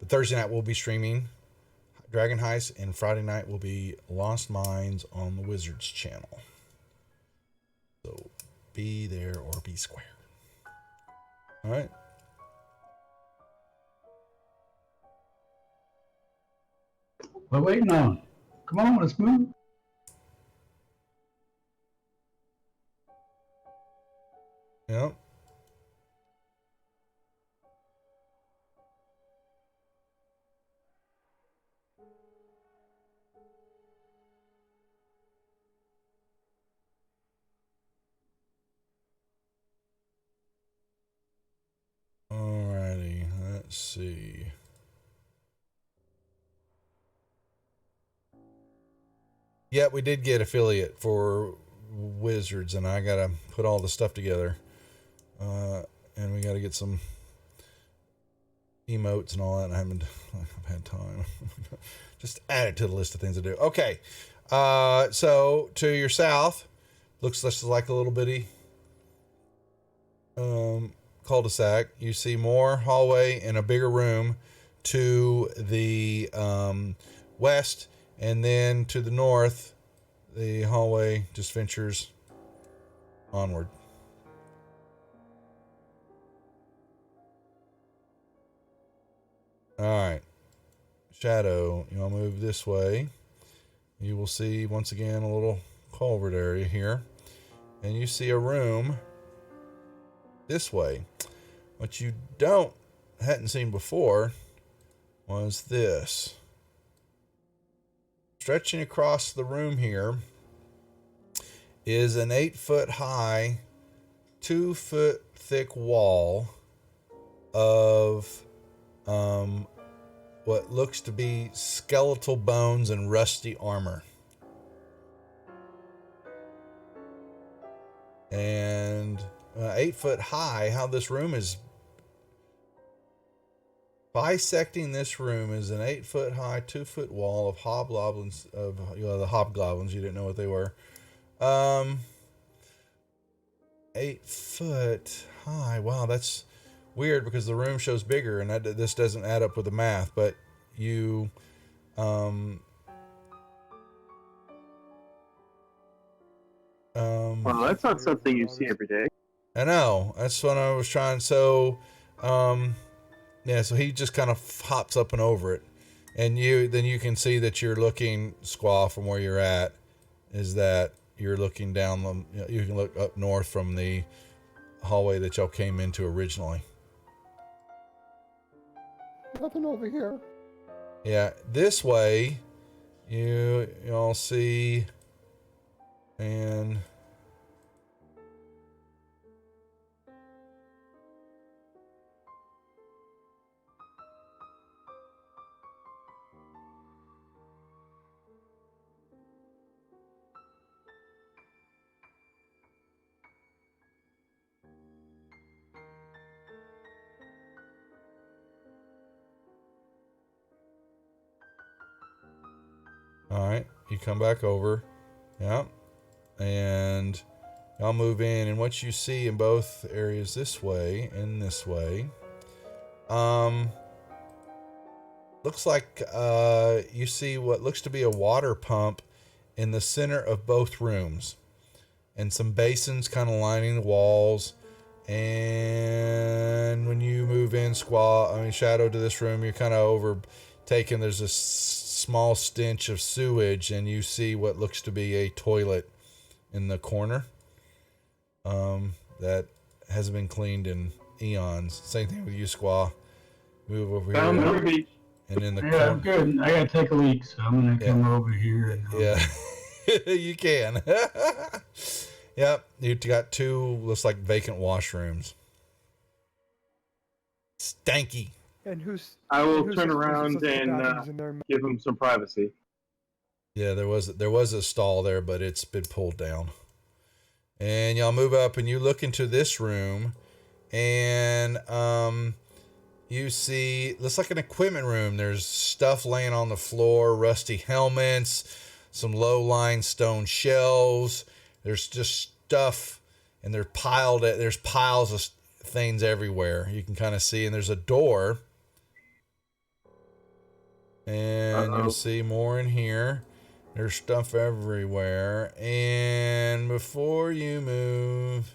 The Thursday night we'll be streaming Dragon Heist, and Friday night will be Lost Mines on the Wizards channel. So be there or be square. All right. What are we waiting on? Come on, let's move. Yep. Alrighty, let's see. Yeah, we did get affiliate for Wizards, and I gotta put all the stuff together. And we gotta get some emotes and all that. And I haven't had time. Just add it to the list of things to do. Okay. So to your south, looks just like a little bitty cul-de-sac. You see more hallway and a bigger room to the west, and then to the north, the hallway just ventures onward. All right. Shadow, you'll move this way. You will see once again a little culvert area here, and you see a room this way. What you hadn't seen before was this. Stretching across the room here is an 8-foot high, 2-foot thick wall of what looks to be skeletal bones and rusty armor. And 8 foot high, how this room is bisecting this room is an 8 foot high, 2-foot wall of hobgoblins, of the hobgoblins. You didn't know what they were. 8 foot high. Wow, that's weird because the room shows bigger, and this doesn't add up with the math. But you, Well, that's not something you see every day. I know, that's what I was trying. So, yeah. So he just kind of hops up and over it, and then you can see that you're looking, Squaw, from where you're at. Is that you're looking down the? You can look up north from the hallway that y'all came into originally. Nothing over here. Yeah, this way, you'll see, and all right, you come back over, yeah, and y'all move in, and what you see in both areas, this way and this way, looks like you see what looks to be a water pump in the center of both rooms, and some basins kind of lining the walls. And when you move in, Shadow, to this room, you're kind of overtaken. There's a small stench of sewage, and you see what looks to be a toilet in the corner that hasn't been cleaned in eons. Same thing with you, Squaw. Move over Found the here. repeat. And in the Yeah, corner. I'm good. I gotta take a leak, so I'm gonna come over here. And, Yeah, you can. Yep, you got two, looks like vacant washrooms. Stanky. And who's? I will who's turn supposed to around put the and bathrooms in there? give him some privacy. Yeah, there was a stall there, but it's been pulled down. And y'all move up, and you look into this room, and you see, looks like an equipment room. There's stuff laying on the floor, rusty helmets, some low-lying stone shelves. There's just stuff, and there's piles of things everywhere. You can kind of see, and there's a door. And you'll see more in here. There's stuff everywhere. And before you move,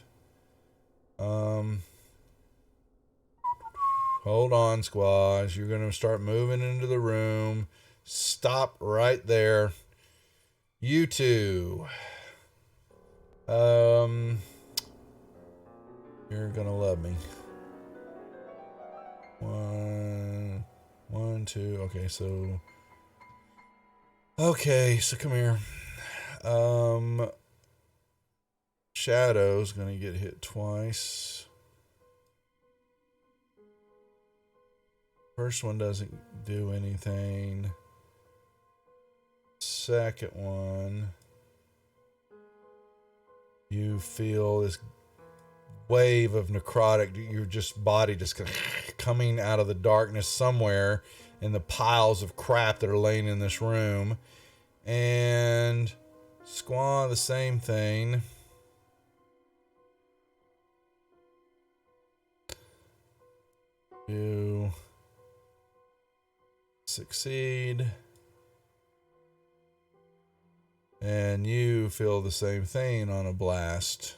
hold on, squaws. You're going to start moving into the room. Stop right there. You two. You're going to love me. One, two. Okay, so come here. Shadow's going to get hit twice. First one doesn't do anything. Second one, you feel this wave of necrotic, your body just coming out of the darkness somewhere in the piles of crap that are laying in this room. And Squaw, the same thing. You succeed. And you feel the same thing on a blast.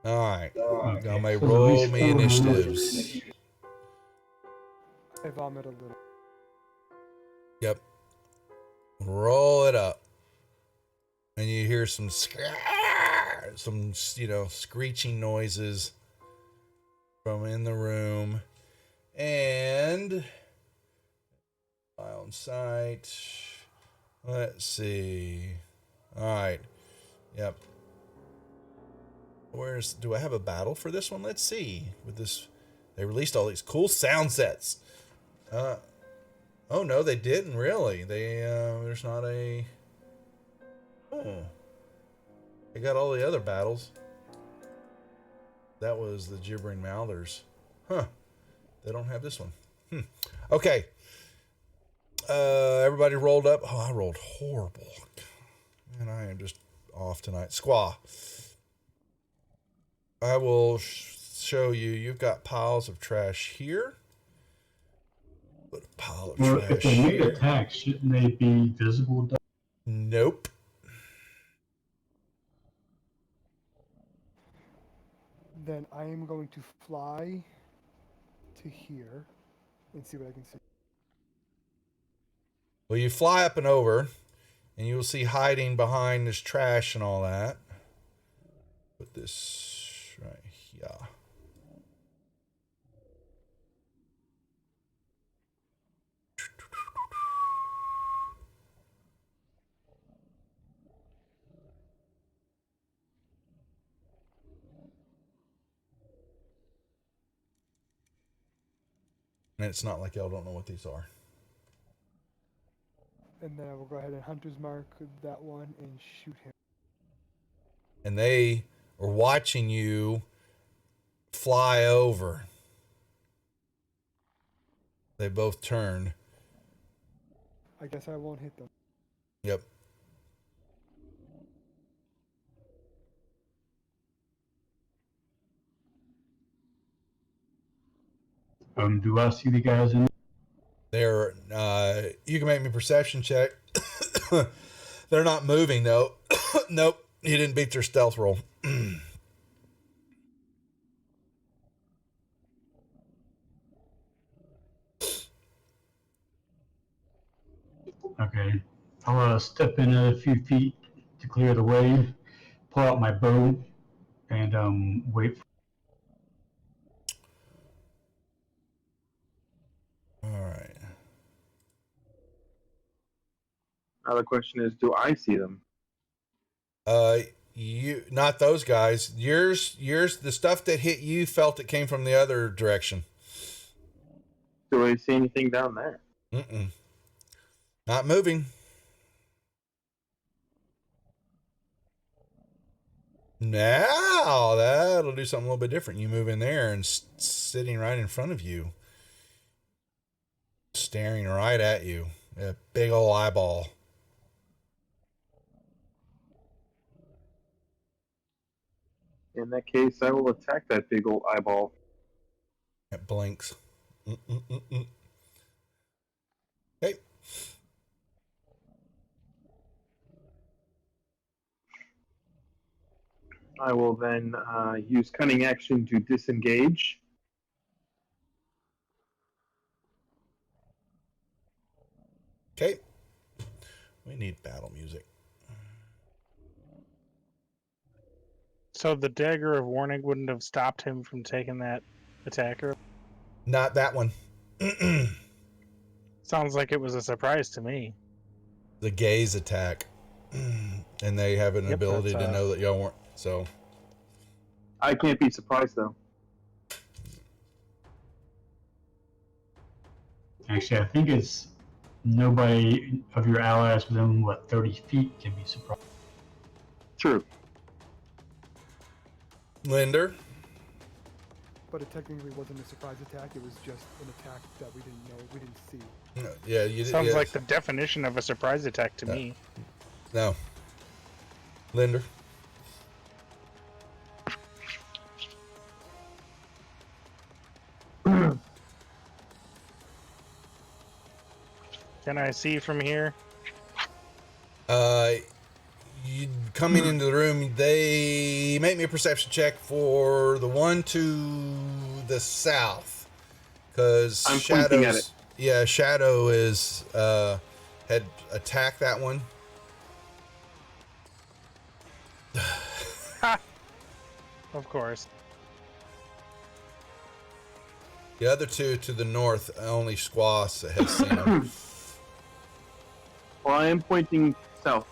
Alright. Y'all may roll me initiatives. I vomit a little. Yep. Roll it up. And you hear some screeching noises from in the room. And on site. Let's see. Alright. Yep. Do I have a battle for this one? Let's see. With this, they released all these cool sound sets. Oh no, they didn't really. There's not a. Oh, they got all the other battles. That was the gibbering mouthers. Huh? They don't have this one. Okay. Everybody rolled up. Oh, I rolled horrible. Man, I am just off tonight. Squaw. I will show you. You've got piles of trash here. Put a pile of trash if they make here. attacks, shouldn't they be visible? Nope. Then I am going to fly to here and see what I can see. Well, you fly up and over, and you'll see hiding behind this trash and all that. Put this right here. And it's not like y'all don't know what these are. And then I will go ahead and hunter's mark that one and shoot him. And they are watching you fly over. They both turn. I guess I won't hit them. Yep. Do I see the guys in? They're you can make me a perception check. They're not moving though. Nope. He didn't beat their stealth roll. Okay. I'll step in a few feet to clear the way, pull out my bow, and wait. All right. Now the question is, do I see them? You not those guys. Yours. The stuff that hit you felt it came from the other direction. Do I see anything down there? Mm-mm. Not moving. Now that'll do something a little bit different. You move in there and sitting right in front of you, staring right at you, a big old eyeball. In that case, I will attack that big old eyeball. It blinks. Mm-mm-mm-mm. Okay. I will then use cunning action to disengage. Okay. We need battle music. So the dagger of warning wouldn't have stopped him from taking that attacker? Not that one. Sounds like it was a surprise to me. The gaze attack. And they have an ability to know that y'all weren't. So. I can't be surprised, though. Actually, I think it's nobody of your allies within, 30 feet can be surprised. True. Linder. But it technically wasn't a surprise attack. It was just an attack that we didn't know, we didn't see. Yeah, you Sounds like the definition of a surprise attack to me. No. Linder. Can I see from here? You coming into the room, they make me a perception check for the one to the south. Because Shadow's, yeah, Shadow is had attacked that one. Of course. The other two to the north, only Squaws has seen them. Well, I am pointing south.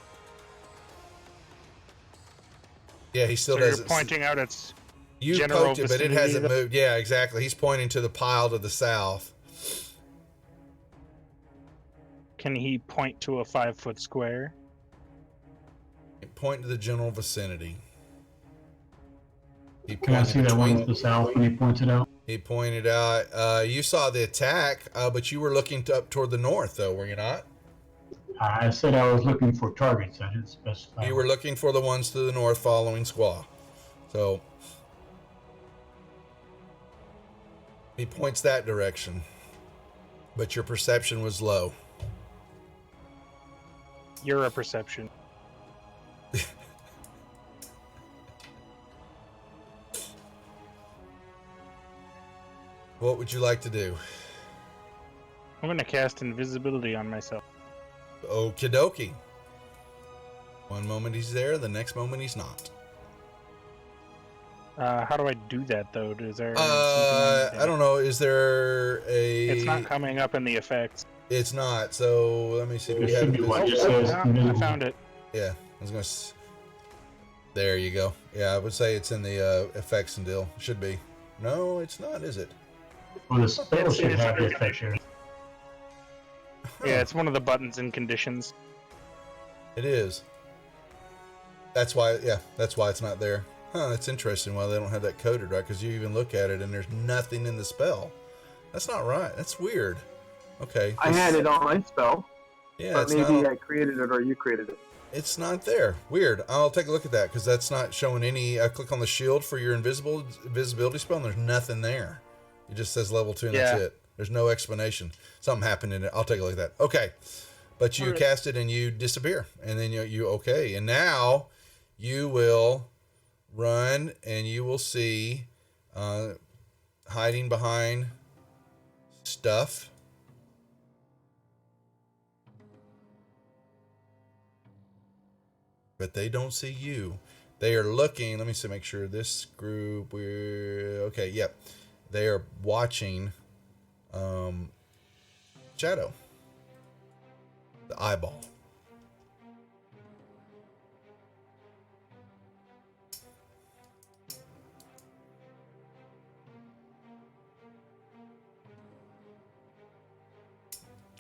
Yeah, he still so doesn't. You're pointing out its you general poked it, but it hasn't vicinity moved. Yeah, exactly. He's pointing to the pile to the south. Can he point to a 5-foot square? Point to the general vicinity. Can I see that one to the south when he points it out? He pointed out. You saw the attack, but you were looking up toward the north, though, were you not? I said I was looking for targets. I didn't specify. You were looking for the ones to the north following Squaw. So he points that direction. But your perception was low. You're a perception. What would you like to do? I'm going to cast invisibility on myself. Okie dokie. One moment he's there, the next moment he's not. How do I do that, though? Is there I don't know. Is there a... It's not coming up in the effects. It's not. So let me see. Do we There have should be one. Just Oh, says I invisible. found it. Yeah, I was gonna. There you go. Yeah, I would say it's in the effects and deal. Should be. No, it's not, is it? Well, the spell should have the effect here. Yeah, it's one of the buttons and conditions. It is. That's why. Yeah, that's why it's not there. Huh? That's interesting. Why they don't have that coded right? Because you even look at it and there's nothing in the spell. That's not right. That's weird. Okay. I had it on my spell, Yeah, but it's maybe not. I created it or you created it. It's not there. Weird. I'll take a look at that because that's not showing any. I click on the shield for your invisibility spell, and there's nothing there. It just says level 2, and that's it. There's no explanation. Something happened in it. I'll take a look at that. Okay, but you cast it and you disappear, and then you okay, and now you will run and you will see hiding behind stuff. but they don't see you. They are looking. Let me see, make sure this group. We're okay. Yep, they are watching. Shadow, the eyeball.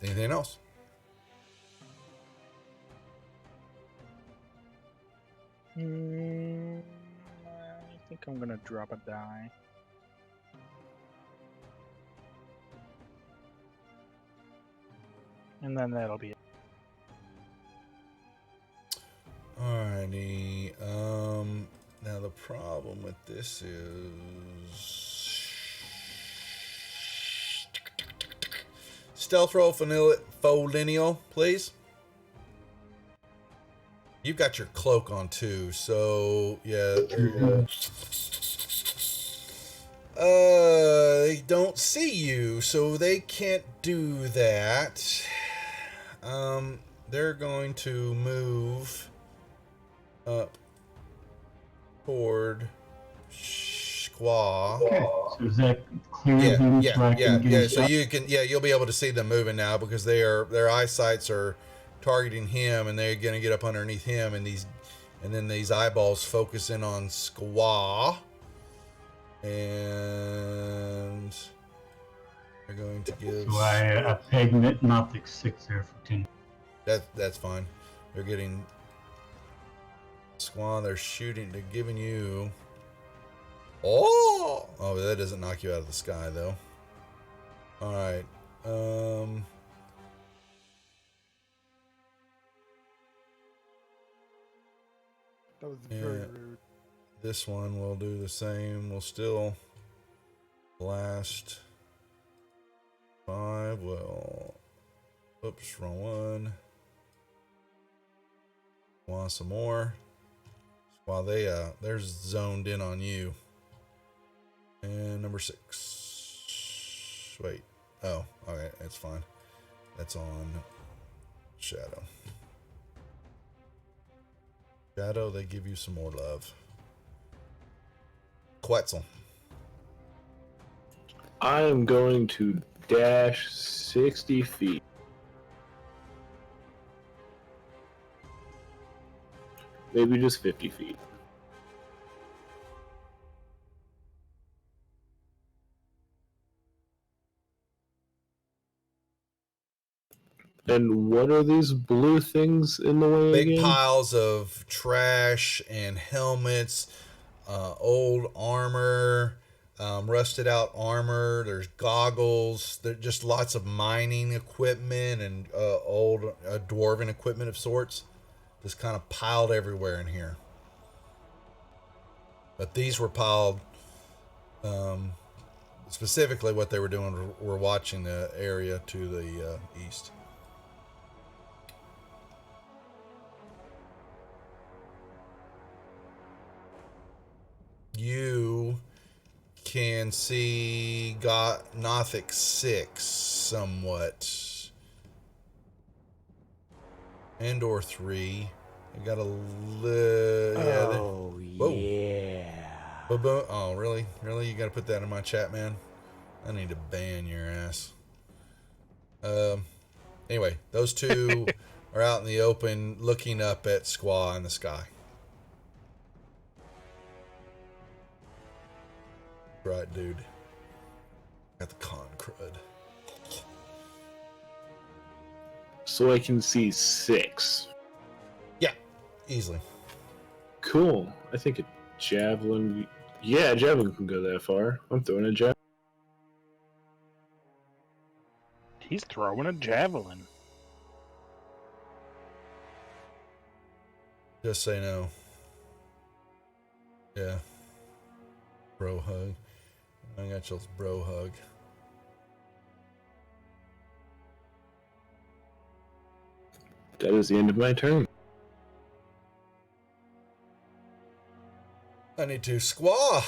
Anything else? I think I'm gonna drop a die. And then that'll be it. Alrighty. Now the problem with this is stealth roll faux lineal, please. You've got your cloak on too, so yeah. They don't see you, so they can't do that. They're going to move up toward Squaw. Okay, so is that clear them so I can get a So shot? you can, you'll be able to see them moving now because their eyesights are targeting him, and they're gonna get up underneath him, and then these eyeballs focus in on Squaw, and they're going to give. So I pegged Nothic 6 there for 10. That's fine. They're getting Squaw. They're shooting. They're giving you. Oh, that doesn't knock you out of the sky though. All right. That was very rude. This one will do the same. We'll still blast 5. Well, oops, wrong one. Want some more? While they're zoned in on you. And number 6. Wait. Oh, okay, that's fine. That's on Shadow. Shadow, they give you some more love. Quetzal. I am going to dash 60 feet. Maybe just 50 feet. And what are these blue things in the way Big again? piles of trash and helmets, old armor, rusted out armor. There's goggles. There's just lots of mining equipment and old dwarven equipment of sorts. Just kind of piled everywhere in here. But these were piled, specifically what they were doing were watching the area to the east. You can see Gothic 6 somewhat. And or 3. I got a Oh, Whoa. yeah. Oh, really? Really? You got to put that in my chat, man? I need to ban your ass. Anyway, those two are out in the open looking up at Squaw in the sky. Right, dude. Got the con crud. So I can see 6. Yeah, easily. Cool. I think a javelin. Yeah, a javelin can go that far. I'm throwing a javelin. He's throwing a javelin. Just say no. Yeah. Bro hug. I got y'all's bro hug. That is the end of my turn. I need to Squaw.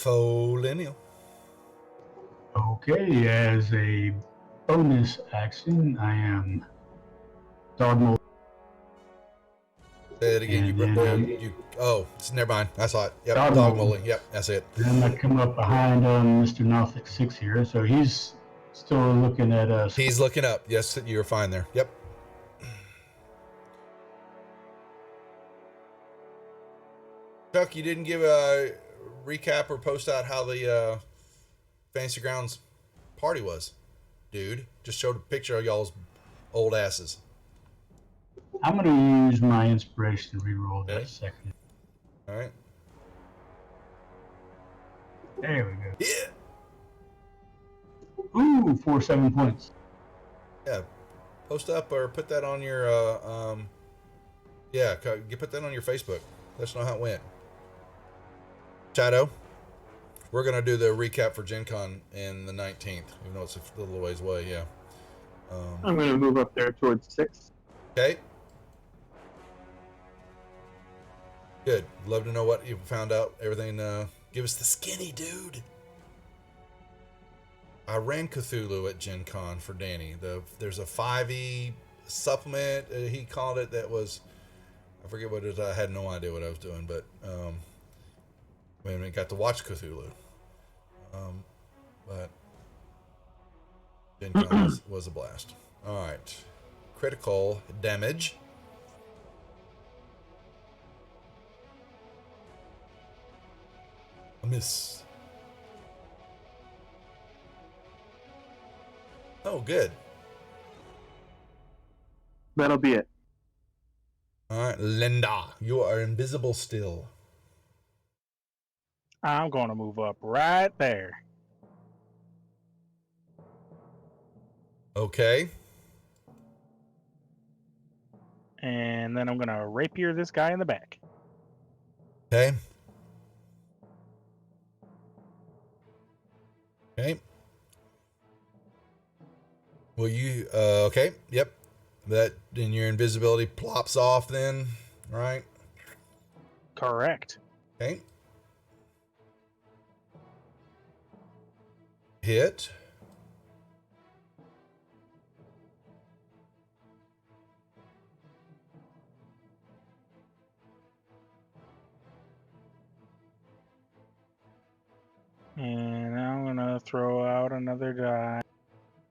Folineal. Okay, as a bonus action, I am dog mold. Say it again. And then Never mind. I saw it. Yep, Dog dog mold. molding. Yep, that's it. Then I come up behind Mr. Nothic 6 here, so he's still looking at us. He's looking up. Yes, you're fine there. Yep. Chuck, you didn't give a recap or post out how the Fantasy Grounds party was, dude. Just showed a picture of y'all's old asses. I'm going to use my inspiration to reroll that Okay. second. All right. There we go. Yeah. Ooh, 7 points. Yeah. Post up or put that on your you put that on your Facebook. Let us know how it went. Shadow, we're gonna do the recap for Gen Con in the 19th, even though it's a little ways away. Yeah. I'm going to move up there towards 6. Okay. Good. Love to know what you found out. Everything. Give us the skinny, dude. I ran Cthulhu at Gen Con for Danny. There's a 5e supplement, he called it, that was, I forget what it is. I had no idea what I was doing, but I got to watch Cthulhu. But Gen Con was a blast. All right. Critical damage. A miss. Oh, good. That'll be it. All right, Linda, you are invisible still. I'm going to move up right there. Okay. And then I'm going to rapier this guy in the back. Okay. Okay. Will you, okay, yep. That, then your invisibility plops off then, right? Correct. Okay. Hit. And I'm going to throw out another die.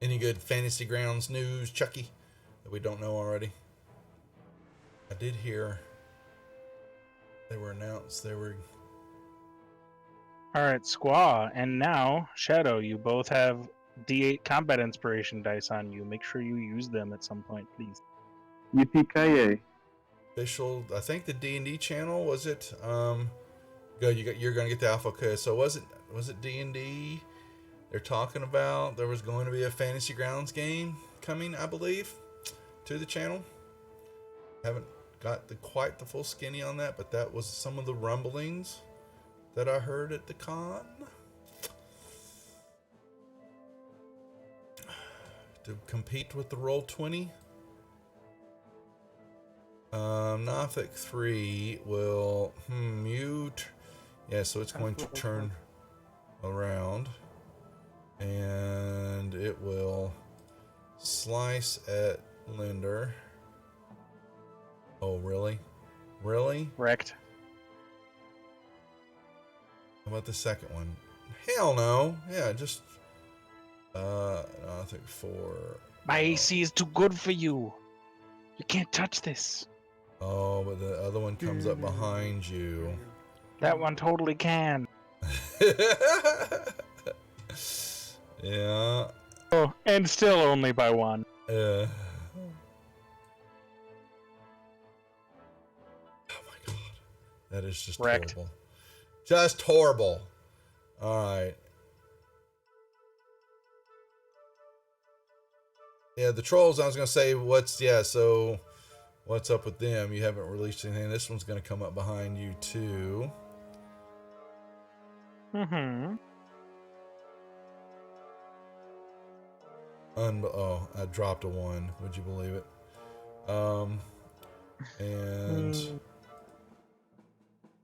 Any good Fantasy Grounds news, Chucky, that we don't know already? I did hear they were announced. They were... All right, Squaw, and now Shadow, you both have D8 combat inspiration dice on you. Make sure you use them at some point, please. Yippee-ki-yay. Official, I think the D&D channel, was it? Good, you're going to get the alpha code. So was it D&D? They're talking about there was going to be a Fantasy Grounds game coming, I believe, to the channel. Haven't got quite the full skinny on that, but that was some of the rumblings that I heard at the con. To compete with the Roll20. Nothic 3 will mute. Yeah, so it's going to turn around. And it will slice at Linder. Oh, really? Really? Wrecked. How about the second one? Hell no. Yeah, just I think 4. My AC is too good for you. You can't touch this. Oh, but the other one comes up behind you. That one totally can. Yeah. Oh, and still only by 1. Oh my god. That is just Wrecked. horrible. Just horrible. Alright. Yeah, the trolls, I was going to say, what's up with them? You haven't released anything. This one's going to come up behind you, too. Mm-hmm. I dropped a 1. Would you believe it? And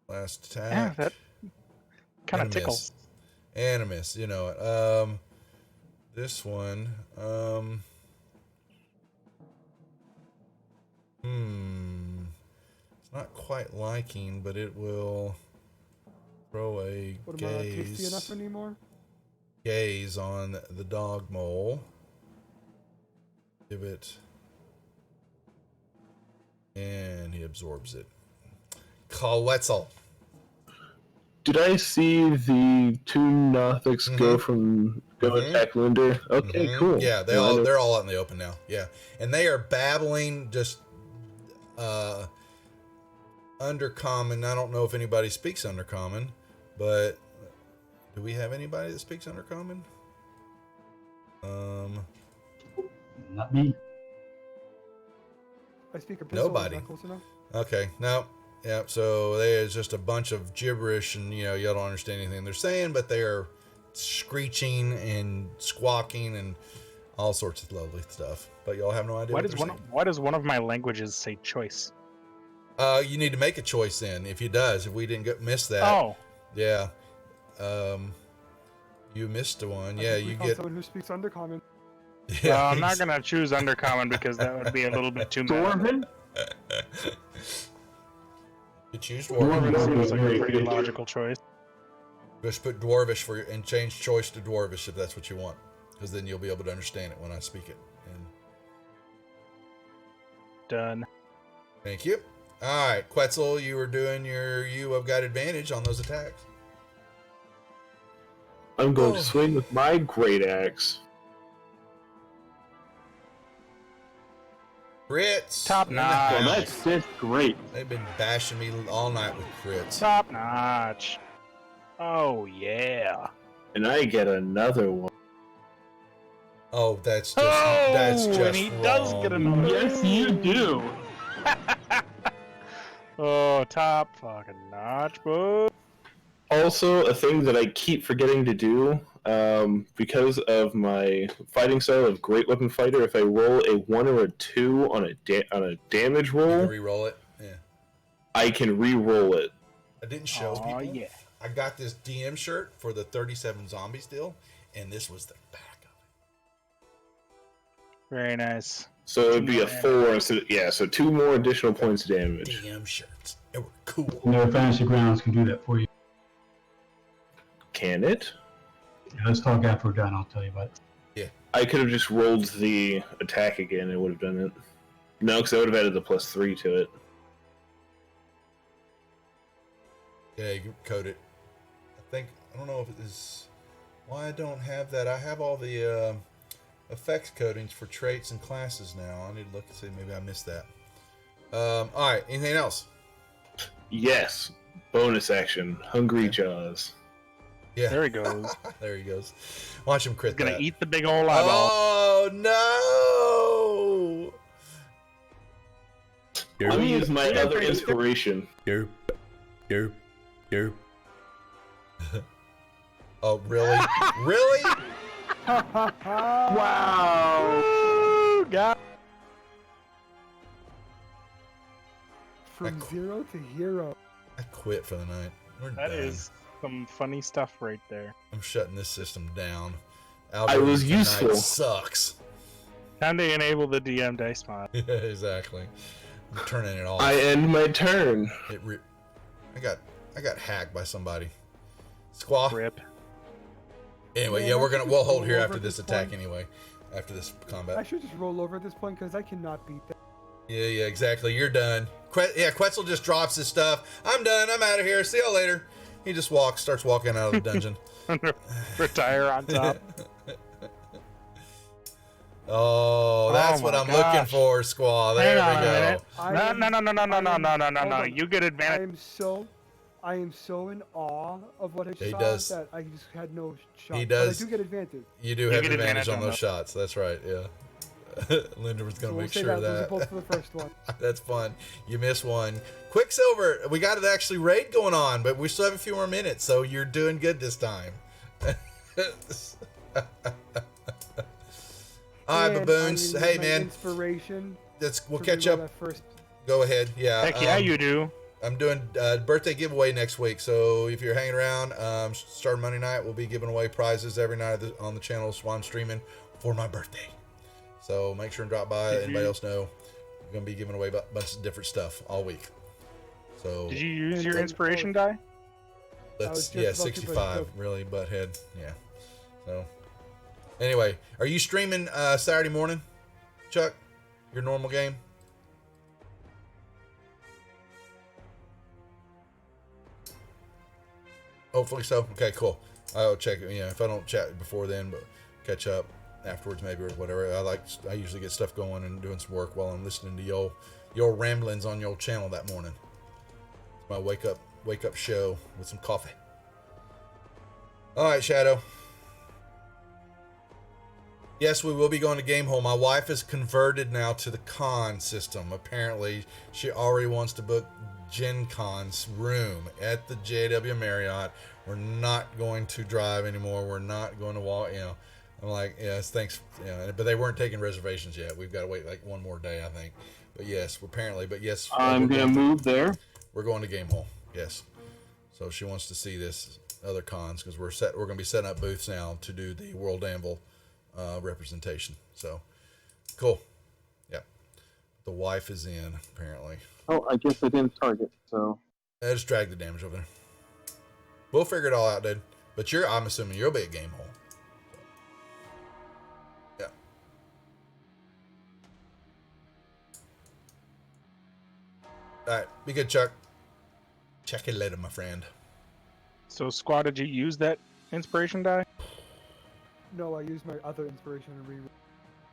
last attack. Yeah, that kind of And a miss. tickles. And a miss. You know it. This one. It's not quite liking, but it will throw a What, am I not tasty enough anymore? gaze on the dog mole. Give it. And he absorbs it. Quetzal. Did I see the two Nothics go attack Linder? Okay, cool. Yeah, they're all out in the open now. Yeah, and they are babbling just Undercommon. I don't know if anybody speaks Undercommon, but do we have anybody that speaks Undercommon? Not me. I speak a pistol. Nobody. Is that close enough? Okay, no. Yeah, so there's just a bunch of gibberish, and you don't understand anything they're saying, but they are screeching and squawking and all sorts of lovely stuff. But y'all have no idea Why does one of my languages say choice? You need to make a choice then. If we didn't miss that. Oh. Yeah. You missed one. Yeah, you get someone who speaks Undercommon. Yeah, I'm not gonna choose Undercommon because that would be a little bit too meta. You choose Dwarven Dwarvish. seems like a pretty logical choice. Just put Dwarvish and change choice to Dwarvish if that's what you want, because then you'll be able to understand it when I speak it. And Done. thank you. All right, Quetzal, you have got advantage on those attacks. I'm going to swing with my great axe. Crits. Top notch. Well, that's great. They've been bashing me all night with crits. Top notch. Oh yeah. And I get another one. Oh, that's just and he wrong. does get another. Yes, you do. Oh, top fucking notch, bro. Also, a thing that I keep forgetting to do, because of my fighting style of Great Weapon Fighter, if I roll a 1 or a 2 on a damage You roll, can re-roll it. Yeah. I can re-roll it. I didn't show Oh people. yeah. I got this DM shirt for the 37 zombies deal, and this was the back of it. Very nice. So it'd be a 4 instead of, so 2 more additional points of damage. DM shirts. They were cool. No fantasy grounds can do that for you. Can it? Yeah, let's talk after we're done. I'll tell you about it. I could have just rolled the attack again and would have done it. No, because I would have added the +3 to it. Yeah, you can code it. I don't know if it is why I don't have that. I have all the effects codings for traits and classes now. I need to look and see. Maybe I missed that. All right, anything else? Yes. Bonus action. Hungry Jaws. Yeah. There he goes. There he goes. Watch him crit He's gonna that. eat the big old eyeball. Oh no! Let me use my other inspiration. Derp. Derp. Derp. Oh really? Really? Wow. God. From 0 to hero. I quit for the night. We're That done. is some funny stuff right there. I'm shutting this system down. I was Algorithm tonight useful. Sucks. Time to enable the DM dice mod. Yeah, exactly. I'm turning it off. I end my turn. I got hacked by somebody. Squaw. Rip. Anyway, Yeah, we'll hold here roll after over this this attack point. anyway. After this I combat. should just roll over at this point because I cannot beat that. Yeah, exactly. You're done. Quetzal just drops his stuff. I'm done. I'm out of here. See y'all later. He just starts walking out of the dungeon. Retire on top. Oh, that's Oh what my I'm looking gosh. for, Squaw. Hang There on we a go. minute. No. on. You get advantage. I am so in awe of what I He saw does. that I just had no shot. He But does. I do get advantage. You do have get advantage advantage on on those those. shots. That's right, yeah. Linda was going to So we'll make say sure of that. Those are that. both for the first one. That's fun. You missed one. Quicksilver, we got an actually raid going on, but we still have a few more minutes, so you're doing good this time. All right, And baboons. I'm gonna Hey, use my man. Inspiration. We'll to catch reroll up. that first. Go ahead. Yeah. Heck yeah, you do. I'm doing birthday giveaway next week. So if you're hanging around, starting Monday night, we'll be giving away prizes every night on the channel while I'm streaming for my birthday. So make sure and drop by. Anybody else know? We're going to be giving away a bunch of different stuff all week. So Did you use your inspiration die? that's 65 really butthead. Yeah. So anyway, are you streaming Saturday morning, Chuck? Your normal game? Hopefully so. Okay, cool. I'll check it. If I don't chat before then, but catch up afterwards maybe or whatever. I usually get stuff going and doing some work while I'm listening to your ramblings on your channel that morning. It's my wake up show with some coffee. All right, Shadow. Yes, we will be going to Gamehole. My wife is converted now to the con system. Apparently, she already wants to book Gen Con's room at the JW Marriott. We're not going to drive anymore. We're not going to walk. I'm like, yes, thanks. But they weren't taking reservations yet. We've got to wait like one more day, I think. But yes, apparently. But yes, I'm gonna move there. We're going to Gamehole. Yes. So she wants to see this other cons because we're going to be setting up booths now to do the World Anvil representation. So cool. Yeah. The wife is in apparently. Oh, I guess I didn't target, so. I just drag the damage over there. We'll figure it all out, dude. But I'm assuming you'll be at Gamehole. Yeah. Alright, be good, Chuck. Check it later, my friend. So, Squad, did you use that inspiration die? No, I used my other inspiration and re.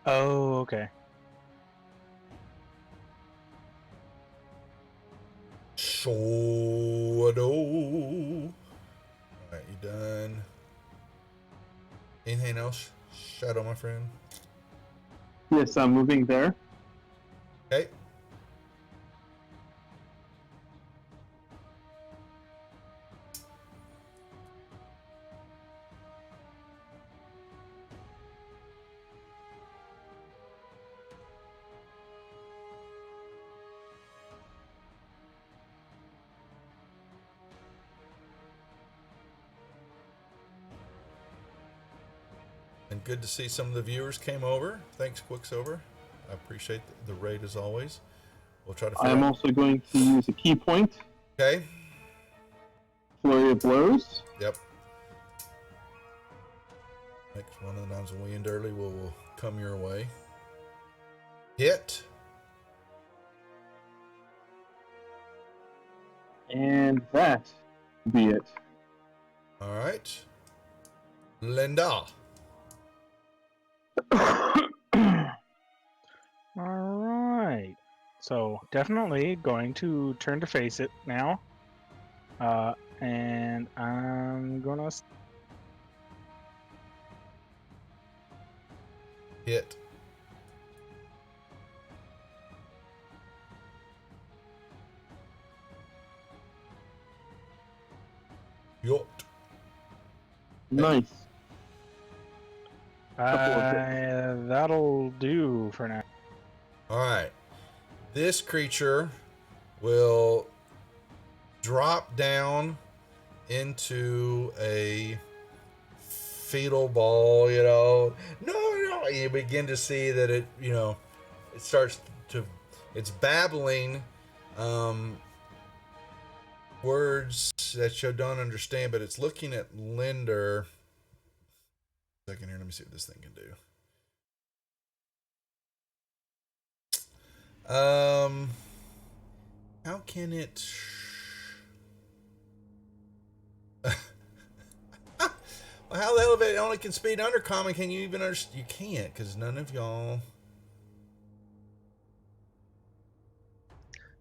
Oh, okay. Shadow. Alright, you done? Anything else? Shadow, my friend. Yes, I'm moving there. Okay. And good to see some of the viewers came over. Thanks, Quicksilver. I appreciate the raid as always. We'll try to I'm also going to use a key point. Okay. Flurry of blows. Yep. Next one of the times when we end early will come your way. Hit. And that be it. All right. Linda. Alright. So, definitely going to turn to face it now. And I'm gonna... Hit. Yacht. Nice. That'll do for now. All right. This creature will drop down into a fetal ball, No. You begin to see that it starts to, it's babbling words that you don't understand, but it's looking at Linder. Second here, let me see what this thing can do. How can it? Well, how the hell if it only can speed undercommon? Can you even understand? You can't, because none of y'all.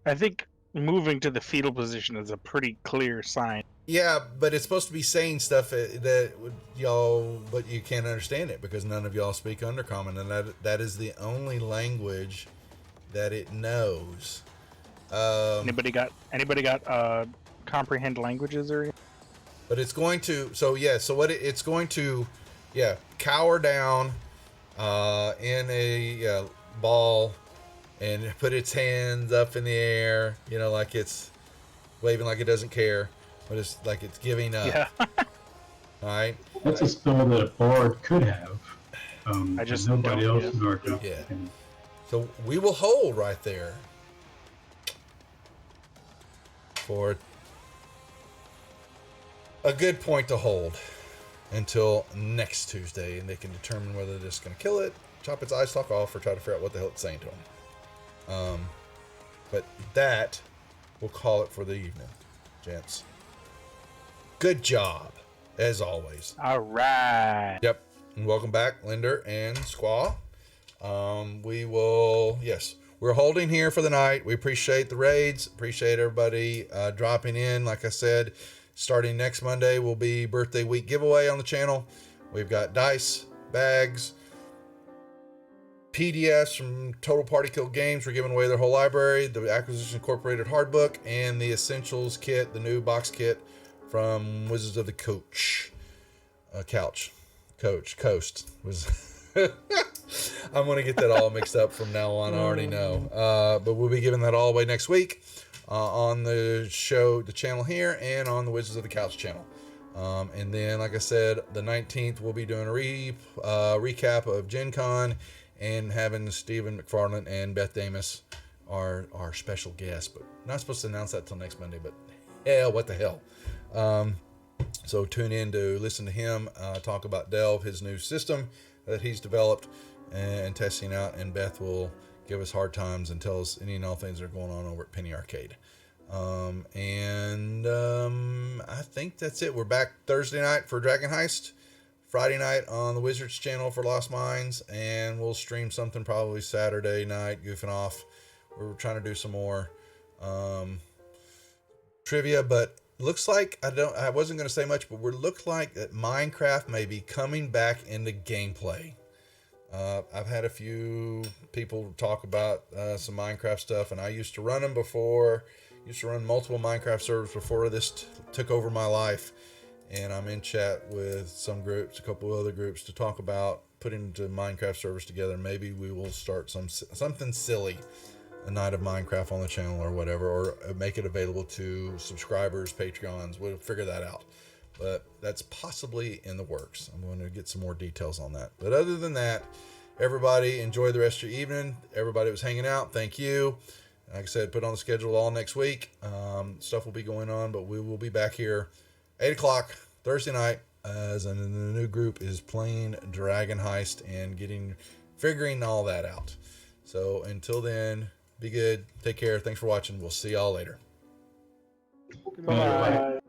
I think moving to the fetal position is a pretty clear sign. Yeah, but it's supposed to be saying stuff that y'all, but you can't understand it because none of y'all speak undercommon, and that is the only language that it knows. Anybody got comprehend languages or? But it's going to. So yeah. So what it's going to, cower down in a ball and put its hands up in the air. Like it's waving like it doesn't care, but it's like it's giving up. Yeah. All right. That's a spell that a bard could have. I just nobody don't else yet. in our group Yeah. can. So we will hold right there for a good point to hold until next Tuesday, and they can determine whether they're just going to kill it, chop its eye stalk off, or try to figure out what the hell it's saying to them. But that will call it for the evening, gents. Good job, as always. All right. Yep. And welcome back, Linder and Squaw. We're holding here for the night. We appreciate the raids. Appreciate everybody dropping in. Like I said, starting next Monday will be birthday week giveaway on the channel. We've got dice, bags, PDFs from Total Party Kill Games. We're giving away their whole library, the Acquisition Incorporated hard book, and the Essentials kit, the new box kit from Wizards of the Coast. I'm going to get that all mixed up from now on. I already know. But we'll be giving that all away next week on the show, the channel here, and on the Wizards of the Couch channel. And then, like I said, the 19th, we'll be doing a recap of Gen Con and having Stephen McFarland and Beth Damus, our special guests. But not supposed to announce that till next Monday, but hell, what the hell. So tune in to listen to him talk about Delve, his new system that he's developed and testing out, and Beth will give us hard times and tell us any and all things that are going on over at Penny Arcade. I think that's it. We're back Thursday night for Dragon Heist, Friday night on the Wizards channel for Lost Mines, and we'll stream something probably Saturday night, goofing off. We're trying to do some more trivia, but looks like I wasn't going to say much, but we look like that Minecraft may be coming back into gameplay. I've had a few people talk about some Minecraft stuff, and I used to run them before. Used to run multiple Minecraft servers before this took over my life, and I'm in chat with some groups, a couple of other groups, to talk about putting the Minecraft servers together. Maybe we will start something silly, a night of Minecraft on the channel or whatever, or make it available to subscribers, Patreons. We'll figure that out, but that's possibly in the works. I'm going to get some more details on that. But other than that, everybody enjoy the rest of your evening. Everybody was hanging out, thank you. Like I said, put on the schedule all next week. Stuff will be going on, but we will be back here 8 o'clock Thursday night as the new group is playing Dragon Heist and figuring all that out. So until then, be good. Take care. Thanks for watching. We'll see y'all later. Bye.